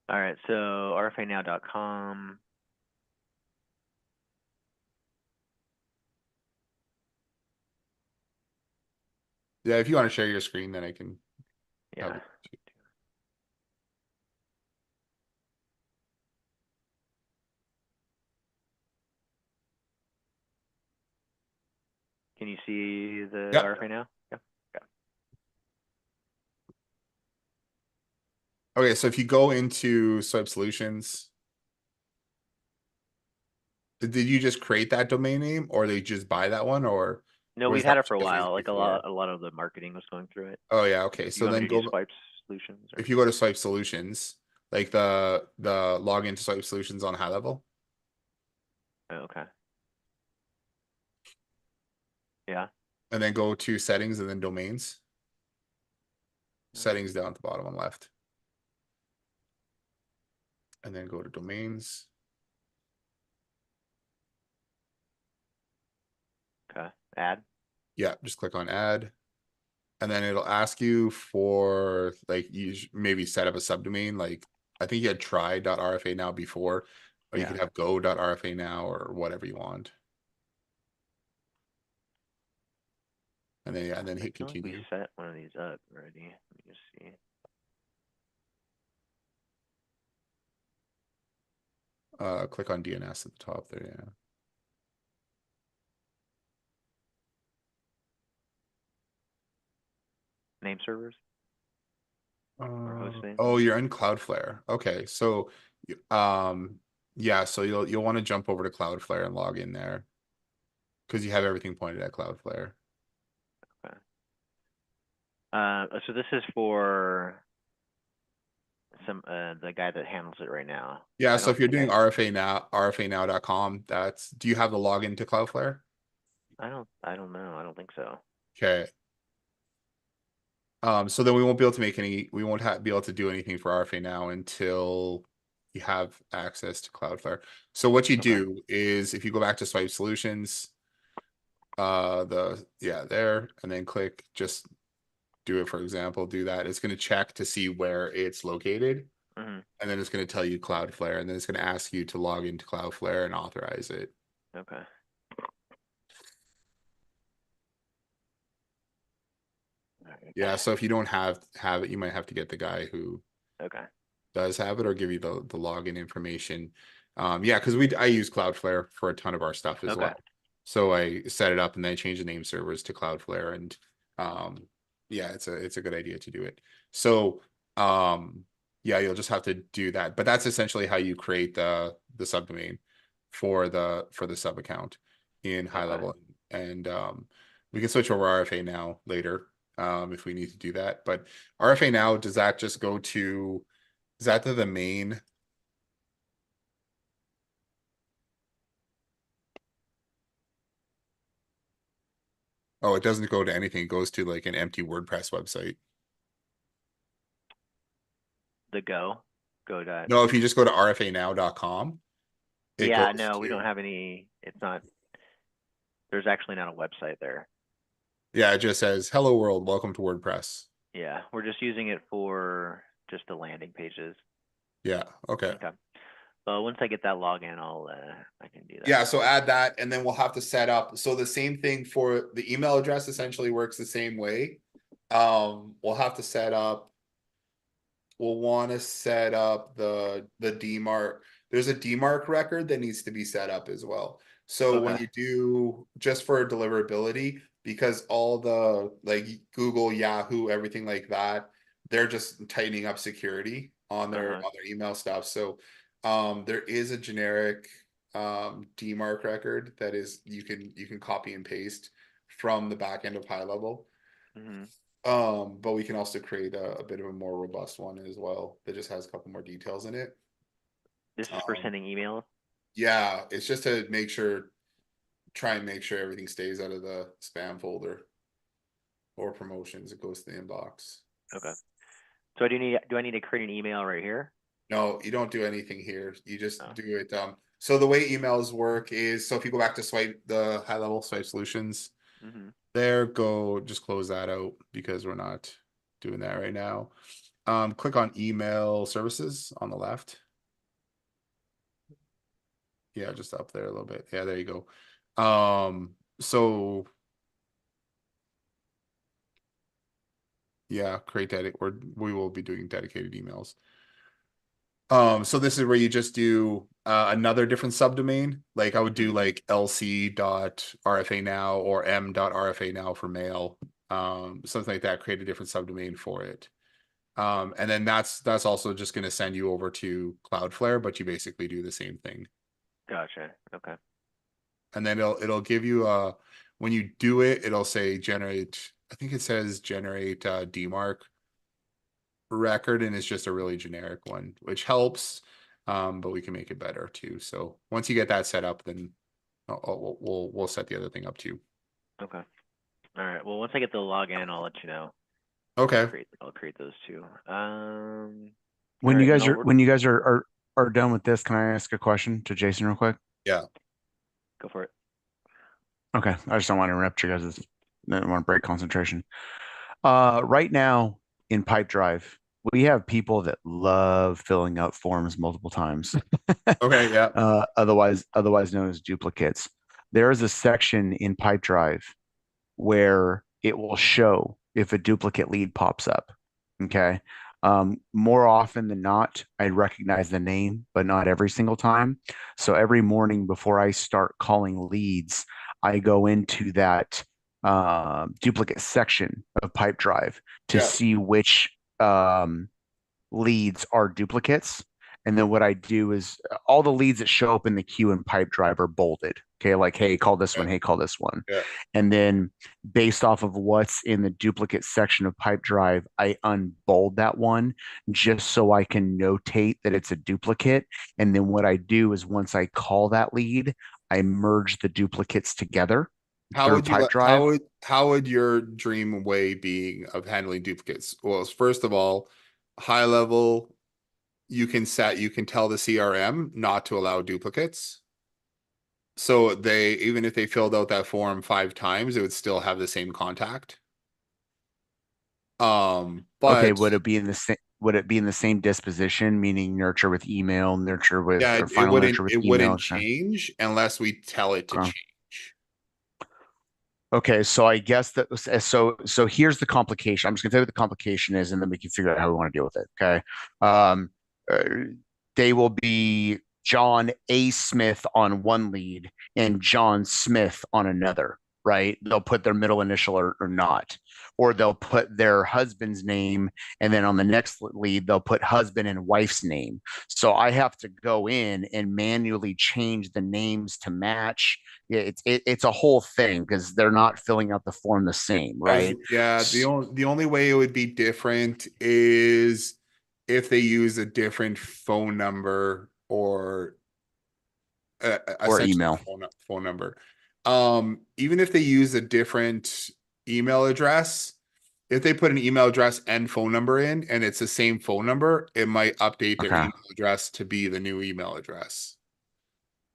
All right, so rfanow.com. Yeah, if you want to share your screen, then I can. Yeah. Can you see the Yep. RFA now? Yeah. Okay, so if you go into Swipe Solutions, did you just create that domain name or they just buy that one, or No, was we've that had it for a what you guys while. used Like before? a lot of the marketing was going through it. Oh yeah, okay. You So want me then to do Swipe Solutions? Or? if you go to Swipe Solutions, like the login to Swipe Solutions on high level. Oh, okay. Yeah. and then go to settings and then domains. Settings down at the bottom on left. And then go to domains. Okay. Add. Yeah, just click on add. And then it'll ask you for like maybe set up a subdomain. Like I think you had try.rfa now before, or you Yeah. could have go.rfa now or whatever you want. And then yeah, and then I hit feel like we continue. set one of these up already. Let me just see. Click on DNS at the top there, yeah. Name servers or hosting. Oh, you're in Cloudflare. Okay, so yeah, so you'll want to jump over to Cloudflare and log in there because you have everything pointed at Cloudflare. So this is for some the guy that handles it right now. Yeah, I so don't if you're think doing RFA now, rfanow.com, that's do you have the login to Cloudflare? I don't know. I don't think so. Okay. So then we won't be able to make any, we won't be able to do anything for RFA now until you have access to Cloudflare. So what you Okay. do is if you go back to Swipe Solutions, there, and then click just do it, for example, do that. It's going to check to see where it's located. Mm-hmm. And then it's going to tell you Cloudflare, and then it's going to ask you to log into Cloudflare and authorize it. Okay. Alright. Yeah, so if you don't have it, you might have to get the guy who Okay. does have it or give you the login information. Yeah, because I use Cloudflare for a ton of our stuff as Okay. well. So I set it up and then I change the name servers to Cloudflare, and yeah, it's a good idea to do it. So yeah, you'll just have to do that. But that's essentially how you create the subdomain for the sub account in high Okay. level. And we can switch over RFA now later if we need to do that. But RFA now, does that just go to, is that to the main? Oh, it doesn't go to anything. It goes to like an empty WordPress website. The go dot. No, if you just go to rfanow.com, it Yeah, goes no, we to, don't have any. It's not. There's actually not a website there. yeah, it just says, hello world, welcome to WordPress. Yeah, we're just using it for just the landing pages. Yeah, okay. Okay. Well, once I get that login, I can do that. Yeah, so add that, and then we'll have to set up. So the same thing for the email address essentially works the same way. We'll have to set up, we'll want to set up the DMARC. There's a DMARC record that needs to be set up as well. So when Okay. you do, just for deliverability, because all the like Google, Yahoo, everything like that, they're just tightening up security on their email stuff. So there is a generic DMARC record that is you can copy and paste from the back end of high level. Mm-hmm. But we can also create a bit of a more robust one as well that just has a couple more details in it. This is for sending emails. Yeah, it's just to make sure, try and make sure everything stays out of the spam folder or promotions. It goes to the inbox. Okay. So do I need to create an email right here? No, you don't do anything here. You just Oh. do it. So the way emails work is, so if you go back to Swipe, the high level Swipe Solutions, Mm-hmm. there, just close that out because we're not doing that right now. Click on email services on the left. Yeah, just up there a little bit. Yeah, there you go. So yeah, create that, or we will be doing dedicated emails. So this is where you just do another different subdomain. Like I would do like lc.rfa now or m.rfa now for mail. Something like that, create a different subdomain for it. And then that's also just going to send you over to Cloudflare, but you basically do the same thing. Gotcha. Okay. And then it'll give you when you do it, it'll say generate, I think it says generate DMARC record, and it's just a really generic one, which helps, but we can make it better too. So once you get that set up, then we'll set the other thing up too. Okay. All right. Well, once I get the login, I'll let you know. Okay. I'll create those two. When all you right, guys no, are when you guys are done with this, can I ask a question to Jason real quick? Yeah. go for it. Okay, I just don't want to interrupt you guys. I don't want to break concentration. Right now in Pipedrive, we have people that love filling out forms multiple times. Okay. Yeah. Otherwise known as duplicates. There is a section in Pipedrive where it will show if a duplicate lead pops up. Okay. More often than not, I recognize the name, but not every single time. So every morning before I start calling leads, I go into that duplicate section of Pipedrive to Yeah. see which leads are duplicates. And then what I do is all the leads that show up in the queue in Pipedrive are bolded. Okay, like, hey, call this one, hey, call this one. Yeah. And then based off of what's in the duplicate section of Pipedrive, I unbold that one just so I can notate that it's a duplicate. And then what I do is once I call that lead, I merge the duplicates together How through would you Pipedrive. how would your dream way be of handling duplicates? Well, first of all, high level, you can tell the CRM not to allow duplicates. So they, even if they filled out that form 5 times, it would still have the same contact. Okay, But would it be in the same disposition, meaning nurture with email, nurture with yeah, or final nurture with it email? wouldn't change unless we tell it to Okay. change. Okay, so I guess that so here's the complication. I'm just gonna tell you what the complication is, and then we can figure out how we want to deal with it. Okay. Um, uh, they will be John A. Smith on one lead and John Smith on another, right? They'll put their middle initial or not, or they'll put their husband's name, and then on the next lead, they'll put husband and wife's name. So I have to go in and manually change the names to match. Yeah, it's a whole thing because they're not filling out the form the same, As right? yeah, the only way it would be different is if they use a different phone number or Or essentially email. phone number. Even if they use a different email address, if they put an email address and phone number in and it's the same phone number, it might update their Okay. email address to be the new email address.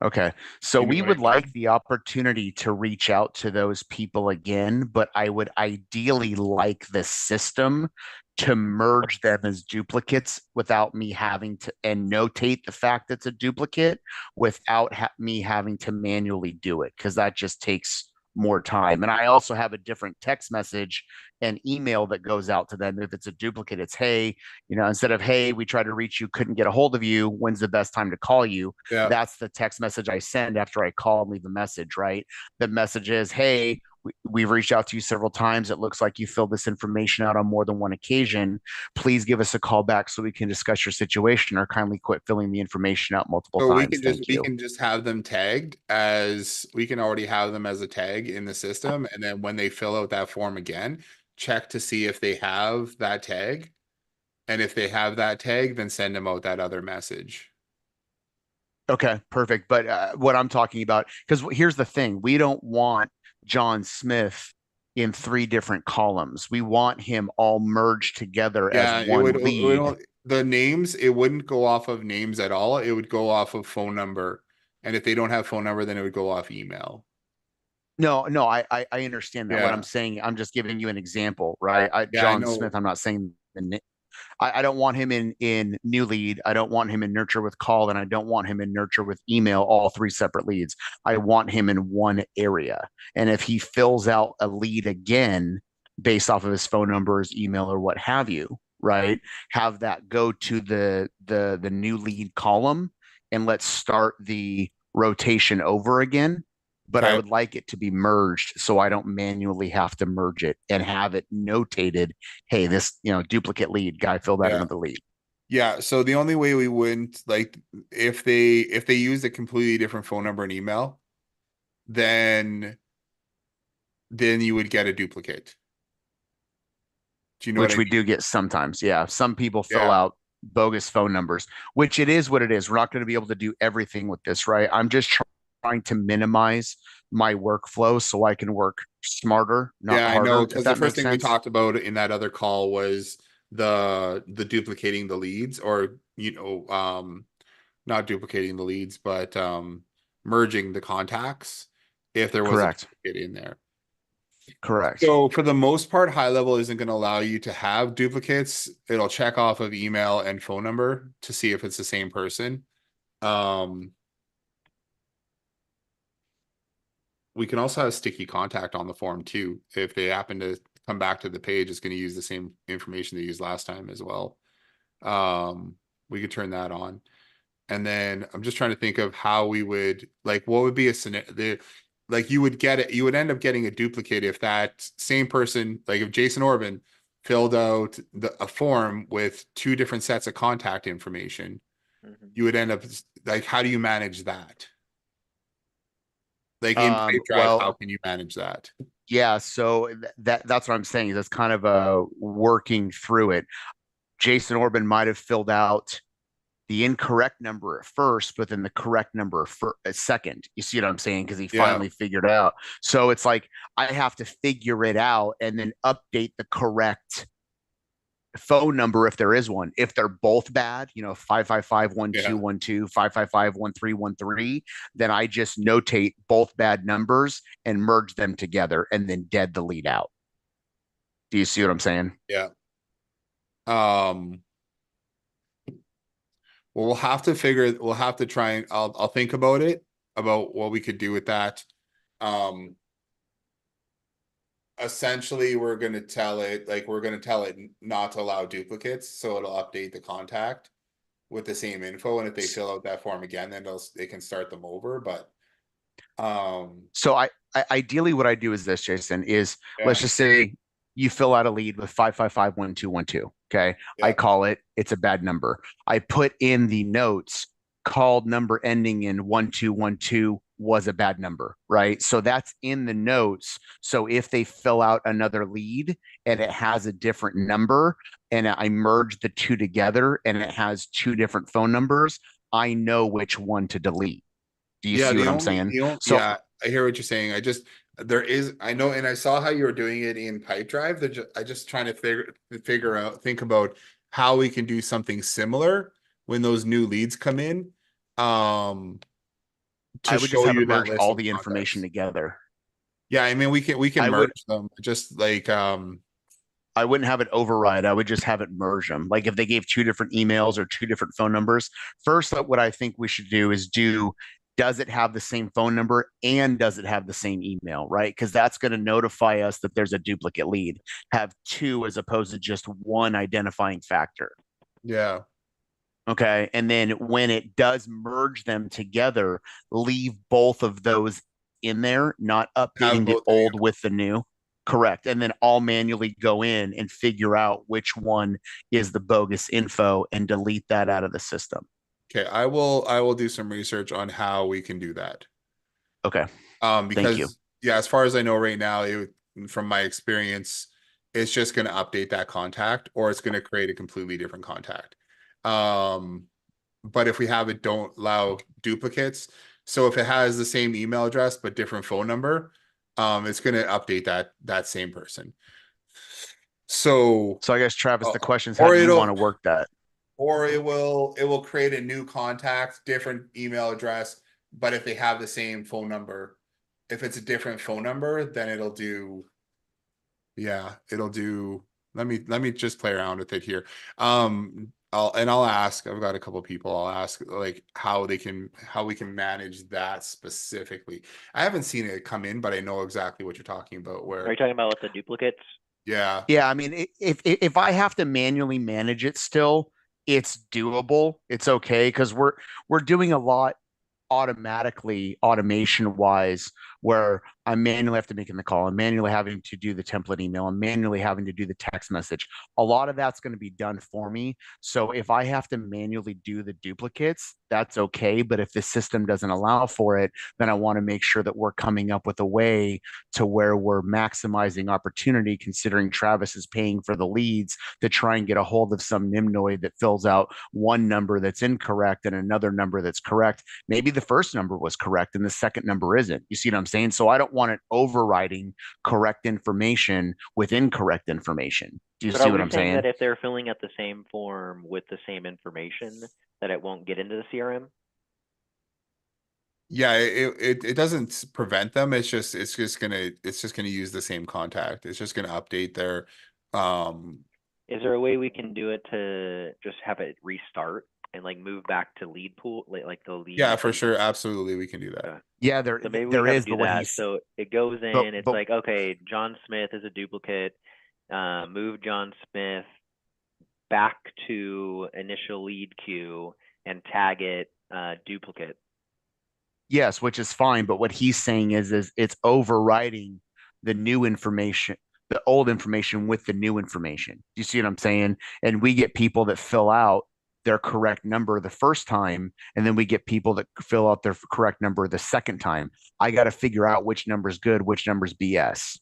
Okay. So You know we what I would like mean? the opportunity to reach out to those people again, but I would ideally like the system to merge them as duplicates without me having to and notate the fact it's a duplicate without me having to manually do it because that just takes more time. And I also have a different text message and email that goes out to them. If it's a duplicate, it's hey, instead of hey, we tried to reach you, couldn't get a hold of you. When's the best time to call you? Yeah. That's the text message I send after I call and leave a message, right? The message is, hey, we've reached out to you several times. It looks like you filled this information out on more than one occasion. Please give us a call back so we can discuss your situation or kindly quit filling the information out multiple So times. Thank we you. can just have them tagged as we can already have them as a tag in the system. And then when they fill out that form again, check to see if they have that tag. And if they have that tag, then send them out that other message. Okay, perfect. But what I'm talking about, because here's the thing, we don't want John Smith in 3 different columns. We want him all merged together as Yeah, one lead. the names, it wouldn't go off of names at all. It would go off of phone number. And if they don't have phone number, then it would go off email. No, I understand that. What I'm Yeah. saying, I'm just giving you an example, right? Yeah, I John know. Smith, I'm not saying I don't want him in new lead. I don't want him in nurture with call, and I don't want him in nurture with email, all 3 separate leads. I want him in one area. And if he fills out a lead again based off of his phone number, his email, or what have you, right? Have that go to the new lead column and let's start the rotation over again. But I Okay. would like it to be merged so I don't manually have to merge it and have it notated, hey, this, duplicate lead guy filled out Yeah. another lead. Yeah. So the only way we wouldn't like if they use a completely different phone number and email, then you would get a duplicate. Do you know what Which I we mean? do get sometimes. Yeah. Some people fill Yeah. out bogus phone numbers, which it is what it is. We're not going to be able to do everything with this, right? I'm just trying to minimize my workflow so I can work smarter, not Yeah, I harder. know, If because the that first makes thing we sense. talked about in that other call was the duplicating the leads, or not duplicating the leads, but merging the contacts if there was a Correct. duplicate in there. Correct. So for the most part, high level isn't going to allow you to have duplicates. It'll check off of email and phone number to see if it's the same person. We can also have sticky contact on the form too. If they happen to come back to the page, it's going to use the same information they used last time as well. We could turn that on. And then I'm just trying to think of how we would, like, what would be a scenario, like you would get it, you would end up getting a duplicate if that same person, like if Jason Orban filled out a form with two different sets of contact information, you would end up like, how do you manage that? Like in Pipedrive, how Well, can you manage that? yeah, so that's what I'm saying. That's kind of working through it. Jason Orban might have filled out the incorrect number at first, but then the correct number for a second. You see what I'm saying? Because he Yeah. finally figured it out. So it's like I have to figure it out and then update the correct phone number if there is one. If they're both bad, 555-1212, 555-1313, then I just notate both bad numbers and merge them together and then dead the lead out. Do you see what I'm saying? Yeah. Well, we'll have to try and I'll think about it, about what we could do with that. Essentially we're going to tell it not to allow duplicates, so it'll update the contact with the same info, and if they fill out that form again, then they can start them over. But So I ideally what I do is this, Jason, is yeah. let's just say you fill out a lead with 555-1212. Okay. Yeah. I call it, it's a bad number. I put in the notes, called number ending in 1212 was a bad number, right? So that's in the notes. So if they fill out another lead and it has a different number and I merge the two together and it has two different phone numbers, I know which one to delete. Do you see what I'm saying? So yeah, I hear what you're saying. I know, and I saw how you were doing it in Pipedrive. I just trying to think about how we can do something similar when those new leads come in. To I would just show have you it that merge list all of the information contacts. together. Yeah, I mean we can I merge would them, just like I wouldn't have it override. I would just have it merge them. Like if they gave two different emails or two different phone numbers. First, what I think we should do is does it have the same phone number and does it have the same email, right? Because that's going to notify us that there's a duplicate lead. Have two as opposed to just one identifying factor. yeah. Okay. And then when it does merge them together, leave both of those in there, not Have updating the both of you. old with the new. Correct. And then I'll manually go in and figure out which one is the bogus info and delete that out of the system. Okay, I will do some research on how we can do that. Okay. Because Thank you. yeah, as far as I know right now, from my experience, it's just going to update that contact, or it's going to create a completely different contact. But if we have it, don't allow duplicates. So if it has the same email address but different phone number, it's going to update that same person. So I guess Travis, the question is, how or do you it'll want to work that? or it will create a new contact, different email address, but if they have the same phone number, if it's a different phone number, then it'll do let me just play around with it here. I'll ask, I've got a couple people, I'll ask like how we can manage that specifically. I haven't seen it come in, but I know exactly what you're talking about. Are you talking about with the duplicates? Yeah. Yeah, I mean, if I have to manually manage it still, it's doable. It's okay because we're doing a lot automatically, automation wise, where I'm manually have to make the call. I'm manually having to do the template email. I'm manually having to do the text message. A lot of that's going to be done for me. So if I have to manually do the duplicates, that's okay. But if the system doesn't allow for it, then I want to make sure that we're coming up with a way to where we're maximizing opportunity, considering Travis is paying for the leads to try and get a hold of some nimnoid that fills out one number that's incorrect and another number that's correct. Maybe the first number was correct and the second number isn't. You see what I'm saying? So I don't want it overriding correct information with incorrect information. Do you But see are what we I'm saying saying? that if they're filling out the same form with the same information, that it won't get into the CRM? Yeah, it doesn't prevent them. It's just gonna use the same contact. It's just gonna update their Is there a way we can do it to just have it restart and like move back to lead pool, like the lead? yeah, for sure. Absolutely, we can do that. Yeah, So maybe there we have is, to but do what that. he's So it goes but- in, it's but- like, okay, John Smith is a duplicate. Move John Smith back to initial lead queue and tag it duplicate. yes, which is fine. But what he's saying is it's overriding the new information, the old information with the new information. Do you see what I'm saying? And we get people that fill out their correct number the first time, and then we get people that fill out their correct number the second time. I got to figure out which number's good, which number's BS.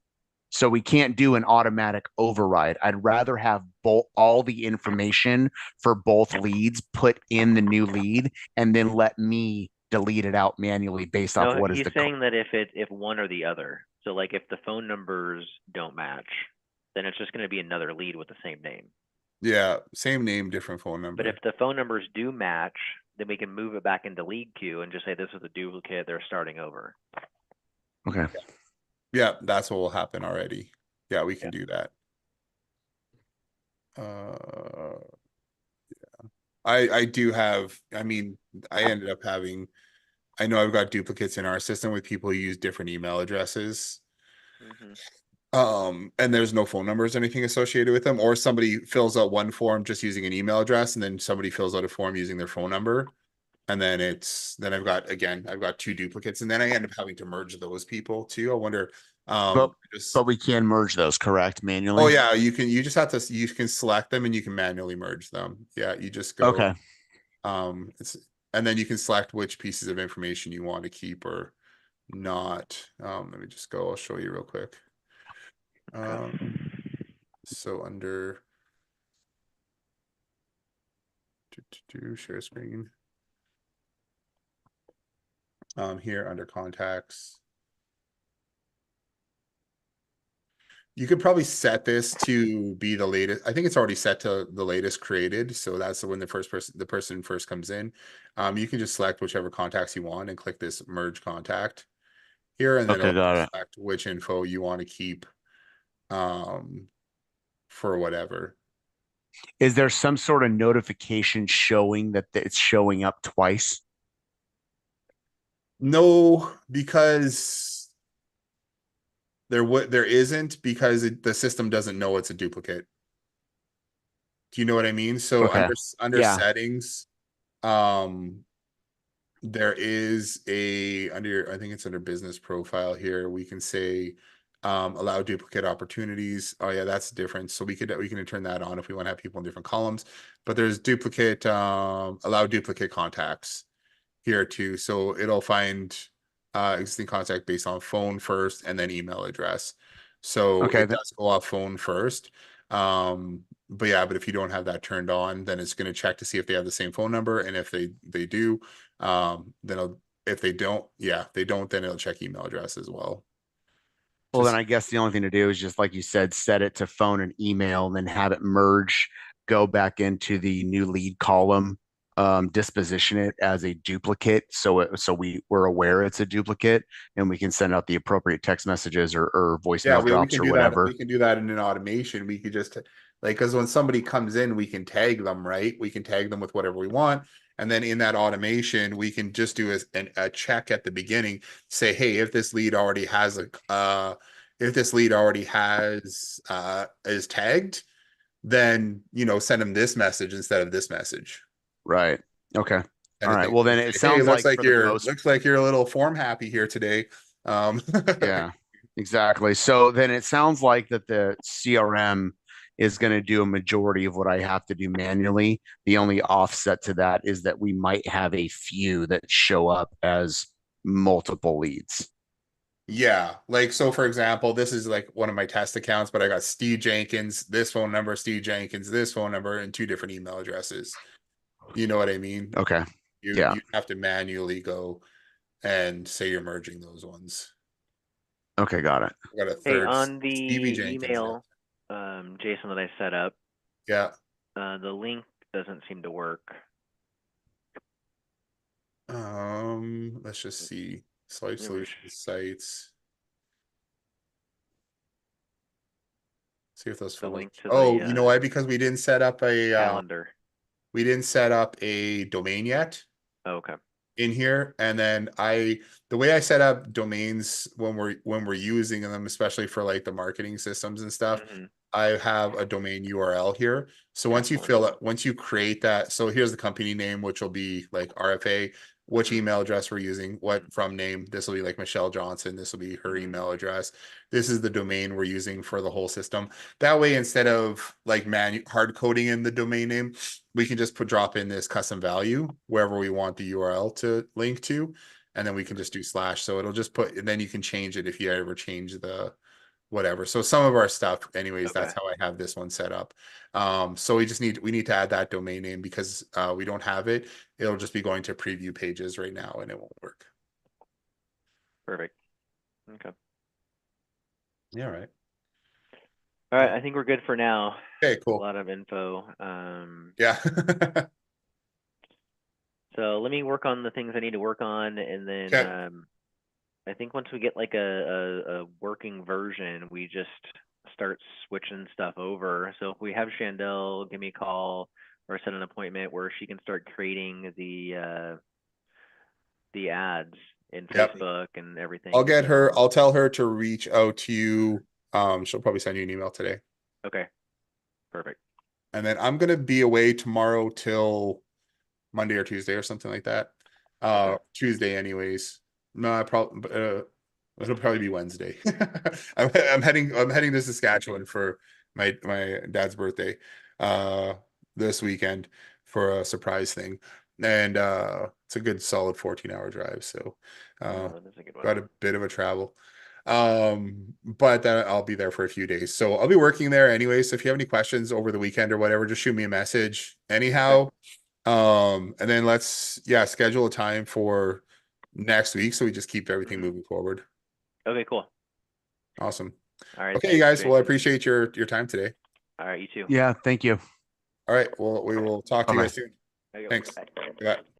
So we can't do an automatic override. I'd rather have all the information for both leads put in the new lead, and then let me delete it out manually based off No, what is he's the saying that if one or the other. So like if the phone numbers don't match, then it's just going to be another lead with the same name. Yeah, same name, different phone number. But if the phone numbers do match, then we can move it back into lead queue and just say this is a duplicate, they're starting over. Okay. Yeah, that's what will happen already. Yeah, we can do that. Yeah. I do have, I mean, I ended up having, I know I've got duplicates in our system with people who use different email addresses. And there's no phone numbers or anything associated with them, or somebody fills out one form just using an email address, and then somebody fills out a form using their phone number. And then I've got two duplicates, and then I end up having to merge those people too. I wonder, But we can merge those, correct? Manually? oh yeah, you can select them and you can manually merge them. Yeah, you just go, Okay. and then you can select which pieces of information you want to keep or not. Let me just go, I'll show you real quick. So under share screen. Here under contacts. You could probably set this to be the latest. I think it's already set to the latest created. So that's when the person first comes in. You can just select whichever contacts you want and click this merge contact here, and then Okay, got it'll it. select which info you want to keep for whatever. Is there some sort of notification showing that it's showing up twice? No, because there isn't, because the system doesn't know it's a duplicate. Do you know what I mean? So Okay. under Yeah. settings, there is I think it's under business profile here. We can say allow duplicate opportunities. Oh yeah, that's different. So we can turn that on if we want to have people in different columns. But there's duplicate allow duplicate contacts here too. So it'll find existing contact based on phone first and then email address. So Okay, it does go off phone first. But if you don't have that turned on, then it's going to check to see if they have the same phone number. And if they do, then if they don't, then it'll check email address as well. Well, then I guess the only thing to do is just like you said, set it to phone and email, and then have it merge, go back into the new lead column, disposition it as a duplicate, so we're aware it's a duplicate, and we can send out the appropriate text messages or voicemail we drops can or do whatever. that. We can do that in an automation. We could just because when somebody comes in, we can tag them, right? We can tag them with whatever we want. And then in that automation, we can just do a check at the beginning, say, hey, if this lead already has is tagged, then send them this message instead of this message. Right. Okay. All right. Thing. Well, then it Hey, sounds like for the most looks like you're a little form happy here today. Yeah, exactly. So then it sounds like that the CRM is going to do a majority of what I have to do manually. The only offset to that is that we might have a few that show up as multiple leads. Yeah, like so for example, this is like one of my test accounts, but I got Steve Jenkins, this phone number, Steve Jenkins, this phone number, and two different email addresses. You know what I mean? Okay. You Yeah. you have to manually go and say you're merging those ones. Okay. Got it. I got a Hey, third on the Stevie Jenkins. email, Jason, that I set up, Yeah. the link doesn't seem to work. Let's just see. Swipe Yeah, solutions sites. See if those The follow. link to Oh, the you know why? Because we didn't set up calendar. we didn't set up a domain yet Oh, okay. in here. And then the way I set up domains when we're using them, especially for like the marketing systems and stuff, Mhm. I have a domain URL here. So once you Excellent. fill it, once you create that, so here's the company name, which will be like RFA, which Mhm. email address we're using, what from name. This will be like Michelle Johnson. This will be her Mhm. email address. This is the domain we're using for the whole system. That way, instead of like hard coding in the domain name, we can just drop in this custom value wherever we want the URL to link to, and then we can just do slash. So it'll just put, and then you can change it if you ever change the whatever. So some of our stuff, anyways, that's Okay. how I have this one set up. So we need to add that domain name because we don't have it. It'll just be going to preview pages right now and it won't work. Perfect. Okay. Yeah, right. All right. I think we're good for now. Okay, A cool. lot of info. Yeah. So let me work on the things I need to work on, and then Okay. I think once we get like a working version, we just start switching stuff over. So if we have Chandel give me a call or set an appointment where she can start creating the ads in Yep. Facebook and everything. I'll get her, So I'll tell her to reach out to you. She'll probably send you an email today. okay, perfect. And then I'm gonna be away tomorrow till Monday or Tuesday or something like that. Okay. Tuesday anyways. No, it'll probably be Wednesday. I'm heading to Saskatchewan for my dad's birthday this weekend for a surprise thing. And it's a good solid 14-hour drive. So That is a good one. got a bit of a travel. But then I'll be there for a few days. So I'll be working there anyway. So if you have any questions over the weekend or whatever, just shoot me a message anyhow. And then let's schedule a time for next week so we just keep everything moving forward. Okay, cool. Awesome. All right. Okay, Thanks, guys. Well, I Jason. appreciate your time today. All right, you too. Yeah. Thank you. All right. Well, we will talk to you Bye-bye. guys soon. Okay, Thanks. bye. Bye.